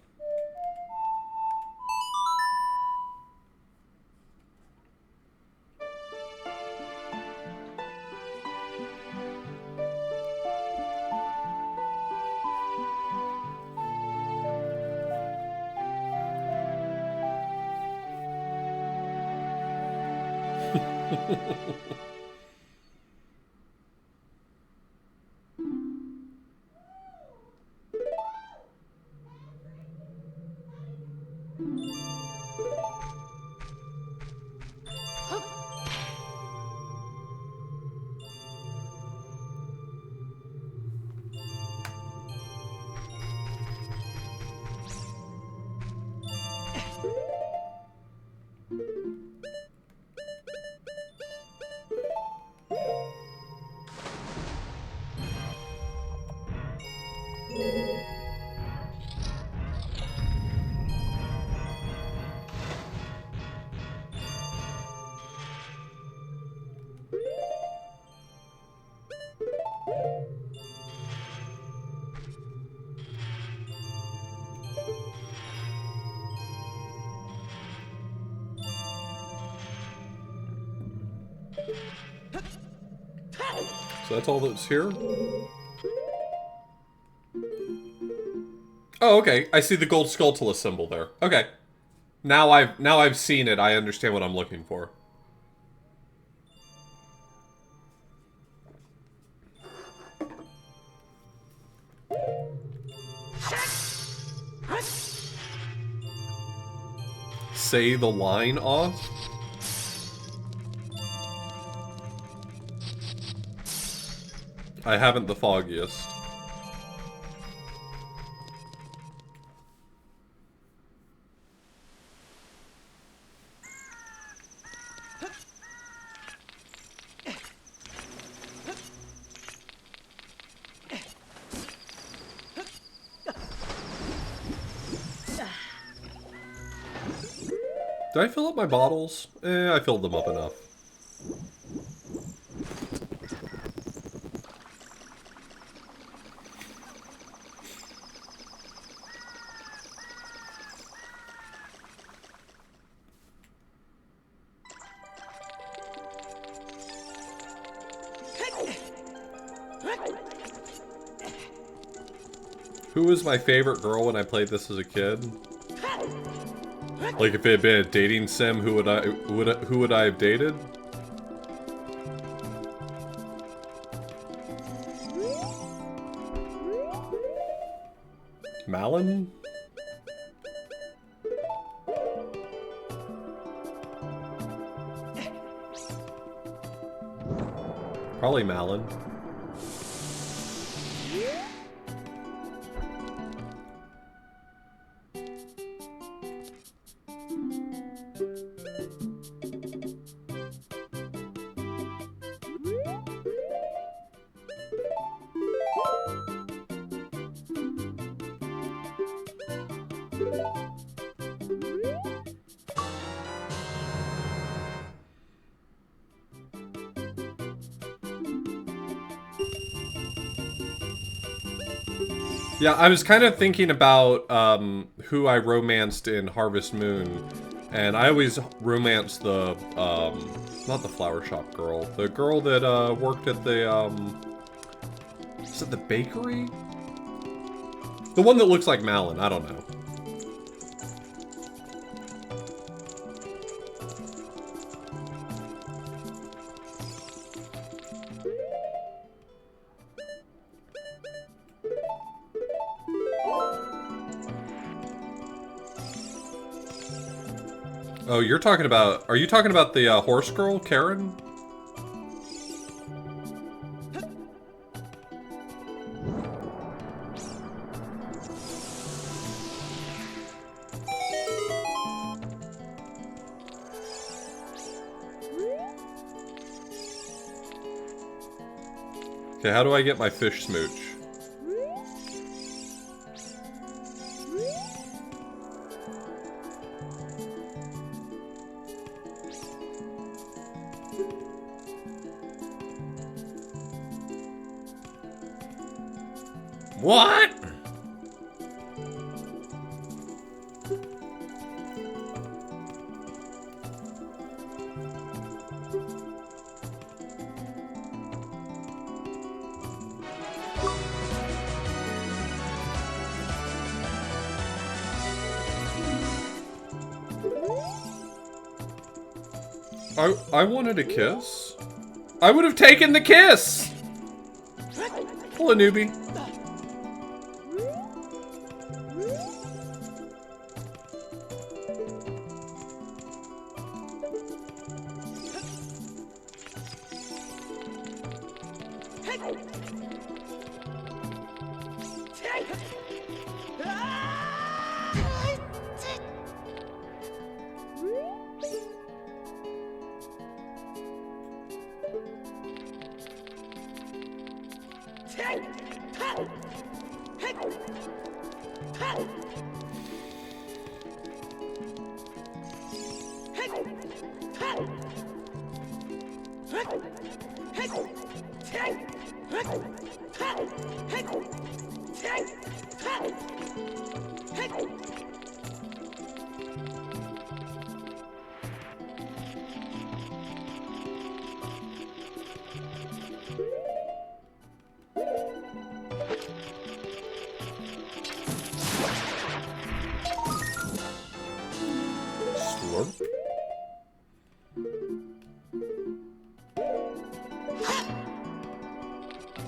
[SPEAKER 1] So that's all that's here? Oh, okay. I see the gold Skulltula symbol there. Okay. Now I've seen it. I understand what I'm looking for. Say the line off? I haven't the foggiest. Did I fill up my bottles? I filled them up enough. Who was my favorite girl when I played this as a kid? Like if it had been a dating sim, who would I have dated? Malin? Probably Malin. Yeah, I was kind of thinking about who I romanced in Harvest Moon, and I always romanced the, not the flower shop girl, the girl that worked at the, is it the bakery? The one that looks like Malin, I don't know. Oh, you're talking about... Are you talking about the horse girl, Karen? Okay, how do I get my fish smooch? What? I wanted a kiss. I would have taken the kiss! Hello, newbie.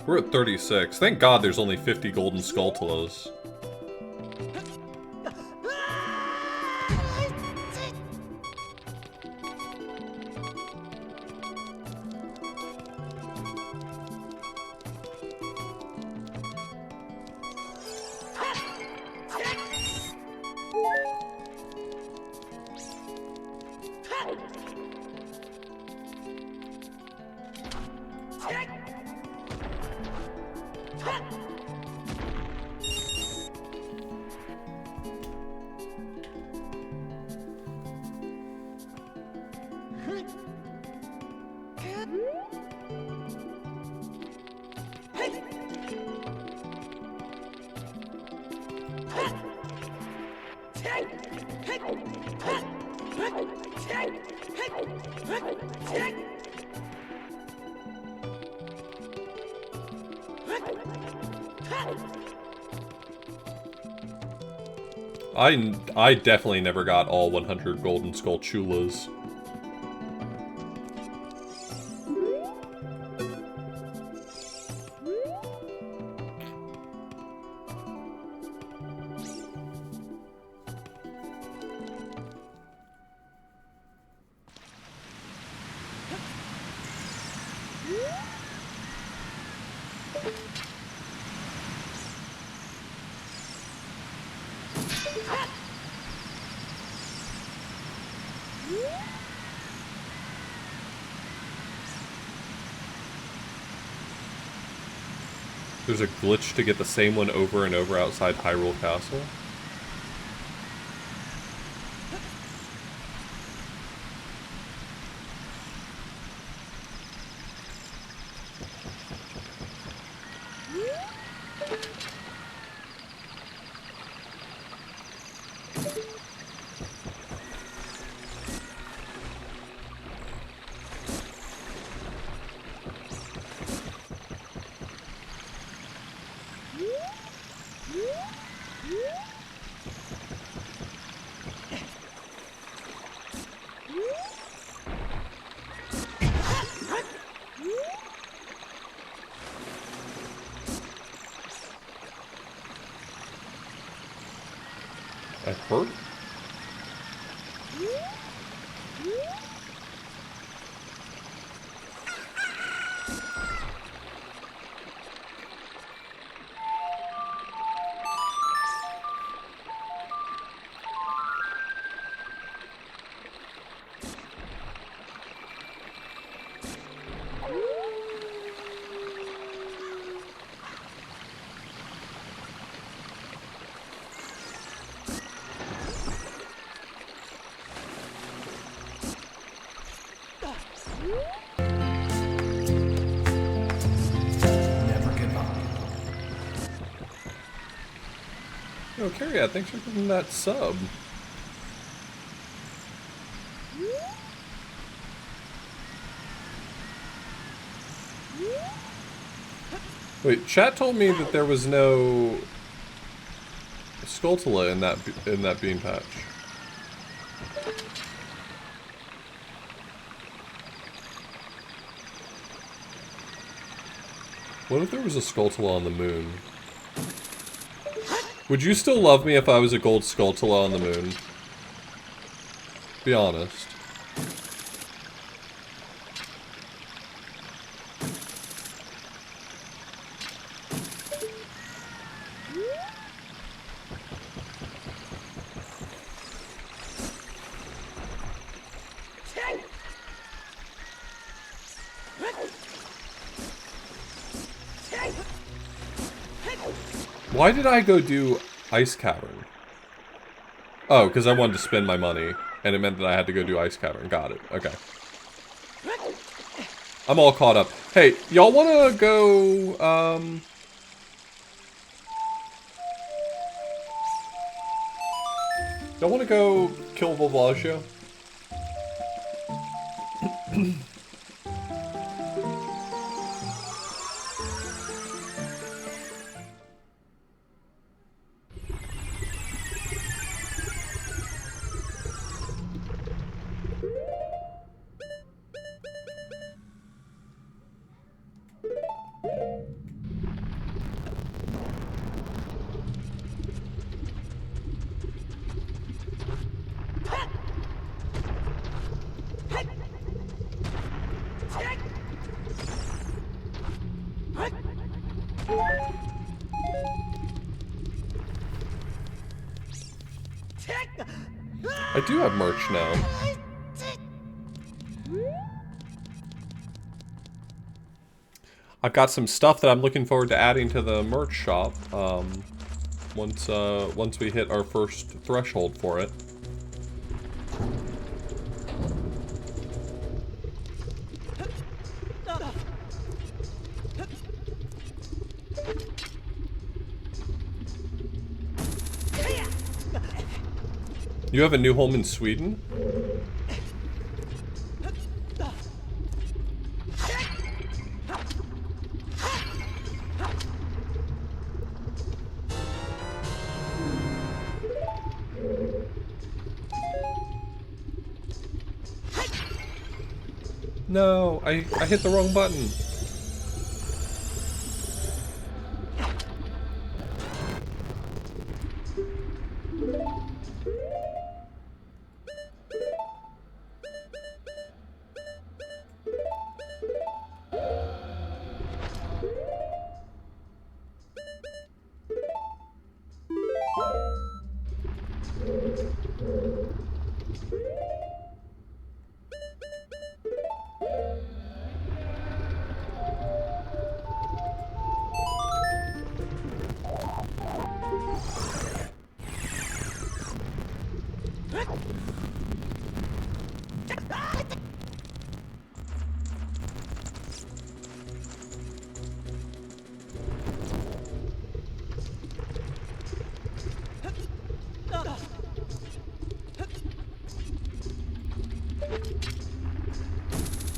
[SPEAKER 1] We're at 36. Thank God there's only 50 golden Skulltulas. I definitely never got all 100 Golden Skull Chulas. There's a glitch to get the same one over and over outside Hyrule Castle. I hurt? Oh, Carrie, thanks for giving that sub. Wait, chat told me that there was no Skulltula in that bean patch. What if there was a Skulltula on the moon? Would you still love me if I was a gold Skulltula on the moon? Be honest. Why did I go do Ice Cavern? Oh, because I wanted to spend my money, and it meant that I had to go do Ice Cavern. Got it. Okay. I'm all caught up. Hey, y'all want to go, y'all want to go kill Volvagio? I do have merch now. I've got some stuff that I'm looking forward to adding to the merch shop once we hit our first threshold for it. You have a new home in Sweden? No, I hit the wrong button.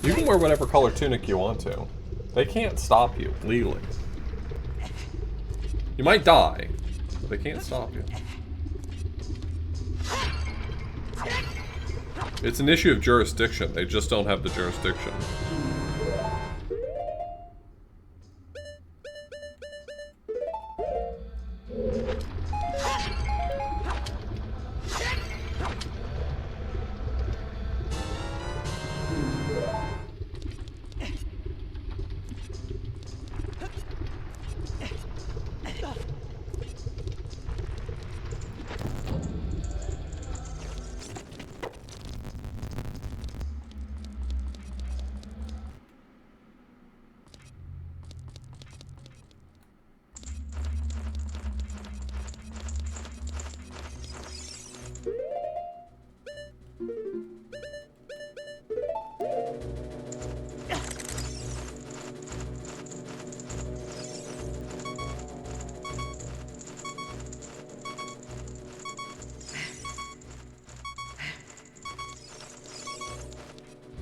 [SPEAKER 1] You can wear whatever color tunic you want to. They can't stop you legally. You might die, but they can't stop you. It's an issue of jurisdiction. They just don't have the jurisdiction.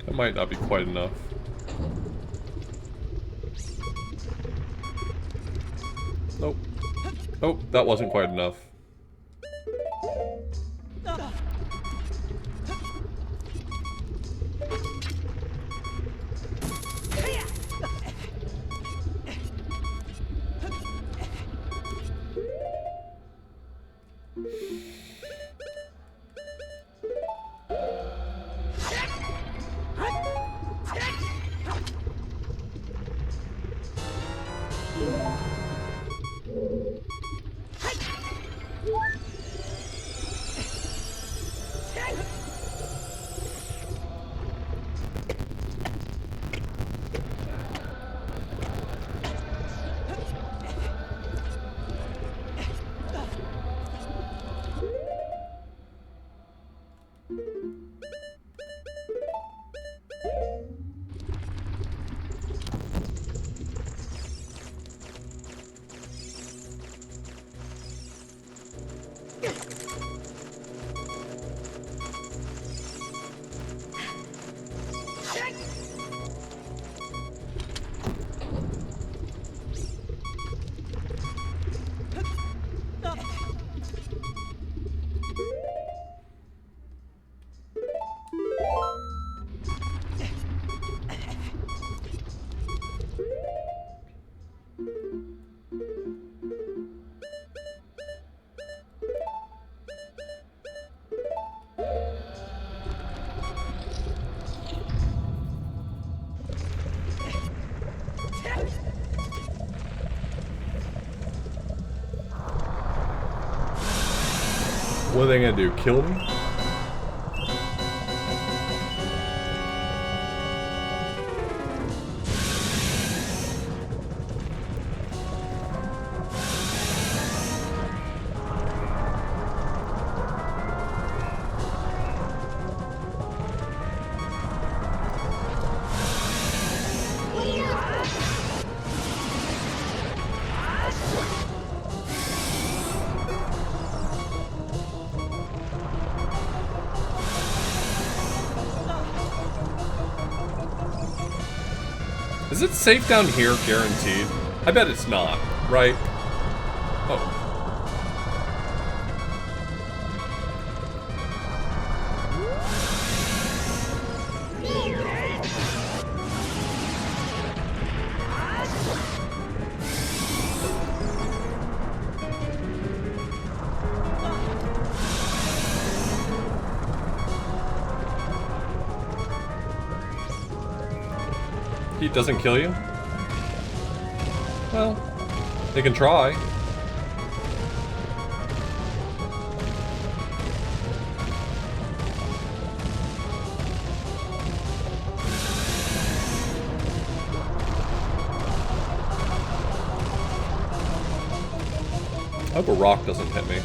[SPEAKER 1] That might not be quite enough. Nope. Nope, that wasn't quite enough. What are they gonna do? Kill me? Is it safe down here, guaranteed? I bet it's not, right? Oh. Heat doesn't kill you? Well, they can try. I hope a rock doesn't hit me.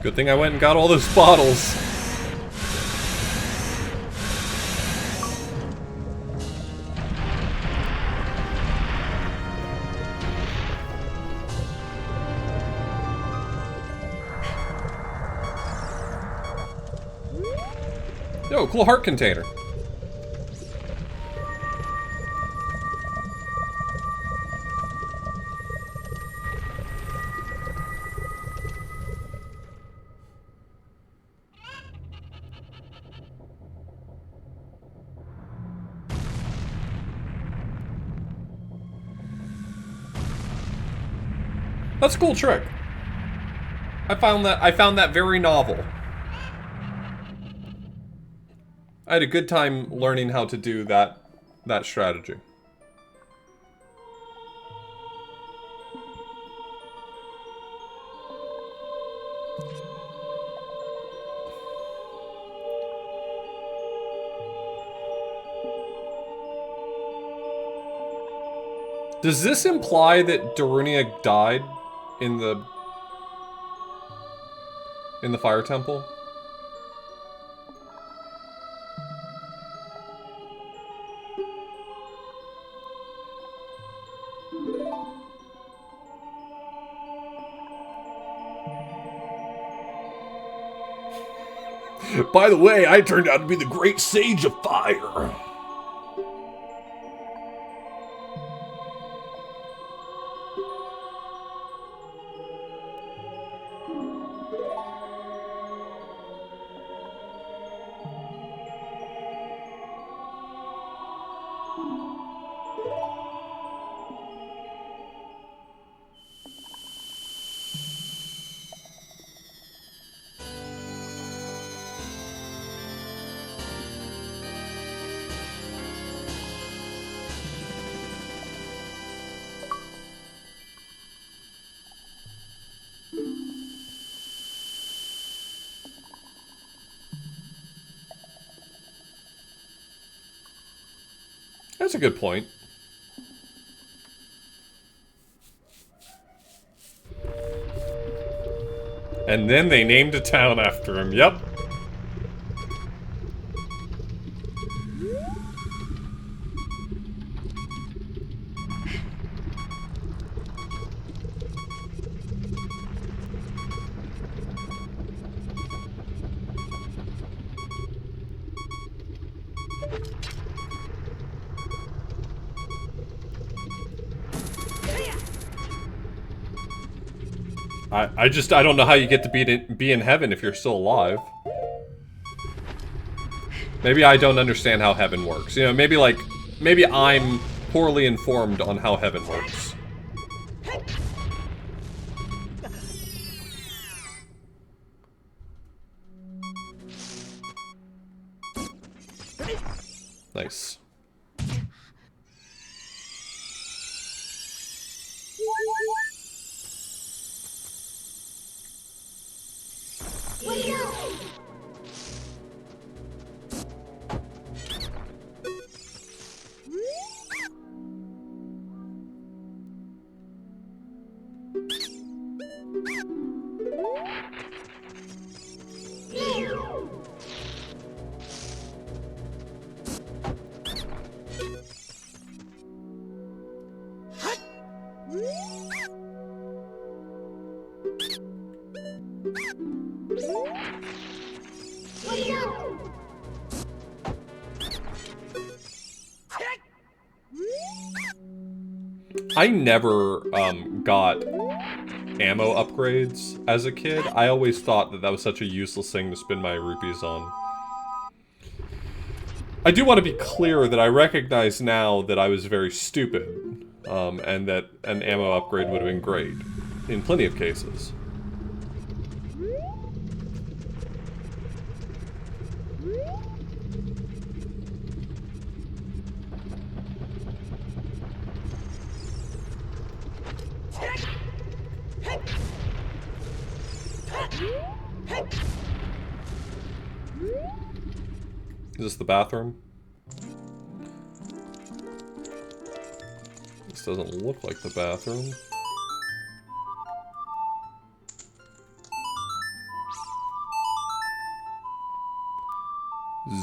[SPEAKER 1] Good thing I went and got all those bottles. Yo, cool heart container. That's a cool trick. I found that very novel. I had a good time learning how to do that strategy. Does this imply that Darunia died in the fire temple? By the way, I turned out to be the great sage of fire. That's a good point. And then they named a town after him. Yep. I don't know how you get to be in heaven if you're still alive. Maybe I don't understand how heaven works. You know, maybe I'm poorly informed on how heaven works. Nice. I never got ammo upgrades as a kid. I always thought that that was such a useless thing to spend my rupees on. I do want to be clear that I recognize now that I was very stupid, and that an ammo upgrade would have been great in plenty of cases. Is this the bathroom? This doesn't look like the bathroom.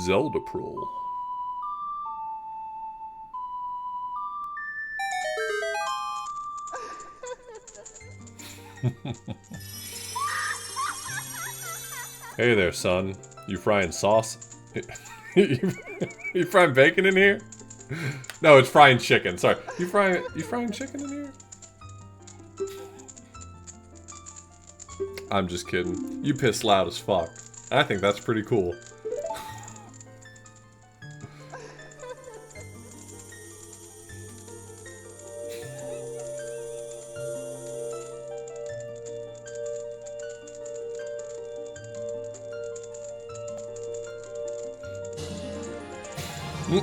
[SPEAKER 1] Zeldapril. Hey there, son. You frying sauce? You frying bacon in here? No, it's frying chicken. Sorry. You frying chicken in here? I'm just kidding. You piss loud as fuck. I think that's pretty cool.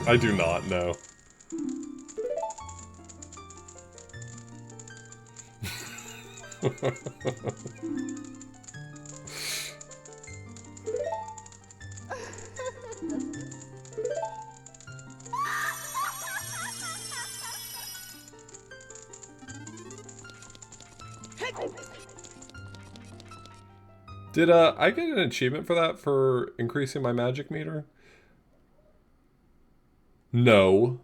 [SPEAKER 1] I do not know. Did I get an achievement for that, for increasing my magic meter? No.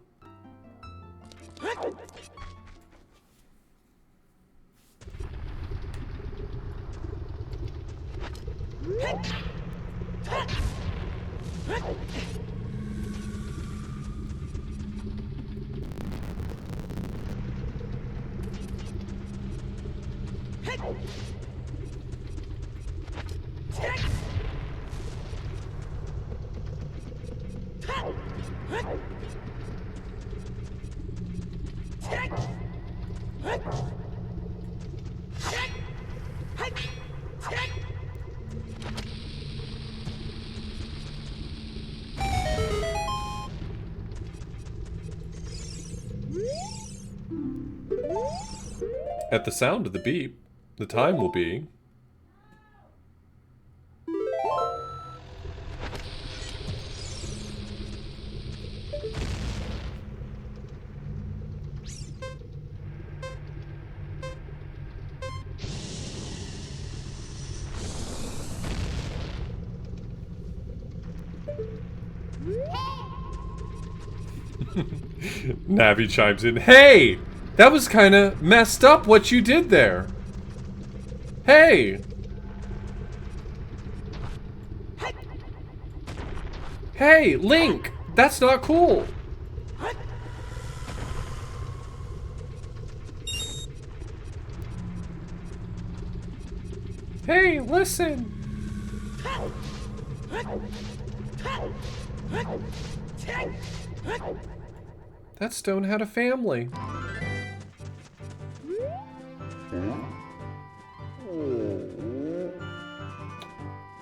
[SPEAKER 1] At the sound of the beep, the time will be... Navi chimes in. Hey! That was kinda messed up what you did there. Hey! Hey, Link! That's not cool! Hey, listen! That stone had a family.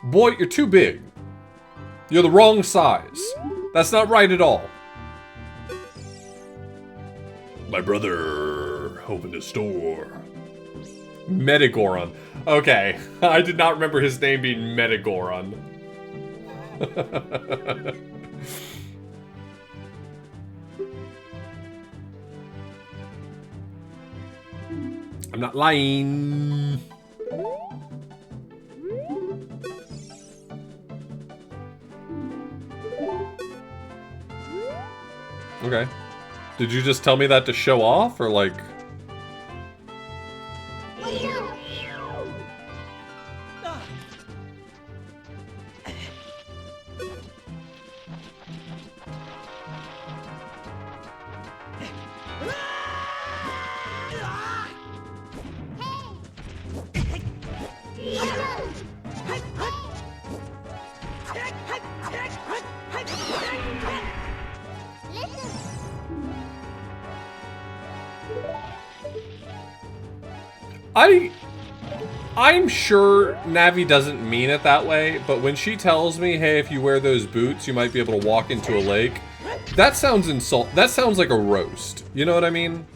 [SPEAKER 1] Boy, you're too big. You're the wrong size. That's not right at all. My brother opened a store. Metagoron. Okay, I did not remember his name being Metagoron. I'm not lying. Okay. Did you just tell me that to show off, or like... I'm sure Navi doesn't mean it that way, but when she tells me, hey, if you wear those boots, you might be able to walk into a lake, that sounds that sounds like a roast. You know what I mean?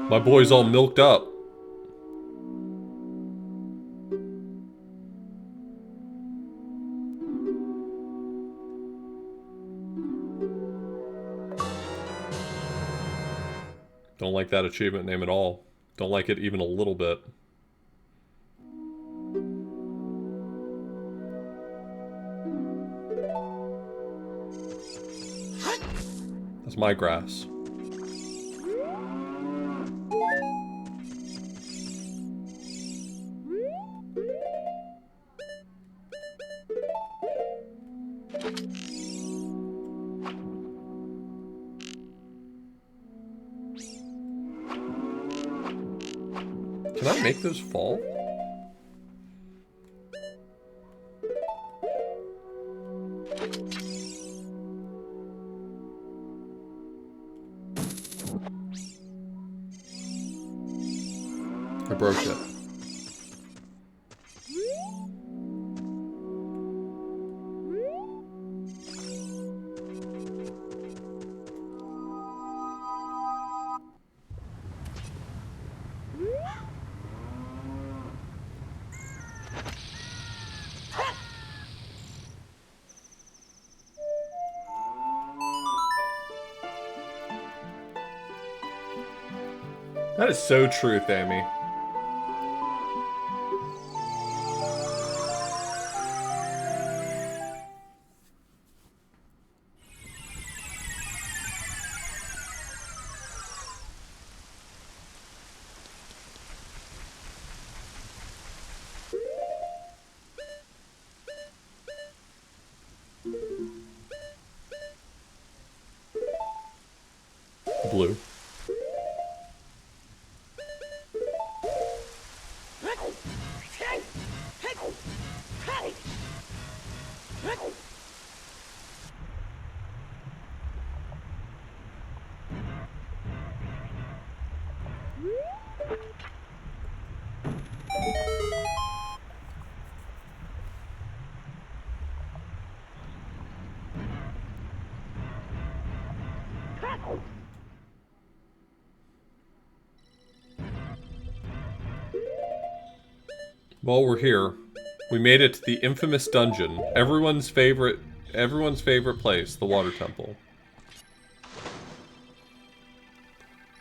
[SPEAKER 1] My boy's all milked up. Don't like that achievement name at all. Don't like it even a little bit. That's my grass. Can I make those fall? I broke it. That is so true, Thammy. Blue. While we're here, we made it to the infamous dungeon. Everyone's favorite place, the water temple.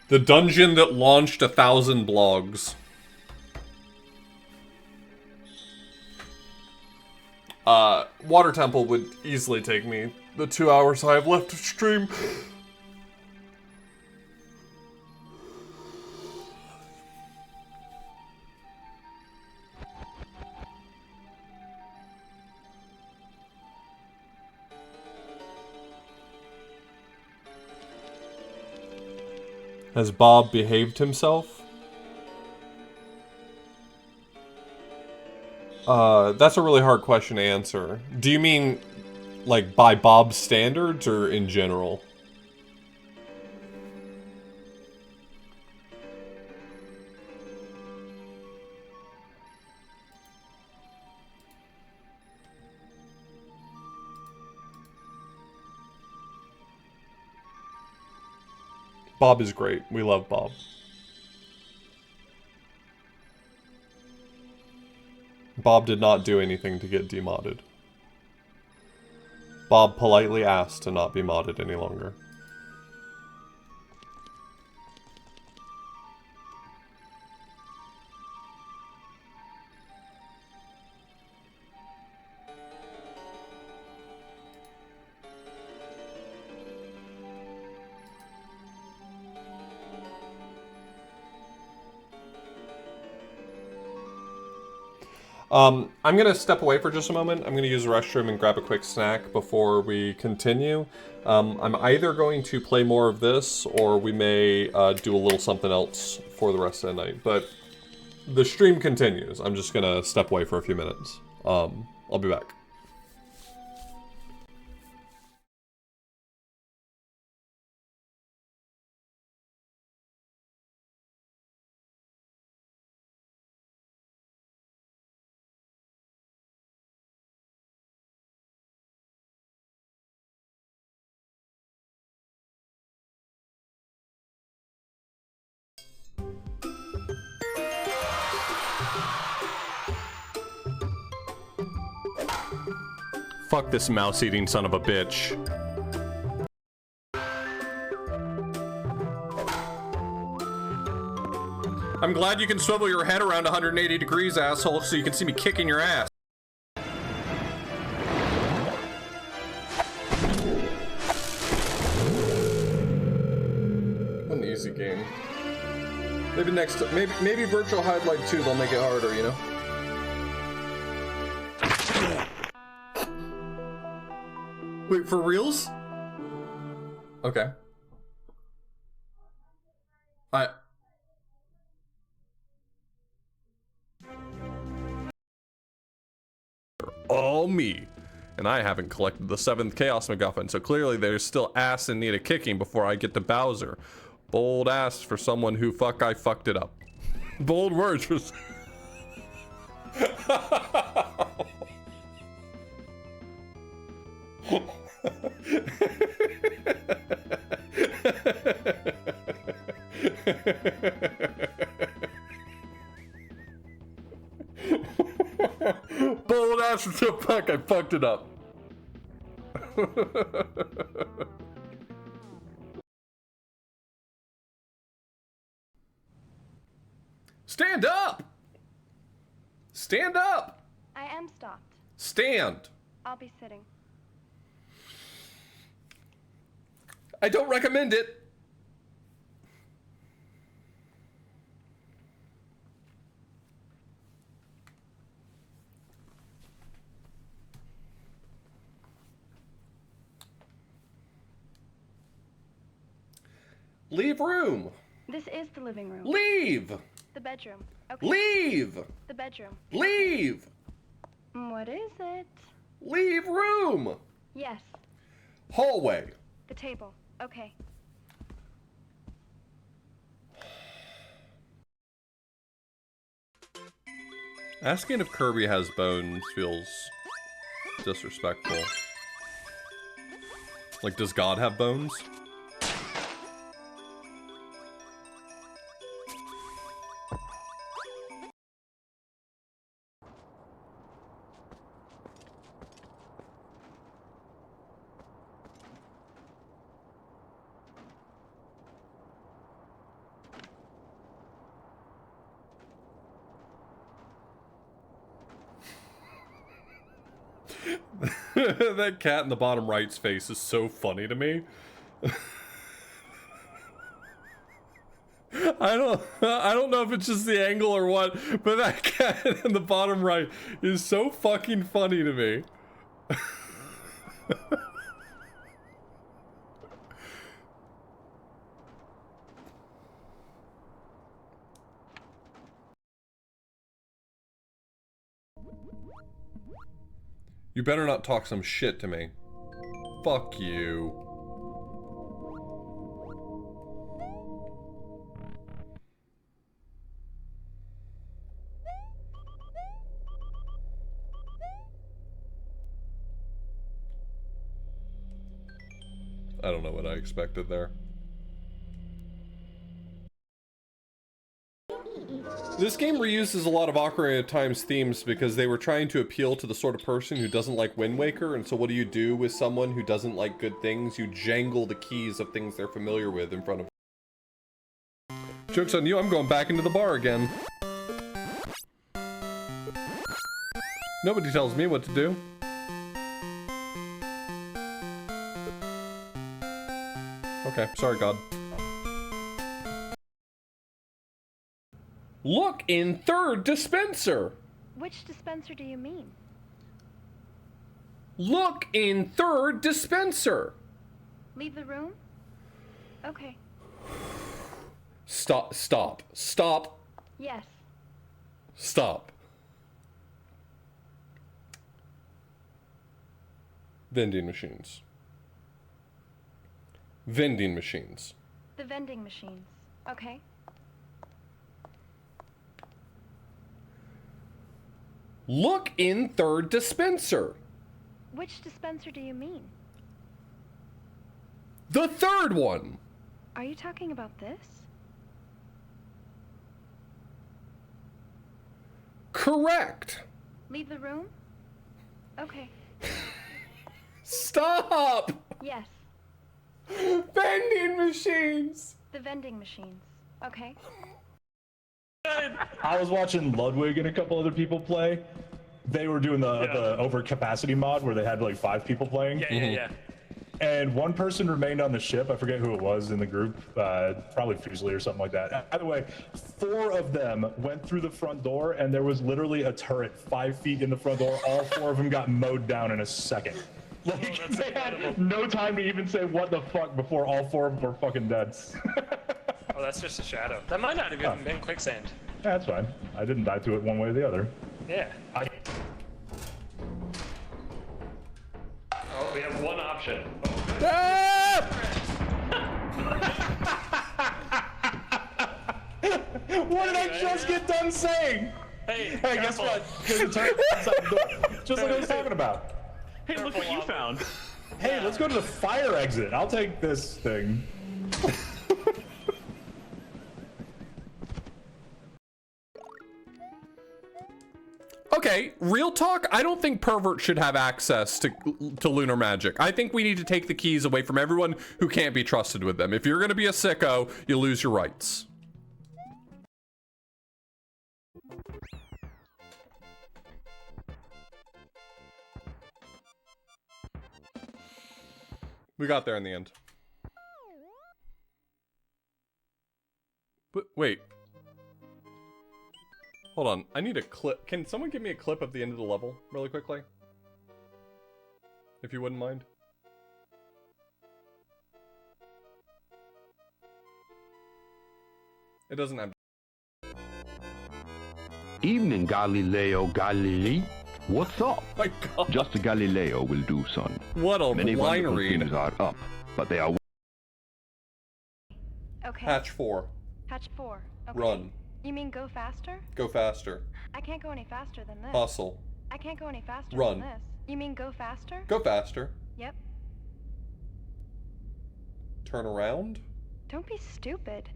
[SPEAKER 1] The dungeon that launched 1,000 blogs. Water temple would easily take me the 2 hours I have left to stream. Has Bob behaved himself? That's a really hard question to answer. Do you mean Like, by Bob's standards or in general? Bob is great. We love Bob. Bob did not do anything to get demodded. Bob politely asked to not be modded any longer. I'm gonna step away for just a moment. I'm gonna use the restroom and grab a quick snack before we continue. I'm either going to play more of this, or we may do a little something else for the rest of the night. But the stream continues. I'm just gonna step away for a few minutes. I'll be back. Fuck this mouse-eating son of a bitch. I'm glad you can swivel your head around 180 degrees, asshole, so you can see me kicking your ass. What an easy game. Maybe next, maybe Virtual Highlight 2, they'll make it harder, you know? Wait, for reals? Okay. All me. And I haven't collected the 7th Chaos MacGuffin, so clearly there's still ass in need of kicking before I get to Bowser. Bold ass for someone who I fucked it up. Bold words for... Bold ass for the fuck I fucked it up. Stand up! Stand up!
[SPEAKER 4] I am stopped.
[SPEAKER 1] Stand!
[SPEAKER 4] I'll be sitting.
[SPEAKER 1] I don't recommend it. Leave room.
[SPEAKER 4] This is the living room.
[SPEAKER 1] Leave.
[SPEAKER 4] The bedroom. Okay.
[SPEAKER 1] Leave.
[SPEAKER 4] The bedroom.
[SPEAKER 1] Leave.
[SPEAKER 4] What is it?
[SPEAKER 1] Leave room.
[SPEAKER 4] Yes.
[SPEAKER 1] Hallway.
[SPEAKER 4] The table. Okay.
[SPEAKER 1] Asking if Kirby has bones feels disrespectful. Like, does God have bones? That cat in the bottom right's face is so funny to me. I don't know if it's just the angle or what, but that cat in the bottom right is so fucking funny to me. You better not talk some shit to me. Fuck you. I don't know what I expected there. This game reuses a lot of Ocarina of Time's themes because they were trying to appeal to the sort of person who doesn't like Wind Waker, and so what do you do with someone who doesn't like good things? You jangle the keys of things they're familiar with in front of them. Joke's on you, I'm going back into the bar again. Nobody tells me what to do. Okay, sorry, God. Look in third dispenser!
[SPEAKER 4] Which dispenser do you mean?
[SPEAKER 1] Look in third dispenser!
[SPEAKER 4] Leave the room? Okay.
[SPEAKER 1] Stop, stop, stop,
[SPEAKER 4] Yes.
[SPEAKER 1] stop. Vending machines. Vending machines.
[SPEAKER 4] The vending machines. Okay.
[SPEAKER 1] Look in third dispenser.
[SPEAKER 4] Which dispenser do you mean?
[SPEAKER 1] The third one.
[SPEAKER 4] Are you talking about this?
[SPEAKER 1] Correct.
[SPEAKER 4] Leave the room? Okay.
[SPEAKER 1] Stop.
[SPEAKER 4] Yes.
[SPEAKER 1] Vending machines.
[SPEAKER 4] The vending machines. Okay.
[SPEAKER 5] I was watching Ludwig and a couple other people play. They were doing the overcapacity mod where they had like 5 people playing.
[SPEAKER 6] Yeah.
[SPEAKER 5] And one person remained on the ship. I forget who it was in the group. Probably Fusely or something like that. Either way, 4 of them went through the front door, and there was literally a turret 5 feet in the front door. All 4 of them got mowed down in a second. Like, they had no time to even say what the fuck before all 4 of them were fucking dead.
[SPEAKER 6] Oh, that's just a shadow. That might not have even been quicksand.
[SPEAKER 5] That's fine. I didn't die to it one way or the other.
[SPEAKER 6] Yeah. Oh, we have one option.
[SPEAKER 1] Ah!
[SPEAKER 5] What did I just get done saying?
[SPEAKER 6] Hey,
[SPEAKER 5] Hey, guess what? There's a turret inside the door. Just like I was talking about.
[SPEAKER 7] Hey, look what you found.
[SPEAKER 5] Hey, let's go to the fire exit. I'll take this thing.
[SPEAKER 1] Okay, real talk, I don't think perverts should have access to lunar magic. I think we need to take the keys away from everyone who can't be trusted with them. If you're gonna be a sicko, you lose your rights. We got there in the end. But wait. Hold on, I need a clip. Can someone give me a clip of the end of the level really quickly? If you wouldn't mind. It doesn't have.
[SPEAKER 8] Evening, Galileo Galilei. What's up?
[SPEAKER 1] My God.
[SPEAKER 8] Just a Galileo will do, son.
[SPEAKER 1] What a
[SPEAKER 8] Many
[SPEAKER 1] line
[SPEAKER 8] wonderful
[SPEAKER 1] read.
[SPEAKER 8] things are up, but they are.
[SPEAKER 4] Okay.
[SPEAKER 1] Hatch 4.
[SPEAKER 4] Hatch 4. Okay.
[SPEAKER 1] Run.
[SPEAKER 4] You mean go faster?
[SPEAKER 1] Go faster.
[SPEAKER 4] I can't go any faster than this.
[SPEAKER 1] Hustle.
[SPEAKER 4] I can't go any faster
[SPEAKER 1] Run.
[SPEAKER 4] than this. You mean go faster?
[SPEAKER 1] Go faster.
[SPEAKER 4] Yep.
[SPEAKER 1] Turn around.
[SPEAKER 4] Don't be stupid.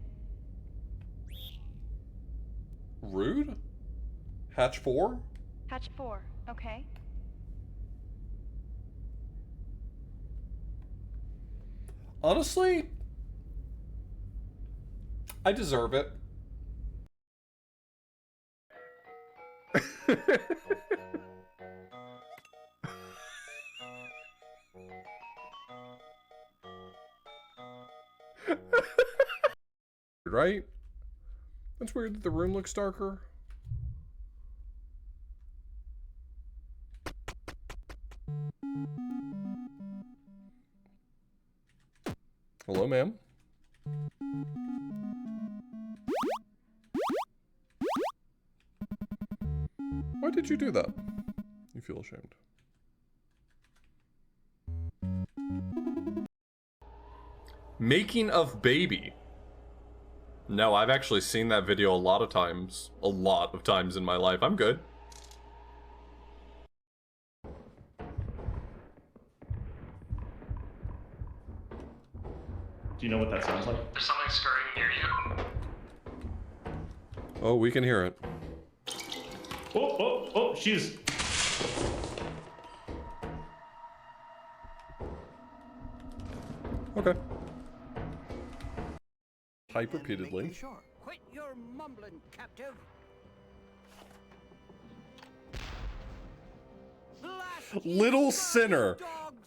[SPEAKER 1] Rude. Hatch 4.
[SPEAKER 4] Hatch 4. Okay.
[SPEAKER 1] Honestly, I deserve it. Right? That's weird that the room looks darker. Hello, ma'am. Why did you do that? You feel ashamed. Making of baby. No, I've actually seen that video a lot of times. A lot of times in my life. I'm good.
[SPEAKER 7] Do you know what that sounds like?
[SPEAKER 6] There's something scurrying near you.
[SPEAKER 1] Oh, we can hear it.
[SPEAKER 7] Oh, she's...
[SPEAKER 1] Okay. Type repeatedly.
[SPEAKER 9] Quit your mumbling, captive. Blast you,
[SPEAKER 1] Little sinner.
[SPEAKER 9] dogs.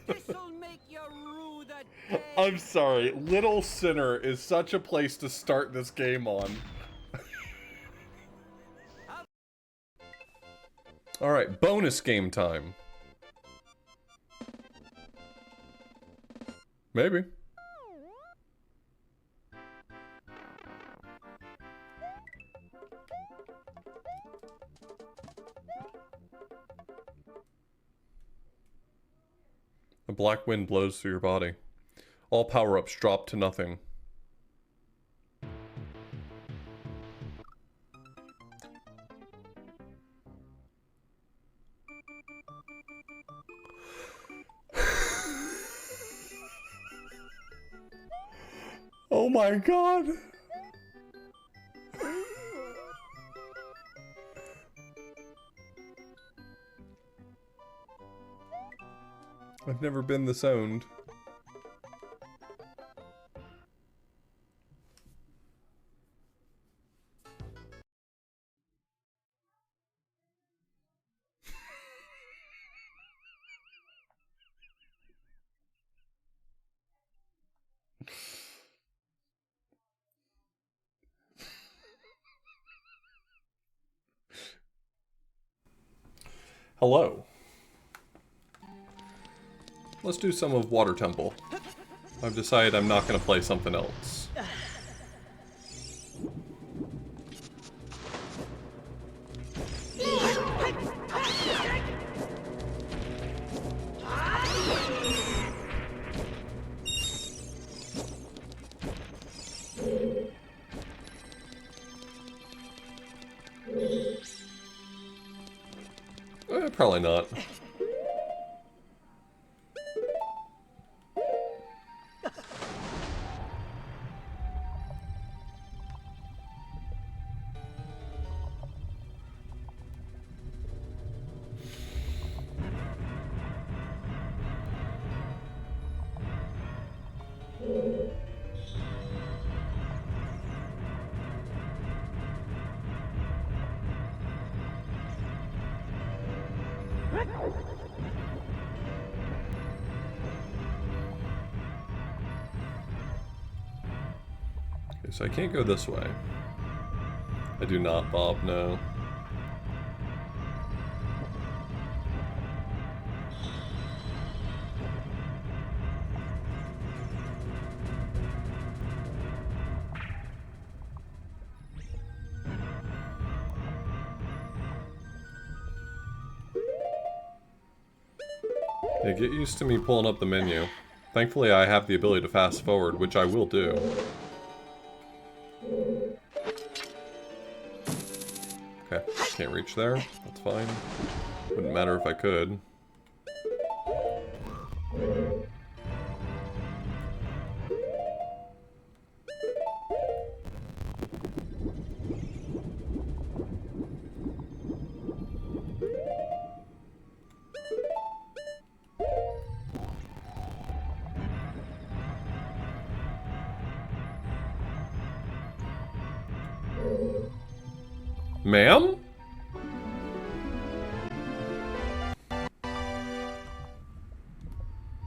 [SPEAKER 9] This'll make you rue the day.
[SPEAKER 1] I'm sorry. Little Sinner is such a place to start this game on. Alright, bonus game time. Maybe. A black wind blows through your body. All power-ups drop to nothing. Oh my god! I've never been this owned. Hello. Let's do some of Water Temple. I've decided I'm not going to play something else. Probably not. Okay, so I can't go this way. I do not, Bob, no. Yeah, get used to me pulling up the menu. Thankfully, I have the ability to fast forward, which I will do. Okay, can't reach there. That's fine. Wouldn't matter if I could. Ma'am?